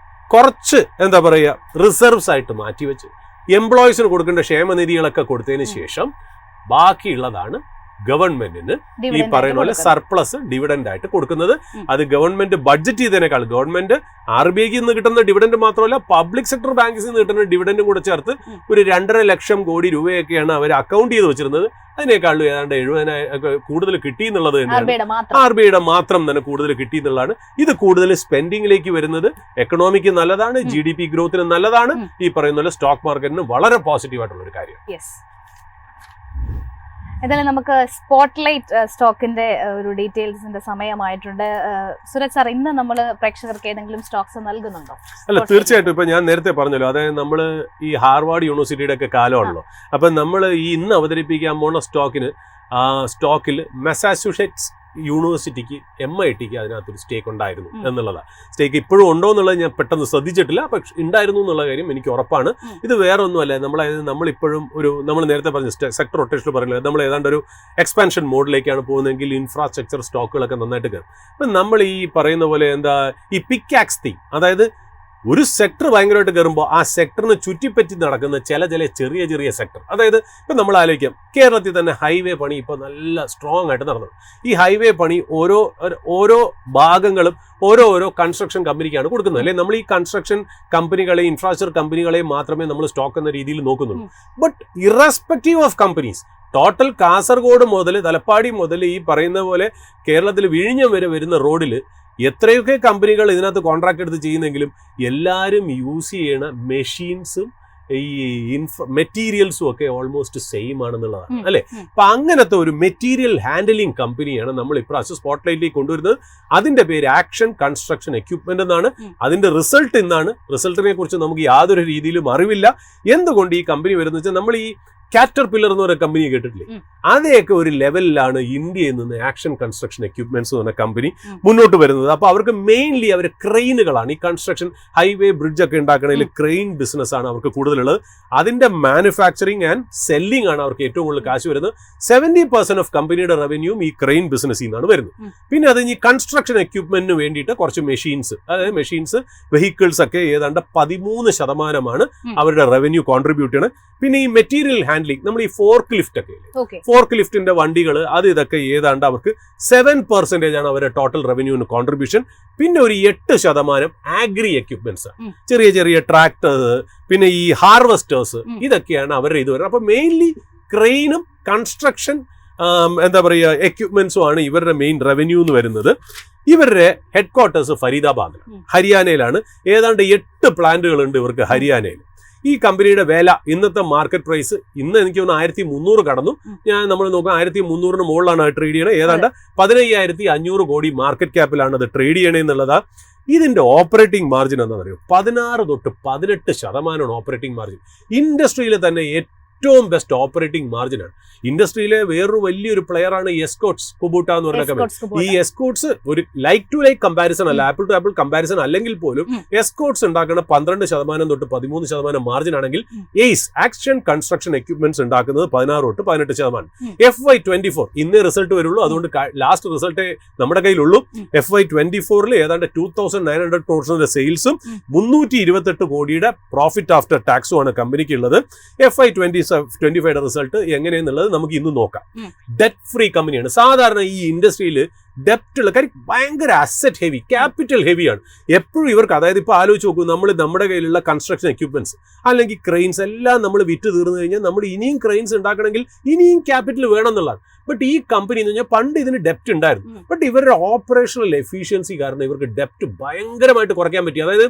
കുറച്ച് എന്താ പറയുക റിസർവ്സ് ആയിട്ട് മാറ്റിവെച്ച് എംപ്ലോയീസിന് കൊടുക്കേണ്ട ക്ഷേമനിധികളൊക്കെ കൊടുത്തതിന് ശേഷം ബാക്കിയുള്ളതാണ് ഗവൺമെന്റിന് ഈ പറയുന്ന പോലെ സർപ്ലസ് ഡിവിഡൻഡ് ആയിട്ട് കൊടുക്കുന്നത്. അത് ഗവൺമെന്റ് ബഡ്ജറ്റ് ചെയ്തതിനേക്കാൾ ഗവൺമെന്റ് RBIക്ക് നിന്ന് കിട്ടുന്ന ഡിവിഡൻഡ് മാത്രമല്ല, പബ്ലിക് സെക്ടർ ബാങ്ക്സിൽ നിന്ന് കിട്ടുന്ന ഡിവിഡൻഡും കൂടെ ചേർത്ത് ഒരു 2.5 ലക്ഷം കോടി രൂപയൊക്കെയാണ് അവർ അക്കൗണ്ട് ചെയ്ത് വെച്ചിരുന്നത്. അതിനേക്കാളും ഏതാണ്ട് 70,000 കൂടുതൽ കിട്ടി എന്നുള്ളത് തന്നെയാണ്. RBIയുടെ മാത്രം തന്നെ കൂടുതൽ കിട്ടി എന്നുള്ളതാണ്. ഇത് കൂടുതൽ സ്പെൻഡിങ്ങിലേക്ക് വരുന്നത് എക്കണോമിക്ക് നല്ലതാണ്, GDP ഗ്രോത്തിന് നല്ലതാണ്. ഈ പറയുന്ന പോലെ സ്റ്റോക്ക് മാർക്കറ്റിന് വളരെ പോസിറ്റീവ് ആയിട്ടുള്ള ഒരു കാര്യം. എന്തായാലും നമുക്ക് സ്പോട്ട്ലൈറ്റ് സ്റ്റോക്കിന്റെ ഒരു ഡീറ്റെയിൽസിന്റെ സമയമായിട്ടുണ്ട്. സുരജ് സാർ, ഇന്ന് നമ്മൾ പ്രേക്ഷകർക്ക് ഏതെങ്കിലും സ്റ്റോക്സ് നൽകുന്നുണ്ടോ? അല്ല, തീർച്ചയായിട്ടും. ഇപ്പൊ ഞാൻ നേരത്തെ പറഞ്ഞല്ലോ, അതായത് നമ്മൾ ഈ ഹാർവാർഡ് യൂണിവേഴ്സിറ്റിയുടെ ഒക്കെ കാലമാണല്ലോ. അപ്പൊ നമ്മൾ ഈ ഇന്ന് അവതരിപ്പിക്കാൻ പോണ സ്റ്റോക്കിൽ മെസാച്യൂസെറ്റ്സ് യൂണിവേഴ്സിറ്റിക്ക് MITക്ക് അതിനകത്തൊരു സ്റ്റേക്ക് ഉണ്ടായിരുന്നു എന്നുള്ളതാണ്. സ്റ്റേക്ക് ഇപ്പോഴും ഉണ്ടോ എന്നുള്ളത് ഞാൻ പെട്ടെന്ന് ശ്രദ്ധിച്ചിട്ടില്ല, പക്ഷെ ഉണ്ടായിരുന്നു എന്നുള്ള കാര്യം എനിക്ക് ഉറപ്പാണ്. ഇത് വേറെ ഒന്നുമല്ല, നമ്മളിപ്പോഴും നമ്മൾ നേരത്തെ പറഞ്ഞ സെക്ടർ റൊട്ടേഷനിൽ പറയുന്നത് നമ്മൾ ഏതാണ്ട് ഒരു എക്സ്പാൻഷൻ മോഡിലേക്കാണ് പോകുന്നതെങ്കിൽ ഇൻഫ്രാസ്ട്രക്ചർ സ്റ്റോക്കുകളൊക്കെ നന്നായിട്ട് കയറും. അപ്പം നമ്മൾ ഈ പറയുന്ന പോലെ ഈ പിക്കാക്സ് തീം, അതായത് ഒരു സെക്ടർ ഭയങ്കരമായിട്ട് കയറുമ്പോൾ ആ സെക്ടറിന് ചുറ്റിപ്പറ്റി നടക്കുന്ന ചില ചെറിയ സെക്ടർ, അതായത് ഇപ്പം നമ്മൾ ആലോചിക്കാം, കേരളത്തിൽ തന്നെ ഹൈവേ പണി ഇപ്പോൾ നല്ല സ്ട്രോങ് ആയിട്ട് നടന്നത്. ഈ ഹൈവേ പണി ഓരോ ഭാഗങ്ങളും ഓരോ കൺസ്ട്രക്ഷൻ കമ്പനിക്കാണ് കൊടുക്കുന്നത്, അല്ലെ? നമ്മൾ ഈ കൺസ്ട്രക്ഷൻ കമ്പനികളെ, ഇൻഫ്രാസ്ട്രക്ചർ കമ്പനികളെ മാത്രമേ നമ്മൾ സ്റ്റോക്ക് എന്ന രീതിയിൽ നോക്കുന്നുള്ളൂ. But irrespective of companies, total Kasaragod മുതൽ തലപ്പാടി മുതൽ ഈ പറയുന്ന പോലെ കേരളത്തിൽ വിഴിഞ്ഞം വരെ വരുന്ന റോഡിൽ എത്രയൊക്കെ കമ്പനികൾ ഇതിനകത്ത് കോൺട്രാക്ട് എടുത്ത് ചെയ്യുന്നെങ്കിലും എല്ലാവരും യൂസ് ചെയ്യണ മെഷീൻസും ഈ മെറ്റീരിയൽസും ഒക്കെ ഓൾമോസ്റ്റ് സെയിം ആണെന്നുള്ളതാണ്, അല്ലെ? അപ്പൊ അങ്ങനത്തെ ഒരു മെറ്റീരിയൽ ഹാൻഡലിംഗ് കമ്പനിയാണ് നമ്മൾ ഇപ്രാവശ്യം സ്പോട്ട്ലൈറ്റിലേക്ക് കൊണ്ടുവരുന്നത്. അതിന്റെ പേര് ആക്ഷൻ കൺസ്ട്രക്ഷൻ എക്യുപ്മെന്റ് എന്നാണ്. അതിന്റെ റിസൾട്ട് ഇന്നാണ്. റിസൾട്ടിനെ കുറിച്ച് നമുക്ക് യാതൊരു രീതിയിലും അറിവില്ല. എന്തുകൊണ്ട് ഈ കമ്പനി വരുന്നത് വെച്ചാൽ, നമ്മൾ ഈ കാറ്റർപില്ലർ എന്ന് പറയുന്ന കമ്പനി കേട്ടിട്ടില്ലേ? അതേയൊക്കെ ഒരു ലെവലിലാണ് ഇന്ത്യയിൽ നിന്ന് ആക്ഷൻ കൺസ്ട്രക്ഷൻ എക്യുപ്മെന്റ്സ് എന്ന് പറഞ്ഞ കമ്പനി മുന്നോട്ട് വരുന്നത്. അപ്പോൾ അവർക്ക് മെയിൻലി അവർ ക്രെയിനുകളാണ്. ഈ കൺസ്ട്രക്ഷൻ, ഹൈവേ, ബ്രിഡ്ജ് ഒക്കെ ഉണ്ടാക്കണമെങ്കിൽ ക്രെയിൻ ബിസിനസ് ആണ് അവർക്ക് കൂടുതലുള്ളത്. അതിന്റെ മാനുഫാക്ചറിങ് ആൻഡ് സെല്ലിംഗ് ആണ് അവർക്ക് ഏറ്റവും കൂടുതൽ കാശ് വരുന്നത്. 70% ഓഫ് കമ്പനിയുടെ റവന്യൂവും ഈ ക്രെയിൻ ബിസിനസ്സിൽ നിന്നാണ് വരുന്നത്. പിന്നെ അത് ഈ കൺസ്ട്രക്ഷൻ എക്യുപ്മെന്റിന് വേണ്ടിയിട്ട് കുറച്ച് മെഷീൻസ്, അതായത് മെഷീൻസ്, വെഹിക്കിൾസ് ഒക്കെ ഏതാണ്ട് 13% അവരുടെ റവന്യൂ കോൺട്രിബ്യൂട്ട് ചെയ്യണം. പിന്നെ ഈ മെറ്റീരിയൽ ഹാൻഡ്ലിംഗ്, നമ്മൾ ഈ ഫോർക്ക് ലിഫ്റ്റ് ഒക്കെ, ഫോർക്ക് ലിഫ്റ്റിന്റെ വണ്ടികൾ, ഇതൊക്കെ ഏതാണ്ട് അവർക്ക് 7% ആണ് അവരുടെ ടോട്ടൽ റവന്യൂവിന് കോൺട്രിബ്യൂഷൻ. പിന്നെ ഒരു 8% ആഗ്രി എക്യുപ്മെന്റ്സ്, ചെറിയ ട്രാക്ടേഴ്സ്, പിന്നെ ഈ ഹാർവെസ്റ്റേഴ്സ്, ഇതൊക്കെയാണ് അവരുടെ ഇത് വരുന്നത്. അപ്പൊ മെയിൻലി ക്രെയിനും കൺസ്ട്രക്ഷൻ എക്യുപ്മെന്റ്സും ആണ് ഇവരുടെ മെയിൻ റവന്യൂ എന്ന് വരുന്നത്. ഇവരുടെ ഹെഡ്ക്വാർട്ടേഴ്സ് ഫരീദാബാദിലാണ്, ഹരിയാനയിലാണ്. ഏതാണ്ട് 8 പ്ലാന്റുകളുണ്ട് ഇവർക്ക് ഹരിയാനയിൽ. ഈ കമ്പനിയുടെ വില, ഇന്നത്തെ മാർക്കറ്റ് പ്രൈസ് ഇന്ന് എനിക്ക് തോന്നുന്നു 1300 കടന്നു. നമ്മൾ നോക്കാം 1300 മുകളിലാണ് ട്രേഡ് ചെയ്യണത്. ഏതാണ്ട് 15,500 കോടി മാർക്കറ്റ് ക്യാപ്പിലാണ് അത് ട്രേഡ് ചെയ്യണേ എന്നുള്ളതാ. ഇതിന്റെ ഓപ്പറേറ്റിംഗ് മാർജിൻ എന്താണെന്ന് അറിയോ? 16 തൊട്ട് 18% ഓപ്പറേറ്റിംഗ് മാർജിൻ. ഇൻഡസ്ട്രിയിൽ തന്നെ ഏറ്റവും ബെസ്റ്റ് ഓപ്പറേറ്റിംഗ് മാർജിനാണ്. ഇൻഡസ്ട്രിയിലെ വേറൊരു വലിയൊരു പ്ലെയറാണ് എസ്കോട്ട്സ് കുബൂട്ട എന്ന് പറഞ്ഞ കമ്പനി. ഈ എസ്കോട്ട്സ് ഒരു ലൈക്ക് ടു ലൈക്ക് കമ്പാരിസൺ അല്ല, ആപ്പിൾ ടു ആപ്പിൾ കമ്പാരിസൺ അല്ലെങ്കിൽ പോലും എസ്കോട്ട്സ് ഉണ്ടാക്കുന്ന 12% തൊട്ട് 13% മാർജിൻ ആണെങ്കിൽ എയ്സ് ആക്ഷൻ കൺസ്ട്രക്ഷൻ എക്യുപ്മെന്റ്സ് ഉണ്ടാക്കുന്നത് 16 തൊട്ട് 18%. FY24 ഇന്നേ റിസൾട്ട് വരുള്ളൂ, അതുകൊണ്ട് ലാസ്റ്റ് റിസൾട്ടേ നമ്മുടെ കയ്യിലുള്ളൂ. FY24 ഏതാണ്ട് 2,900 crores സെയിൽസും 328 കോടിയുടെ പ്രോഫിറ്റ് ആഫ്റ്റർ ടാക്സും ആണ് കമ്പനിക്ക് ഉള്ളത്. FY25 റിസൾട്ട് എങ്ങനെയെന്നുള്ളത് നമുക്ക് ഇന്ന് നോക്കാം. ഡെറ്റ് ഫ്രീ കമ്പനിയാണ്. സാധാരണ ഈ ഇൻഡസ്ട്രിയിൽ ഡെപ്റ്റ് ഉള്ള കാര്യം ഭയങ്കര അസറ്റ് ഹെവി, ക്യാപിറ്റൽ ഹെവിയാണ് എപ്പോഴും ഇവർക്ക്. അതായത് ഇപ്പോൾ ആലോചിച്ച് നോക്കൂ, നമ്മൾ നമ്മുടെ കയ്യിലുള്ള കൺസ്ട്രക്ഷൻ എക്യുപ്മെന്റ്സ് അല്ലെങ്കിൽ ക്രെയിൻസ് എല്ലാം നമ്മൾ വിറ്റ് തീർന്നു കഴിഞ്ഞാൽ നമ്മൾ ഇനിയും ക്രെയിൻസ് ഉണ്ടാക്കണമെങ്കിൽ ഇനിയും ക്യാപിറ്റൽ വേണം എന്നുള്ളതാണ്. ബട്ട് ഈ കമ്പനി എന്ന് പറഞ്ഞാൽ പണ്ട് ഇതിന് ഡെപ്റ്റ് ഉണ്ടായിരുന്നു. ബട്ട് ഇവരുടെ ഓപ്പറേഷണൽ എഫിഷ്യൻസി കാരണം ഇവർക്ക് ഡെപ്റ്റ് ഭയങ്കരമായിട്ട് കുറയ്ക്കാൻ പറ്റി. അതായത്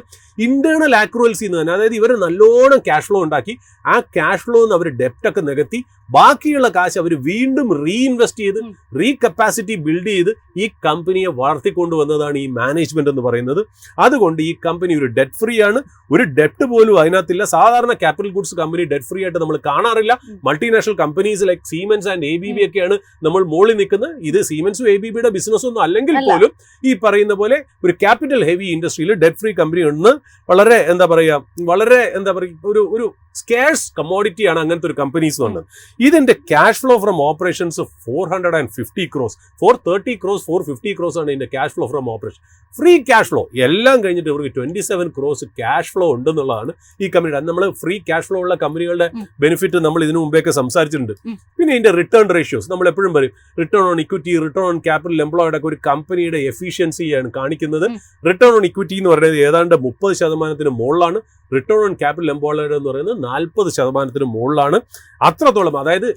ഇന്റേണൽ ആക്രൂവൽസിൽ നിന്ന് തന്നെ, അതായത് ഇവർ നല്ലോണം ക്യാഷ് ഫ്ലോ ഉണ്ടാക്കി ആ ക്യാഷ് ഫ്ലോ നിന്ന് അവർ ഡെപ്റ്റൊക്കെ നികത്തി ബാക്കിയുള്ള കാശ് അവർ വീണ്ടും റീഇൻവെസ്റ്റ് ചെയ്ത് റീകപ്പാസിറ്റി ബിൽഡ് ചെയ്ത് ഈ കമ്പനിയെ വളർത്തിക്കൊണ്ടുവന്നതാണ് ഈ മാനേജ്മെന്റ് എന്ന് പറയുന്നത്. അതുകൊണ്ട് ഈ കമ്പനി ഒരു ഡെറ്റ് ഫ്രീ ആണ്, ഒരു ഡെപ്റ്റ് പോലും അതിനകത്തില്ല. സാധാരണ capital goods company debt free ആയിട്ട് നമ്മൾ കാണാറില്ല. Multinational companies like siemens and ABB ഒക്കെയാണ് നമ്മൾ മുകളിൽ നിൽക്കുന്നത്. ഇത് സീമെൻസും ABBയുടെ ബിസിനസ് ഒന്നും അല്ലെങ്കിൽ പോലും ഈ പറയുന്ന പോലെ ഒരു ക്യാപിറ്റൽ ഹെവി ഇൻഡസ്ട്രിയിൽ ഡെറ്റ് ഫ്രീ കമ്പനി ഒന്ന് വളരെ ഒരു സ്കേഴ്സ് കമ്മോഡിറ്റി ആണ് അങ്ങനത്തെ ഒരു കമ്പനീസ് വന്നത്. ഇതിന്റെ cash flow from operations 450 crores, 430 crores, 450 crores ആണ് ഇതിന്റെ cash flow from operation. Free cash flow എല്ലാം കഴിഞ്ഞിട്ട് ഇവർക്ക് 27 crores ക്യാഷ് ഫ്ലോ ഉണ്ടെന്നുള്ളതാണ് ഈ കമ്പനിയുടെ. നമ്മൾ ഫ്രീ ക്യാഷ് ഫ്ലോ ഉള്ള കമ്പനികളുടെ ബെനിഫിറ്റ് നമ്മൾ ഇതിനു മുമ്പേയൊക്കെ സംസാരിച്ചിട്ടുണ്ട്. പിന്നെ ഇതിന്റെ റിട്ടേൺ റേഷ്യോസ് നമ്മൾ എപ്പോഴും പറയും, return on equity, return on capital employed ഒക്കെ ഒരു കമ്പനിയുടെ എഫിഷ്യൻസിയാണ് കാണിക്കുന്നത്. റിട്ടേൺ ഓൺ ഇക്വിറ്റി എന്ന് പറയുന്നത് ഏതാണ്ട് 30% മുകളിലാണ്. റിട്ടേൺ ഓൺ ക്യാപിറ്റൽ എംപ്ലോയ്ഡ് എന്ന് പറയുന്നത് 40% മുകളിലാണ്. അത്രത്തോളം, അതായത്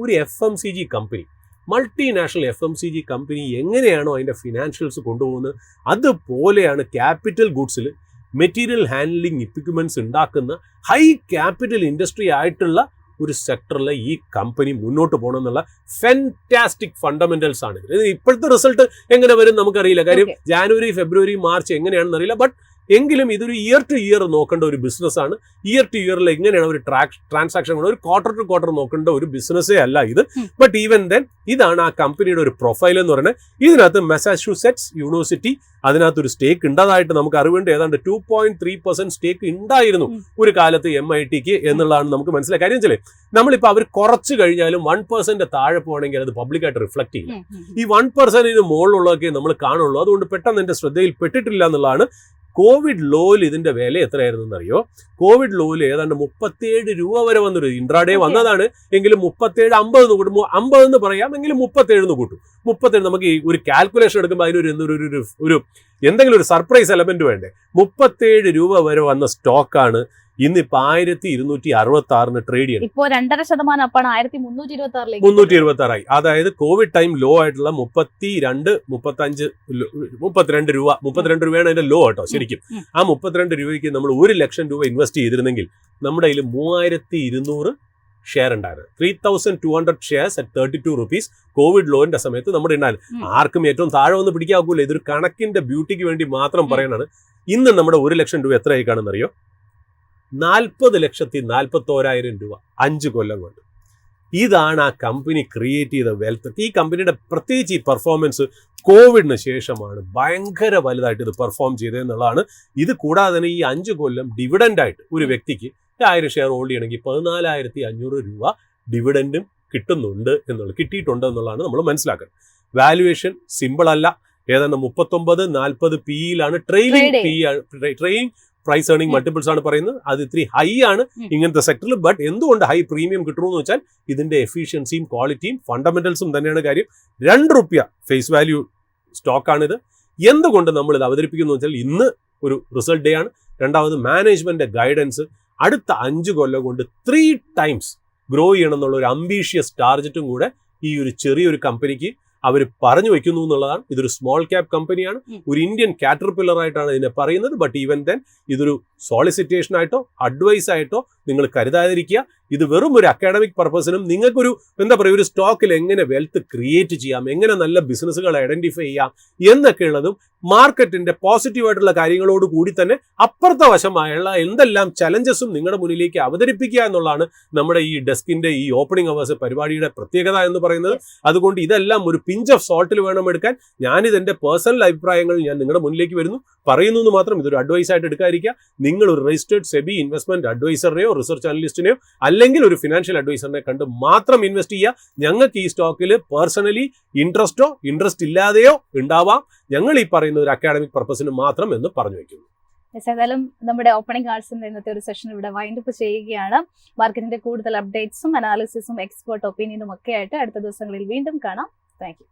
ഒരു FMCG company, multinational FMCG company എങ്ങനെയാണോ അതിൻ്റെ ഫിനാൻഷ്യൽസ് കൊണ്ടുപോകുന്നത് അതുപോലെയാണ് ക്യാപിറ്റൽ ഗുഡ്സിൽ മെറ്റീരിയൽ ഹാൻഡ്ലിംഗ് എക്യുപ്മെന്റ്സ് ഉണ്ടാക്കുന്ന ഹൈ ക്യാപിറ്റൽ ഇൻഡസ്ട്രി ആയിട്ടുള്ള ഒരു സെക്ടറിൽ ഈ കമ്പനി മുന്നോട്ട് പോകണം എന്നുള്ള ഫാന്റാസ്റ്റിക് ഫണ്ടമെന്റൽസ് ആണ്. ഇപ്പോഴത്തെ റിസൾട്ട് എങ്ങനെ വരും നമുക്കറിയില്ല, കാര്യം ജാനുവരി, ഫെബ്രുവരി, മാർച്ച് എങ്ങനെയാണെന്ന് അറിയില്ല. ബട്ട് എങ്കിലും ഇതൊരു ഇയർ ടു ഇയർ നോക്കേണ്ട ഒരു ബിസിനസ്സാണ്. ഇയർ ടു ഇയറിൽ എങ്ങനെയാണ് ഒരു ട്രാൻസാക്ഷൻ, ഒരു ക്വാർട്ടർ ടു ക്വാർട്ടർ നോക്കേണ്ട ഒരു ബിസിനസ്സേ അല്ല ഇത്. ബട്ട് ഈവൻ ദെൻ ഇതാണ് ആ കമ്പനിയുടെ ഒരു പ്രൊഫൈൽ എന്ന് പറയുന്നത്. ഇതിനകത്ത് മസാച്യൂസെറ്റ്സ് യൂണിവേഴ്സിറ്റി അതിനകത്തൊരു സ്റ്റേക്ക് ഉണ്ടതായിട്ട് നമുക്ക് അറിവുണ്ട്. ഏതാണ്ട് 2.3% സ്റ്റേക്ക് ഉണ്ടായിരുന്നു ഒരു കാലത്ത് MITക്ക് എന്നുള്ളതാണ് നമുക്ക് മനസ്സിലായ കാര്യം. വെച്ചാൽ നമ്മളിപ്പോൾ അവർ കുറച്ച് കഴിഞ്ഞാലും 1% താഴെ പോകണമെങ്കിൽ അത് പബ്ലിക്കായിട്ട് റിഫ്ലക്ട് ചെയ്യില്ല. ഈ 1% മുകളിലുള്ളതൊക്കെ നമ്മൾ കാണുള്ളൂ. അതുകൊണ്ട് പെട്ടെന്ന് എൻ്റെ ശ്രദ്ധയിൽ പെട്ടിട്ടില്ല എന്നുള്ളതാണ്. കോവിഡ് ലോയിൽ ഇതിന്റെ വില എത്രയായിരുന്നു എന്നറിയോ? കോവിഡ് ലോയിൽ ഏതാണ്ട് 37 രൂപ വരെ വന്നൊരു ഇൻട്രാഡേ വന്നതാണ്. എങ്കിലും 37, 50 എന്ന് കൂട്ടും, 50 എന്ന് പറയാം, എങ്കിലും 37 എന്ന് കൂട്ടും. 37 നമുക്ക് ഈ ഒരു കാൽക്കുലേഷൻ എടുക്കുമ്പോൾ അതിനൊരു എന്തെങ്കിലും ഒരു സർപ്രൈസ് എലമെന്റ് വേണ്ടേ. 37 രൂപ വരെ വന്ന സ്റ്റോക്കാണ് ഇന്നിപ്പോ 1266 ട്രേഡ് ചെയ്യുന്നത്. ഇപ്പോൾ 2.5% അപ്പാണ് 1326 326 അതായത് കോവിഡ് ടൈം ലോ ആയിട്ടുള്ള 32 രൂപയാണ് അതിന്റെ ലോ കേട്ടോ. ശരിക്കും ആ 32 രൂപയ്ക്ക് നമ്മൾ 1 ലക്ഷം രൂപ ഇൻവെസ്റ്റ് ചെയ്തിരുന്നെങ്കിൽ നമ്മുടെ കയ്യിൽ 3200 ഷെയർ ഉണ്ടായിരുന്നു. 3200 ഷെയർസ് അറ്റ് 32 rupees കോവിഡ് ലോന്റെ സമയത്ത് നമ്മുടെ ഉണ്ടായിരുന്നു. ആർക്കും ഏറ്റവും താഴെ ഒന്ന് പിടിക്കാക്കൂല. ഇതൊരു കണക്കിന്റെ ബ്യൂട്ടിക്ക് വേണ്ടി മാത്രം പറയണതാണ്. ഇന്ന് നമ്മുടെ 1 ലക്ഷം രൂപ എത്രയായി കാണുന്നറിയോ? 40,41,000 രൂപ 5 കൊല്ലം കൊണ്ട്. ഇതാണ് ആ കമ്പനി ക്രിയേറ്റ് ചെയ്ത വെൽത്ത്. ഈ കമ്പനിയുടെ പ്രത്യേകിച്ച് ഈ പെർഫോമൻസ് കോവിഡിന് ശേഷമാണ് ഭയങ്കര വലുതായിട്ട് ഇത് പെർഫോം ചെയ്തതെന്നുള്ളതാണ്. ഇത് കൂടാതെ തന്നെ ഈ 5 കൊല്ലം ഡിവിഡൻഡായിട്ട് ഒരു വ്യക്തിക്ക് 1000 ഷെയർ ഹോൾഡ് ചെയ്യണമെങ്കിൽ 14,500 രൂപ ഡിവിഡൻഡും കിട്ടിയിട്ടുണ്ട് എന്നുള്ളതാണ് നമ്മൾ മനസ്സിലാക്കുന്നത്. വാല്യുവേഷൻ സിമ്പിൾ അല്ല. ഏതാണ്ട് 39-40 PE-യിലാണ് ട്രെയിനിങ് പ്രൈസ് ഏർണിംഗ് മൾട്ടിപ്പിൾസ് ആണ് പറയുന്നത്. അത് ഇത്തിരി ഹൈ ആണ് ഇങ്ങനത്തെ സെക്ടറിൽ. ബട്ട് എന്തുകൊണ്ട് ഹൈ പ്രീമിയം കിട്ടുമെന്ന് വെച്ചാൽ ഇതിന്റെ എഫിഷ്യൻസിയും ക്വാളിറ്റിയും ഫണ്ടമെന്റൽസും തന്നെയാണ് കാര്യം. 2 രൂപ ഫേസ് വാല്യൂ സ്റ്റോക്കാണിത്. എന്തുകൊണ്ട് നമ്മൾ ഇത് അവതരിപ്പിക്കുന്നു വെച്ചാൽ ഇന്ന് ഒരു റിസൾട്ട് ഡേ ആണ്. രണ്ടാമത് മാനേജ്മെന്റ് ഗൈഡൻസ് അടുത്ത 5 കൊല്ലം കൊണ്ട് 3 times ഗ്രോ ചെയ്യണം എന്നുള്ള ഒരു അംബീഷ്യസ് ടാർജറ്റും കൂടെ ഈ ഒരു ചെറിയൊരു കമ്പനിക്ക് അവർ പറഞ്ഞു വെക്കുന്നു എന്നുള്ളതാണ്. ഇതൊരു സ്മോൾ ക്യാപ് കമ്പനിയാണ്. ഒരു ഇന്ത്യൻ കാറ്റർപില്ലർ ആയിട്ടാണ് ഇതിനെ പറയുന്നത്. ബട്ട് ഈവൻ ദെൻ ഇതൊരു സോളിസിറ്റേഷൻ ആയിട്ടോ അഡ്വൈസ് ആയിട്ടോ നിങ്ങൾ കരുതാതിരിക്കുക. ഇത് വെറും ഒരു അക്കാഡമിക് പർപ്പസിനും നിങ്ങൾക്കൊരു എന്താ പറയുക ഒരു സ്റ്റോക്കിൽ എങ്ങനെ വെൽത്ത് ക്രിയേറ്റ് ചെയ്യാം, എങ്ങനെ നല്ല ബിസിനസ്സുകൾ ഐഡന്റിഫൈ ചെയ്യാം എന്നൊക്കെ ഉള്ളതും മാർക്കറ്റിന്റെ പോസിറ്റീവായിട്ടുള്ള കാര്യങ്ങളോട് കൂടി തന്നെ അപ്പുറത്തെ വശമായുള്ള എന്തെല്ലാം ചലഞ്ചസും നിങ്ങളുടെ മുന്നിലേക്ക് അവതരിപ്പിക്കുക എന്നുള്ളതാണ് നമ്മുടെ ഈ ഡെസ്കിന്റെ ഈ ഓപ്പണിംഗ് അവേഴ്സ് പരിപാടിയുടെ പ്രത്യേകത എന്ന് പറയുന്നത്. അതുകൊണ്ട് ഇതെല്ലാം ഒരു പിഞ്ച് ഓഫ് സോൾട്ടിൽ വേണം എടുക്കാൻ. ഞാനിതെന്റെ പേഴ്സണൽ അഭിപ്രായങ്ങൾ ഞാൻ നിങ്ങളുടെ മുന്നിലേക്ക് വരുന്നു പറയുന്നു എന്ന് മാത്രം. ഇതൊരു അഡ്വൈസ് ആയിട്ട് എടുക്കാതിരിക്കുക. നിങ്ങൾ ഒരു രജിസ്റ്റേർഡ് സെബി ഇൻവെസ്റ്റ്മെന്റ് അഡ്വൈസറിനെയോ റിസർച്ച് അനലിസ്റ്റിനെയോ അല്ലെങ്കിൽ ഒരു ഫിനാൻഷ്യൽ അഡ്വൈസറിനെ കണ്ട് മാത്രം ഇൻവെസ്റ്റ് ചെയ്യുക. ഞങ്ങൾക്ക് ഈ സ്റ്റോക്കിൽ പേഴ്സണലി ഇൻട്രസ്റ്റ് ഇല്ലാതെയോ ഉണ്ടാവാം. ഞങ്ങൾ ഈ പറയുന്ന ഒരു അക്കാഡമിക് പർപ്പസിന് മാത്രം എന്ന് പറഞ്ഞു വയ്ക്കുന്നു. ഏതായാലും നമ്മുടെ ഓപ്പണിംഗ് ആർട്സിന്റെ ഇന്നത്തെ ഒരു സെഷൻ ഇവിടെ വൈൻഡ് അപ്പ് ചെയ്യുകയാണ്. മാർക്കറ്റിന്റെ കൂടുതൽ അപ്ഡേറ്റ്സും അനാലിസിസും എക്സ്പേർട്ട് ഒപ്പീനിയനും ഒക്കെ ആയിട്ട് അടുത്ത ദിവസങ്ങളിൽ വീണ്ടും കാണാം. Thank you.